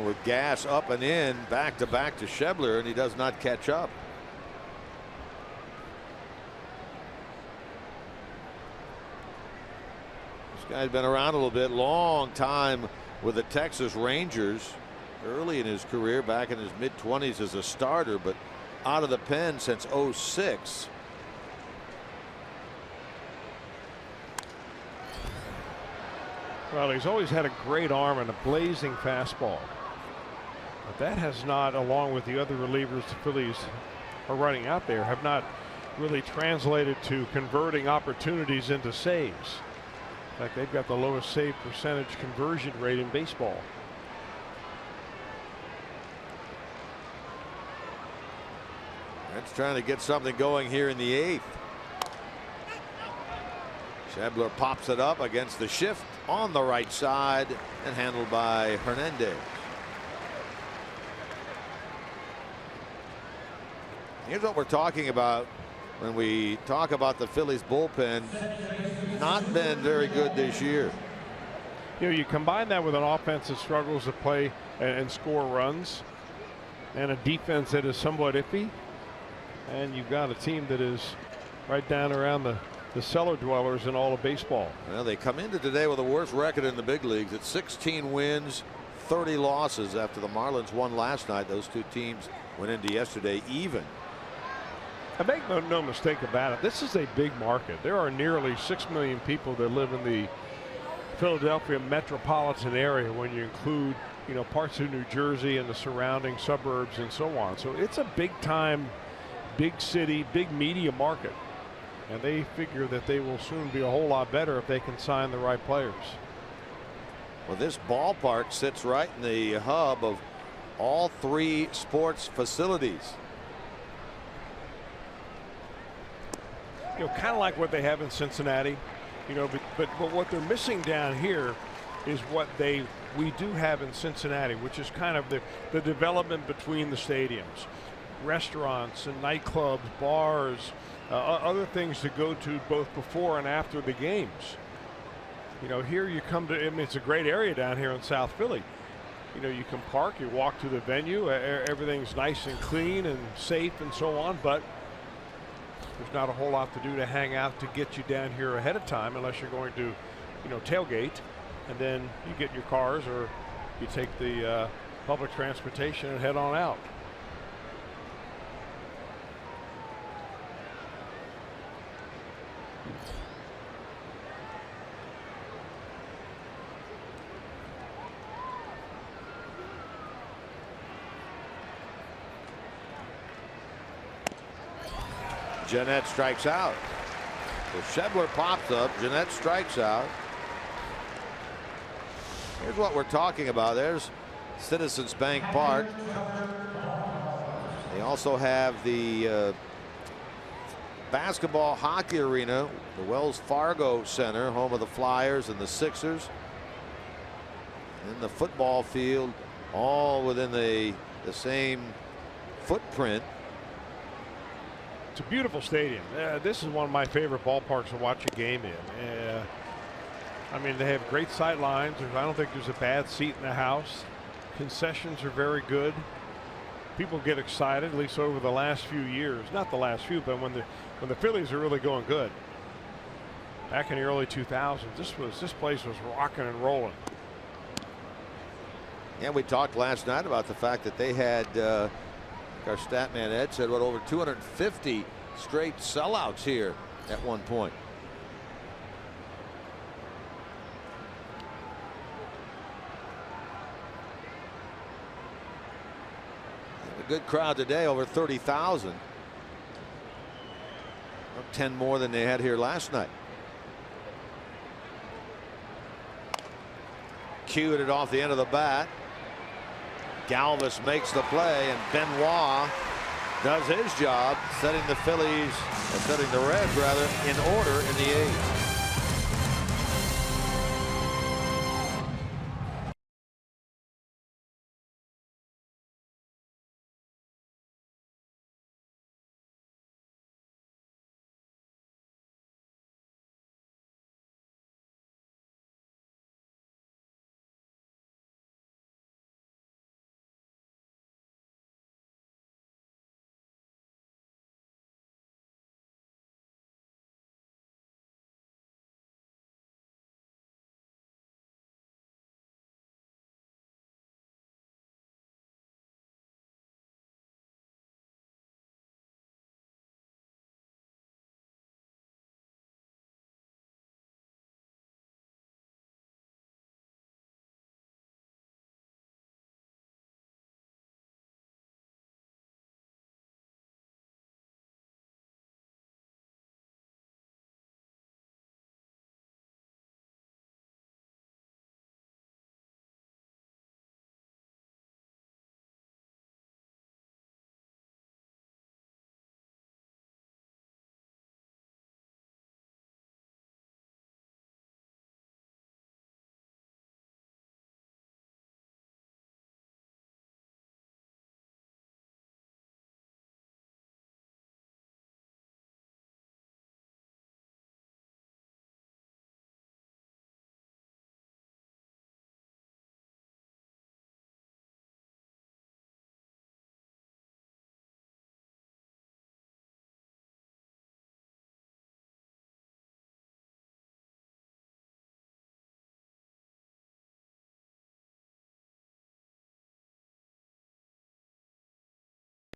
With gas up and in, back to Schebler, and he does not catch up. This guy's been around a little bit, long time with the Texas Rangers, early in his career, back in his mid-20s as a starter, but out of the pen since '06. Well, he's always had a great arm and a blazing fastball. But that has not, along with the other relievers the Phillies are running out there, have not really translated to converting opportunities into saves. In fact, they've got the lowest save percentage conversion rate in baseball. That's trying to get something going here in the 8th. Schebler pops it up against the shift on the right side and handled by Hernandez. Here's what we're talking about when we talk about the Phillies bullpen. Not been very good this year. You know, you combine that with an offense that struggles to play and score runs, and a defense that is somewhat iffy, and you've got a team that is right down around the cellar dwellers in all of baseball. Well, they come into today with the worst record in the big leagues at 16 wins, 30 losses after the Marlins won last night. Those two teams went into yesterday even. And make no mistake about it, this is a big market. There are nearly 6 million people that live in the Philadelphia metropolitan area when you include, you know, parts of New Jersey and the surrounding suburbs and so on. So it's a big time, big city, big media market. And they figure that they will soon be a whole lot better if they can sign the right players. Well, this ballpark sits right in the hub of all three sports facilities. You know, kind of like what they have in Cincinnati, you know, but what they're missing down here is what we do have in Cincinnati, which is kind of the development between the stadiums, restaurants and nightclubs, bars, other things to go to both before and after the games. You know, here you come to, I mean, it's a great area down here in South Philly. You know, you can park, you walk to the venue, everything's nice and clean and safe and so on, but there's not a whole lot to do to hang out to get you down here ahead of time unless you're going to, you know, tailgate, and then you get in your cars or you take the public transportation and head on out. Jeanette strikes out. So Schebler pops up. Jeanette strikes out. Here's what we're talking about. There's Citizens Bank Park. They also have the basketball hockey arena, the Wells Fargo Center, home of the Flyers and the Sixers. And the football field, all within the same footprint. It's a beautiful stadium. This is one of my favorite ballparks to watch a game in. I mean, they have great sight lines. I don't think there's a bad seat in the house. Concessions are very good. People get excited, at least over the last few years. Not the last few, but when the Phillies are really going good. Back in the early 2000s, this place was rocking and rolling. And we talked last night about the fact that they had, our stat man Ed said, what, over 250 straight sellouts here at one point. A good crowd today, over 30,000. 10 more than they had here last night. Cued it off the end of the bat. Galvis makes the play, and Benoit does his job, setting the Phillies, or setting the Reds rather, in order in the 8th.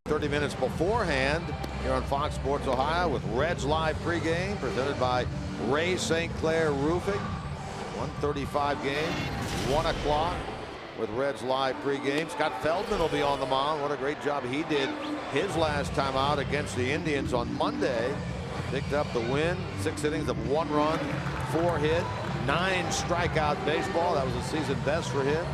"30 minutes beforehand here on Fox Sports Ohio with Reds Live pregame presented by Ray St. Clair Roofing. 1:35 game, 1 o'clock with Reds Live pregame. Scott Feldman will be on the mound. What a great job he did his last time out against the Indians on Monday. Picked up the win, 6 innings of 1 run, 4 hit, 9 strikeout baseball. That was a season best for him.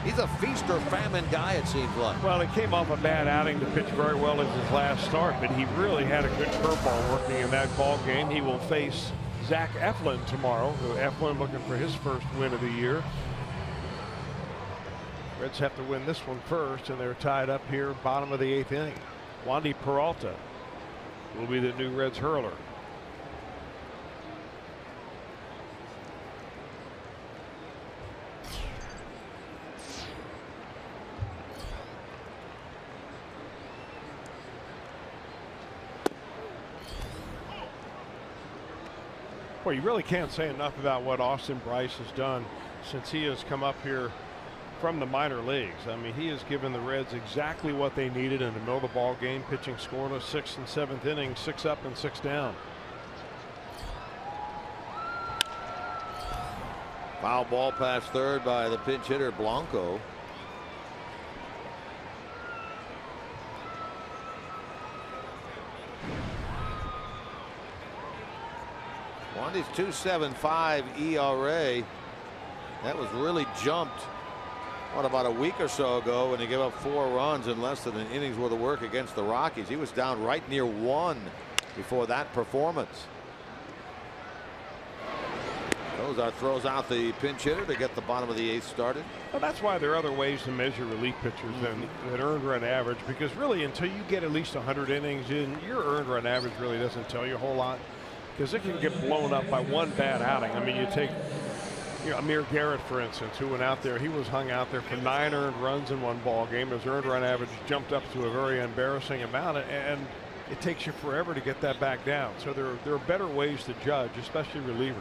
He's a feast or famine guy, it seems like. Well, he came off a bad outing to pitch very well in his last start, but he really had a good curveball working in that ball game. He will face Zach Eflin tomorrow. Eflin looking for his first win of the year. Reds have to win this one first, and they're tied up here, bottom of the 8th inning. Wandy Peralta will be the new Reds hurler. Well, you really can't say enough about what Austin Bryce has done since he has come up here from the minor leagues. I mean, he has given the Reds exactly what they needed in the middle of the ball game, pitching scoreless 6th and 7th innings, 6 up and 6 down. Foul ball past third by the pinch hitter Blanco. Wandy's 2.75 ERA. That was really jumped, what, about a week or so ago when he gave up 4 runs in less than an inning's worth of work against the Rockies. He was down right near 1 before that performance. Throws out the pinch hitter to get the bottom of the 8th started. Well, that's why there are other ways to measure relief pitchers than earned run average, because really until you get at least 100 innings in, your earned run average really doesn't tell you a whole lot, because it can get blown up by one bad outing. I mean, you take Amir Garrett, for instance, who went out there. He was hung out there for 9 earned runs in 1 ball game. His earned run average jumped up to a very embarrassing amount, and it takes you forever to get that back down. So there are better ways to judge, especially relievers.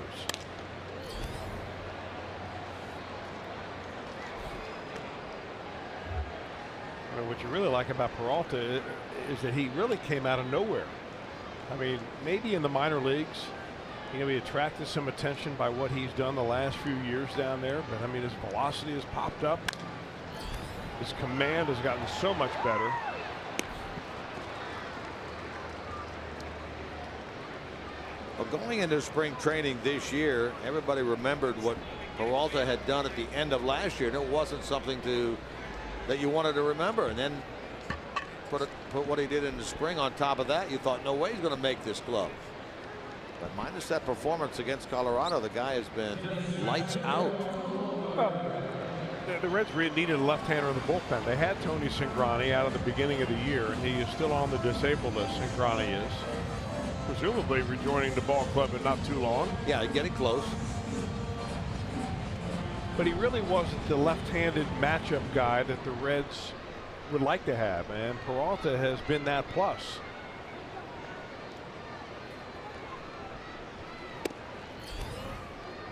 What you really like about Peralta is that he really came out of nowhere. I mean, maybe in the minor leagues, he attracted some attention by what he's done the last few years down there. But I mean, his velocity has popped up. His command has gotten so much better. Well, going into spring training this year, everybody remembered what Peralta had done at the end of last year, and it wasn't something that you wanted to remember. And then put what he did in the spring on top of that, you thought, no way he's going to make this glove. But minus that performance against Colorado, the guy has been lights out. Well, the Reds really needed a left-hander in the bullpen. They had Tony Cingrani out at the beginning of the year, and he is still on the disabled list. Cingrani is presumably rejoining the ball club in not too long. Yeah, getting close. But he really wasn't the left-handed matchup guy that the Reds would like to have, and Peralta has been that plus.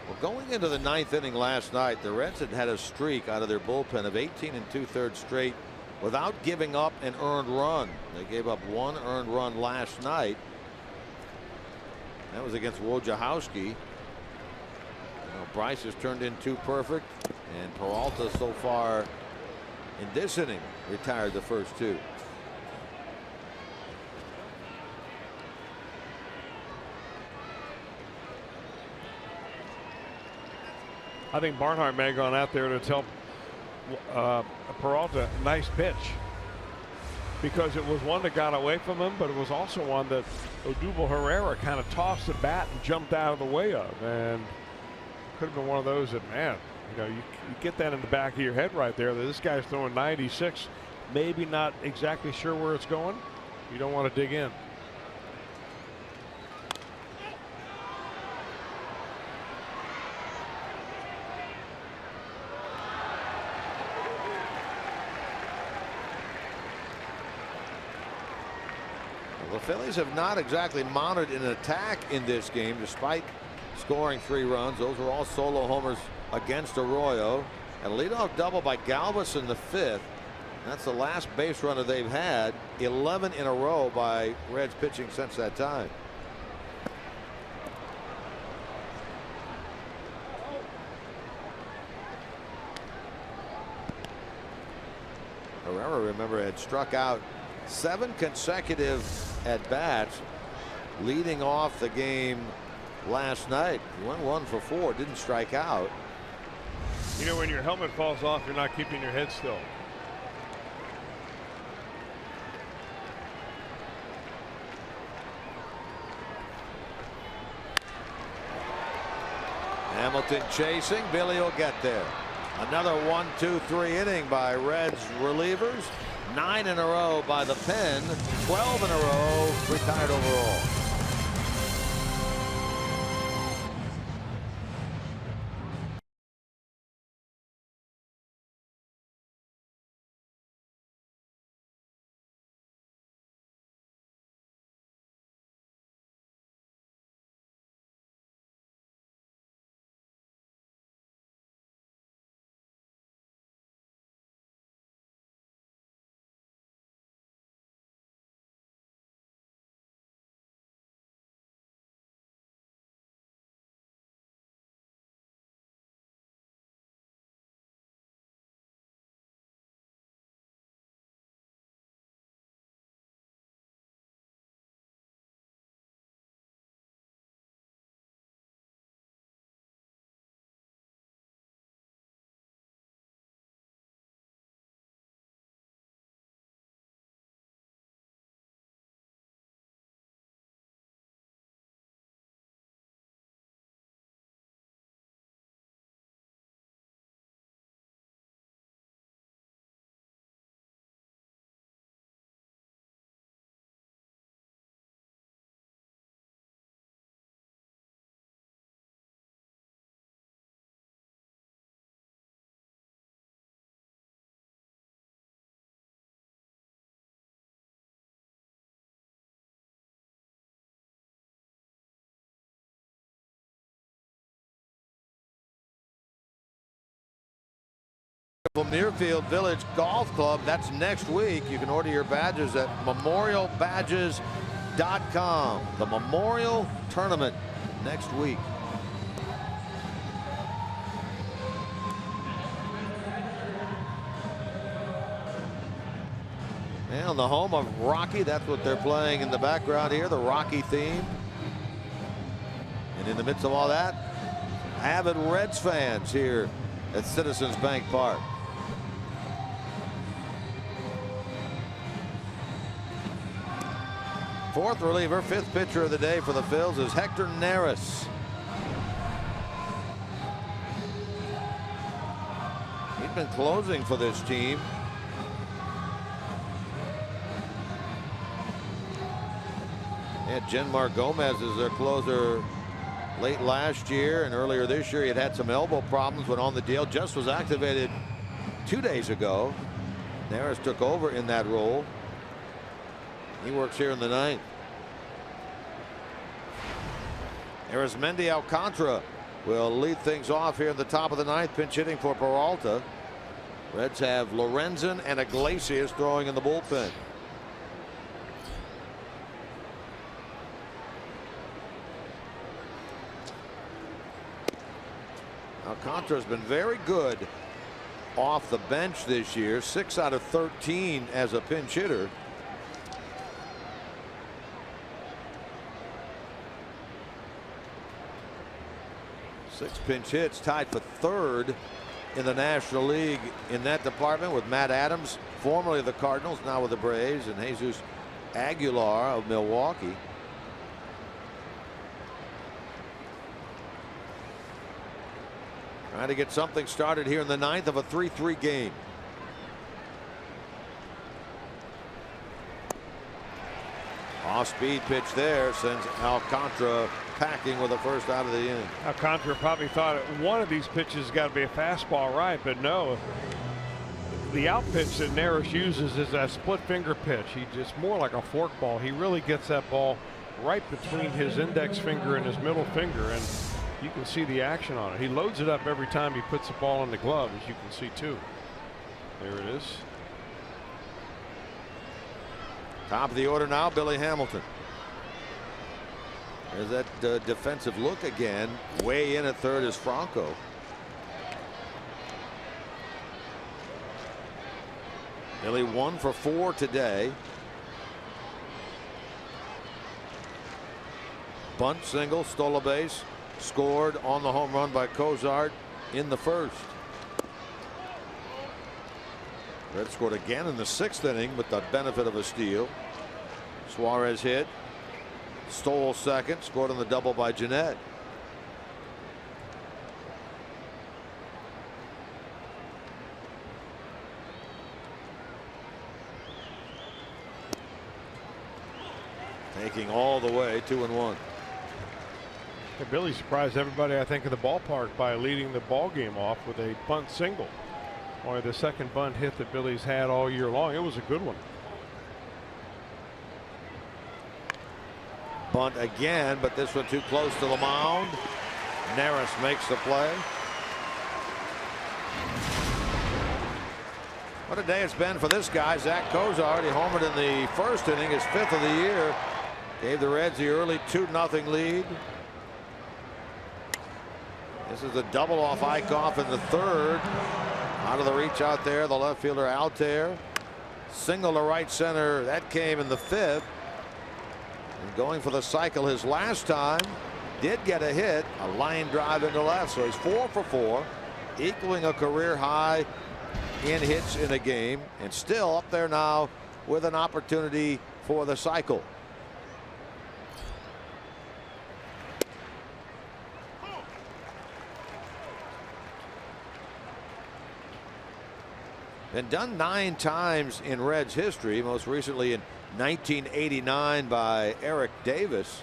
Well, going into the ninth inning last night, the Reds had a streak out of their bullpen of 18 2/3 straight without giving up an earned run. They gave up one earned run last night. That was against Wojciechowski. Bryce has turned in 2 perfect, and Peralta so far in this inning retired the first 2. I think Barnhart may have gone out there to tell Peralta, nice pitch, because it was one that got away from him, but it was also one that Odubel Herrera kind of tossed the bat and jumped out of the way of, and could have been one of those that, man, you get that in the back of your head right there, that this guy's throwing 96, maybe not exactly sure where it's going. You don't want to dig in. The Phillies have not exactly mounted an attack in this game, despite scoring 3 runs. Those were all solo homers against Arroyo, and a leadoff double by Galvis in the 5th. That's the last base runner they've had. 11 in a row by Reds pitching since that time. Herrera, remember, had struck out 7 consecutive at bats, leading off the game last night. He went 1 for 4, didn't strike out. When your helmet falls off, you're not keeping your head still. Hamilton chasing. Billy will get there. Another 1-2-3 inning by Reds relievers. 9 in a row by the pen. 12 in a row retired overall. From Deerfield Village Golf Club. That's next week. You can order your badges at memorialbadges.com. The Memorial Tournament next week. And the home of Rocky, that's what they're playing in the background here, the Rocky theme. And in the midst of all that, avid Reds fans here at Citizens Bank Park. Fourth reliever, fifth pitcher of the day for the Phils is Hector Neris. He's been closing for this team. Yeah, Genmar Gomez is their closer late last year, and earlier this year he had some elbow problems, but on the deal. Just was activated 2 days ago. Neris took over in that role. He works here in the ninth. Arismendi Alcantara will lead things off here in the top of the ninth, pinch hitting for Peralta. Reds have Lorenzen and Iglesias throwing in the bullpen. Alcantara's been very good off the bench this year, 6 out of 13 as a pinch hitter. Six pinch hits, tied for third in the National League in that department with Matt Adams, formerly of the Cardinals, now with the Braves, and Jesus Aguilar of Milwaukee. Trying to get something started here in the ninth of a 3-3 game. Off-speed pitch there sends Alcantara packing with the first out of the inning. Alcantara probably thought one of these pitches has got to be a fastball, right? But no. The out pitch that Neris uses is that split finger pitch. He just more like a fork ball. He really gets that ball right between his index finger and his middle finger, and you can see the action on it. He loads it up every time he puts the ball in the glove, as you can see too. There it is. Top of the order now, Billy Hamilton. There's that defensive look again. Way in at third is Franco. Billy 1 for 4 today. Bunt single, stole a base, scored on the home run by Cozart in the first. Red scored again in the 6th inning with the benefit of a steal. Suarez hit, stole second, scored on the double by Jeanette. Taking all the way, 2-1. And Billy surprised everybody, I think, in the ballpark by leading the ball game off with a bunt single. Only the second bunt hit that Billy's had all year long. It was a good one. Bunt again, but this one too close to the mound. Neris makes the play. What a day it's been for this guy, Zach Cozart. He homered in the first inning, his 5th of the year. Gave the Reds the early 2-0 lead. This is a double off Eichhoff in the 3rd. Out of the reach out there, the left fielder Altair. Single to right center, that came in the 5th. And going for the cycle his last time, did get a hit, a line drive into left, so he's 4 for 4, equaling a career high in hits in a game, and still up there now with an opportunity for the cycle. Been done 9 times in Reds history, most recently in 1989 by Eric Davis.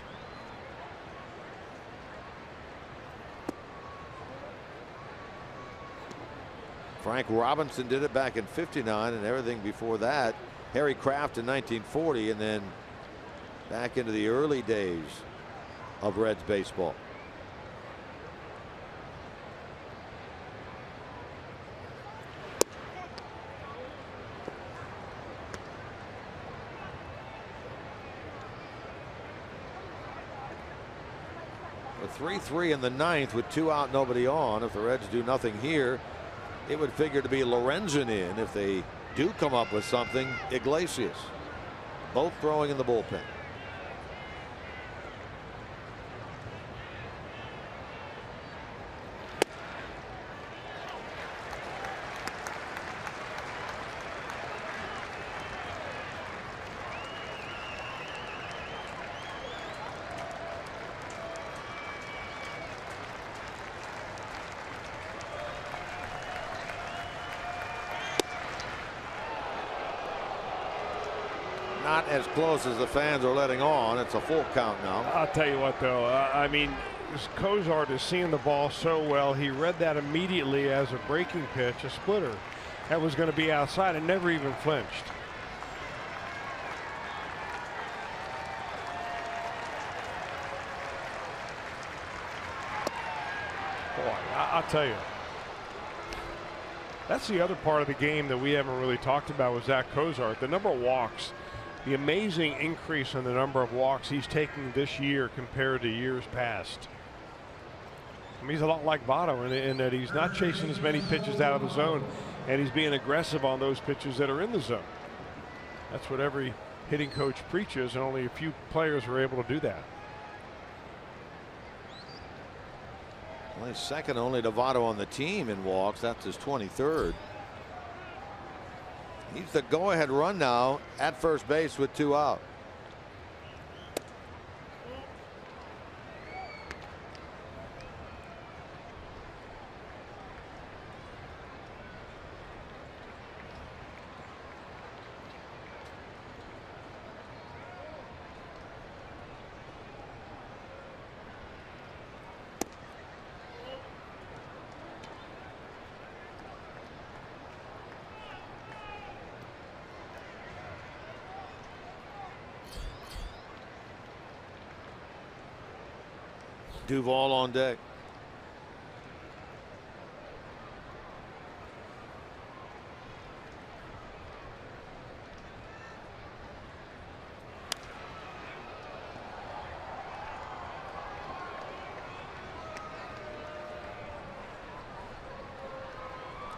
Frank Robinson did it back in '59, and everything before that. Harry Kraft in 1940, and then back into the early days of Reds baseball. 3-3 in the ninth with 2 out, nobody on. If the Reds do nothing here, it would figure to be Lorenzen in. If they do come up with something, Iglesias. Both throwing in the bullpen. Not as close as the fans are letting on. It's a full count now. I'll tell you what, though. I mean, Cozart is seeing the ball so well. He read that immediately as a breaking pitch, a splitter that was going to be outside, and never even flinched. Boy, I'll tell you. That's the other part of the game that we haven't really talked about with Zach Cozart. The number of walks. The amazing increase in the number of walks he's taking this year compared to years past. I mean, he's a lot like Votto in that he's not chasing as many pitches out of the zone, and he's being aggressive on those pitches that are in the zone. That's what every hitting coach preaches, and only a few players are able to do that. Well, he's second only to Votto on the team in walks. That's his 23rd. He's the go-ahead run now at first base with 2 out. Duvall on deck.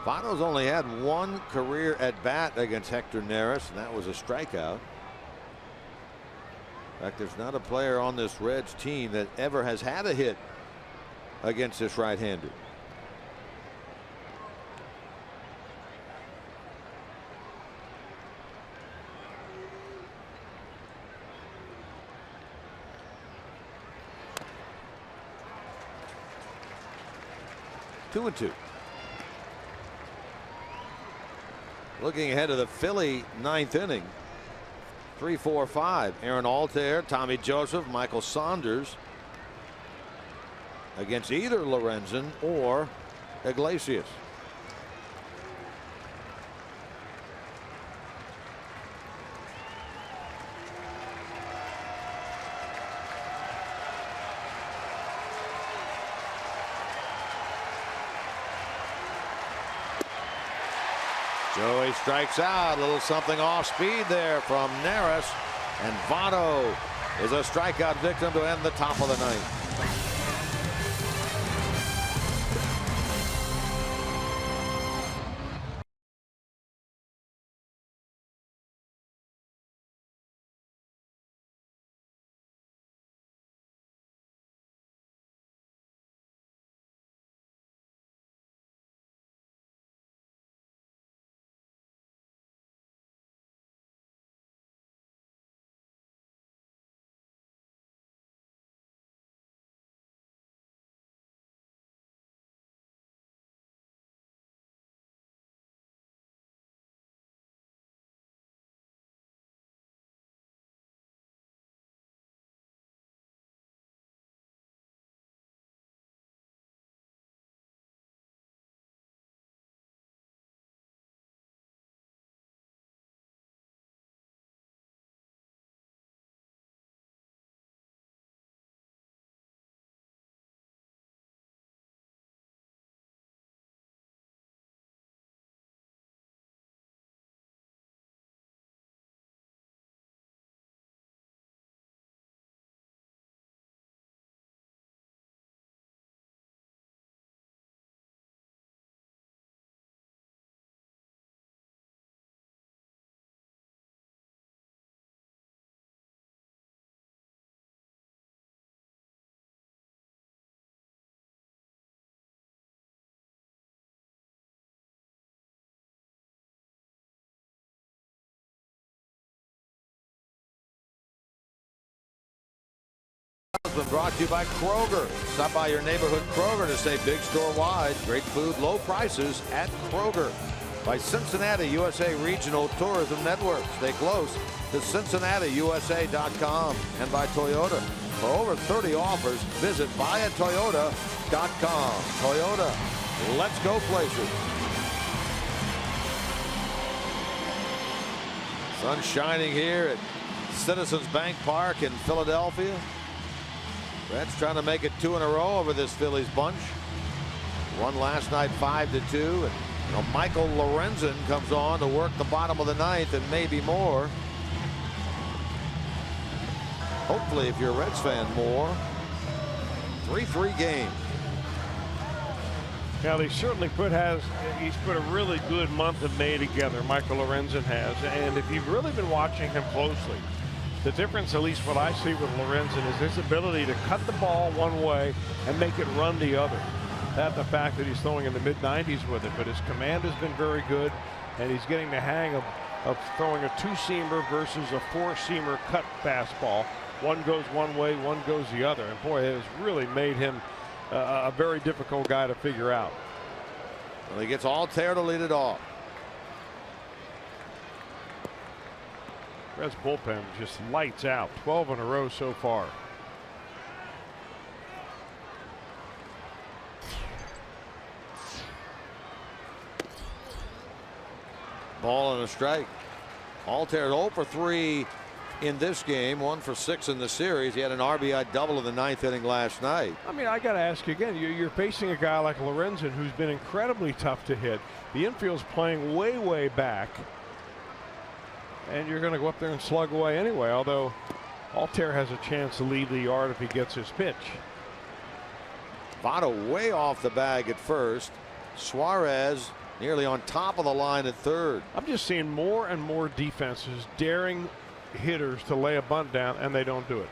Votto's only had 1 career at bat against Hector Neris, and that was a strikeout. In fact, there's not a player on this Reds team that ever has had a hit against this right-hander. Two and two. Looking ahead to the Philly 9th inning. 3, 4, 5. Aaron Altair, Tommy Joseph, Michael Saunders against either Lorenzen or Iglesias. Joey strikes out. A little something off speed there from Neris. And Votto is a strikeout victim to end the top of the ninth. been brought to you by Kroger. Stop by your neighborhood Kroger to save big store-wide. Great food, low prices at Kroger. By Cincinnati USA Regional Tourism Network. Stay close to CincinnatiUSA.com. And by Toyota. For over 30 offers, visit buyatoyota.com. Toyota, let's go places. Sun shining here at Citizens Bank Park in Philadelphia. Reds trying to make it 2 in a row over this Phillies bunch. Won last night 5-2. And Michael Lorenzen comes on to work the bottom of the ninth and maybe more. Hopefully, if you're a Reds fan, more. 3-3 game. Now, he's put a really good month of May together, Michael Lorenzen has. And if you've really been watching him closely, the difference, at least what I see with Lorenzen, is his ability to cut the ball one way and make it run the other. That's the fact that he's throwing in the mid-90s with it, but his command has been very good, and he's getting the hang of throwing a two-seamer versus a four-seamer cut fastball. One goes one way, one goes the other. And boy, it has really made him a very difficult guy to figure out. Well, he gets Altair to lead it off. Reds bullpen just lights out. 12 in a row so far. Ball and a strike. Altair 0 for 3 in this game, 1 for 6 in the series. He had an RBI double in the 9th inning last night. I mean, I got to ask you again, you're facing a guy like Lorenzen who's been incredibly tough to hit. The infield's playing way, way back. And you're going to go up there and slug away anyway, although Altair has a chance to leave the yard if he gets his pitch. Votto way off the bag at first. Suarez nearly on top of the line at third. I'm just seeing more and more defenses daring hitters to lay a bunt down, and they don't do it.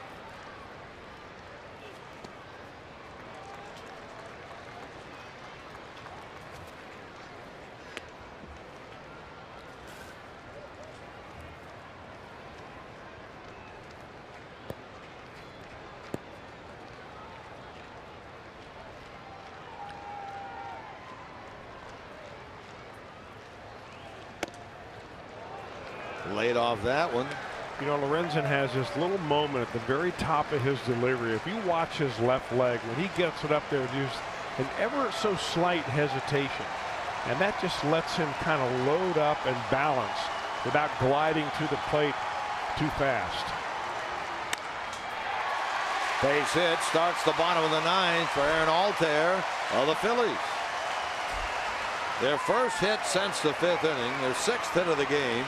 Laid off that one. You know, Lorenzen has this little moment at the very top of his delivery. If you watch his left leg, when he gets it up there, there's an ever so slight hesitation. And that just lets him kind of load up and balance without gliding to the plate too fast. Base hit starts the bottom of the 9th for Aaron Altair of the Phillies. Their first hit since the 5th inning, their 6th hit of the game.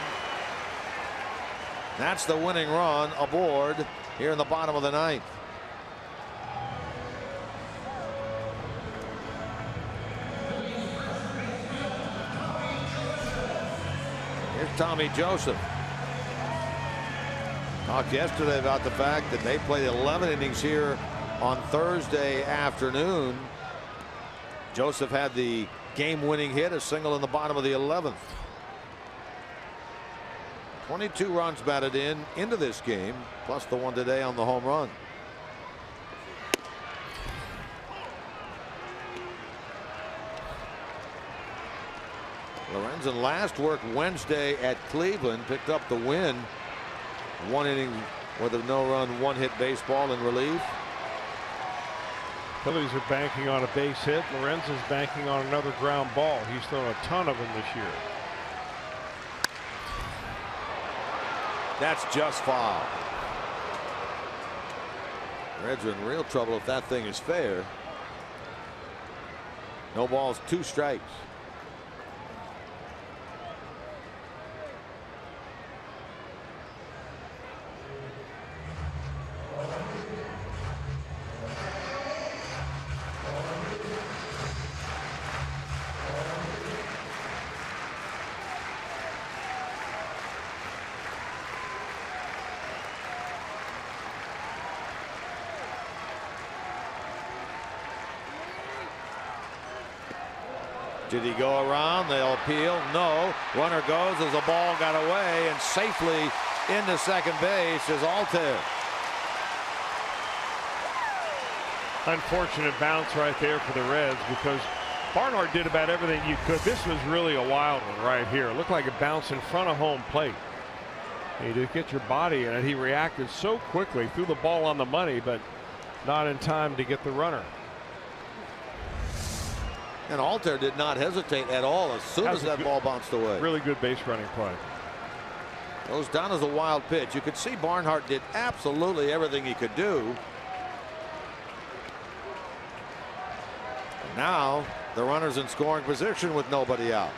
That's the winning run aboard here in the bottom of the 9th. Here's Tommy Joseph. Talked yesterday about the fact that they played 11 innings here on Thursday afternoon. Joseph had the game-winning hit, a single in the bottom of the 11th. 22 runs batted into this game, plus the one today on the home run. Lorenzen last worked Wednesday at Cleveland, picked up the win. 1 inning with a no-run, 1-hit baseball in relief. Phillies are banking on a base hit. Lorenzen's banking on another ground ball. He's thrown a ton of them this year. That's just foul. Reds are in real trouble if that thing is fair. No balls, 2 strikes. Did he go around? They'll appeal. No. Runner goes as the ball got away, and safely into second base is Altair. Unfortunate bounce right there for the Reds because Barnhart did about everything you could. This was really a wild one right here. It looked like it bounced in front of home plate. You just get your body in it. He reacted so quickly, threw the ball on the money, but not in time to get the runner. And Altair did not hesitate at all as soon as that ball bounced away. Really good base running play. Goes down as a wild pitch. You could see Barnhart did absolutely everything he could do. And now the runner's in scoring position with nobody out.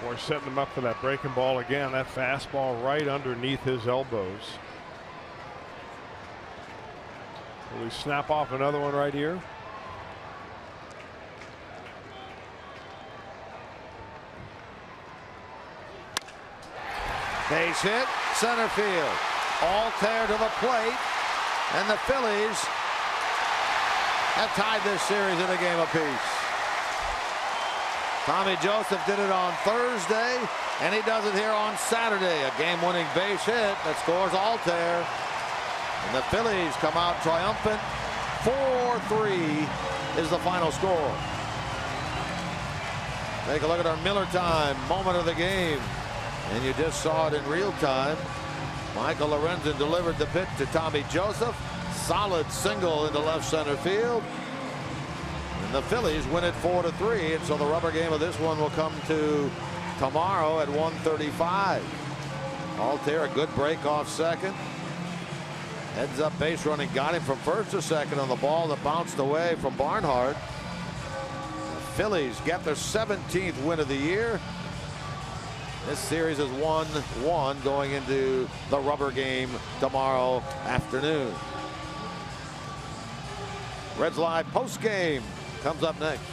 We're setting him up for that breaking ball again. That fastball right underneath his elbows. Will he snap off another one right here? Base hit, center field. Altair to the plate, and the Phillies have tied this series in a game apiece. Tommy Joseph did it on Thursday, and he does it here on Saturday. A game-winning base hit that scores Altair. And the Phillies come out triumphant. 4-3 is the final score. Take a look at our Miller Time moment of the game. And you just saw it in real time. Michael Lorenzen delivered the pitch to Tommy Joseph. Solid single into left center field. And the Phillies win it 4-3. And so the rubber game of this one will come to tomorrow at 1:35. Altair, a good break off second. Heads up base running, got him from first to second on the ball that bounced away from Barnhart. The Phillies get their 17th win of the year. This series is 1-1 going into the rubber game tomorrow afternoon. Reds Live post game comes up next.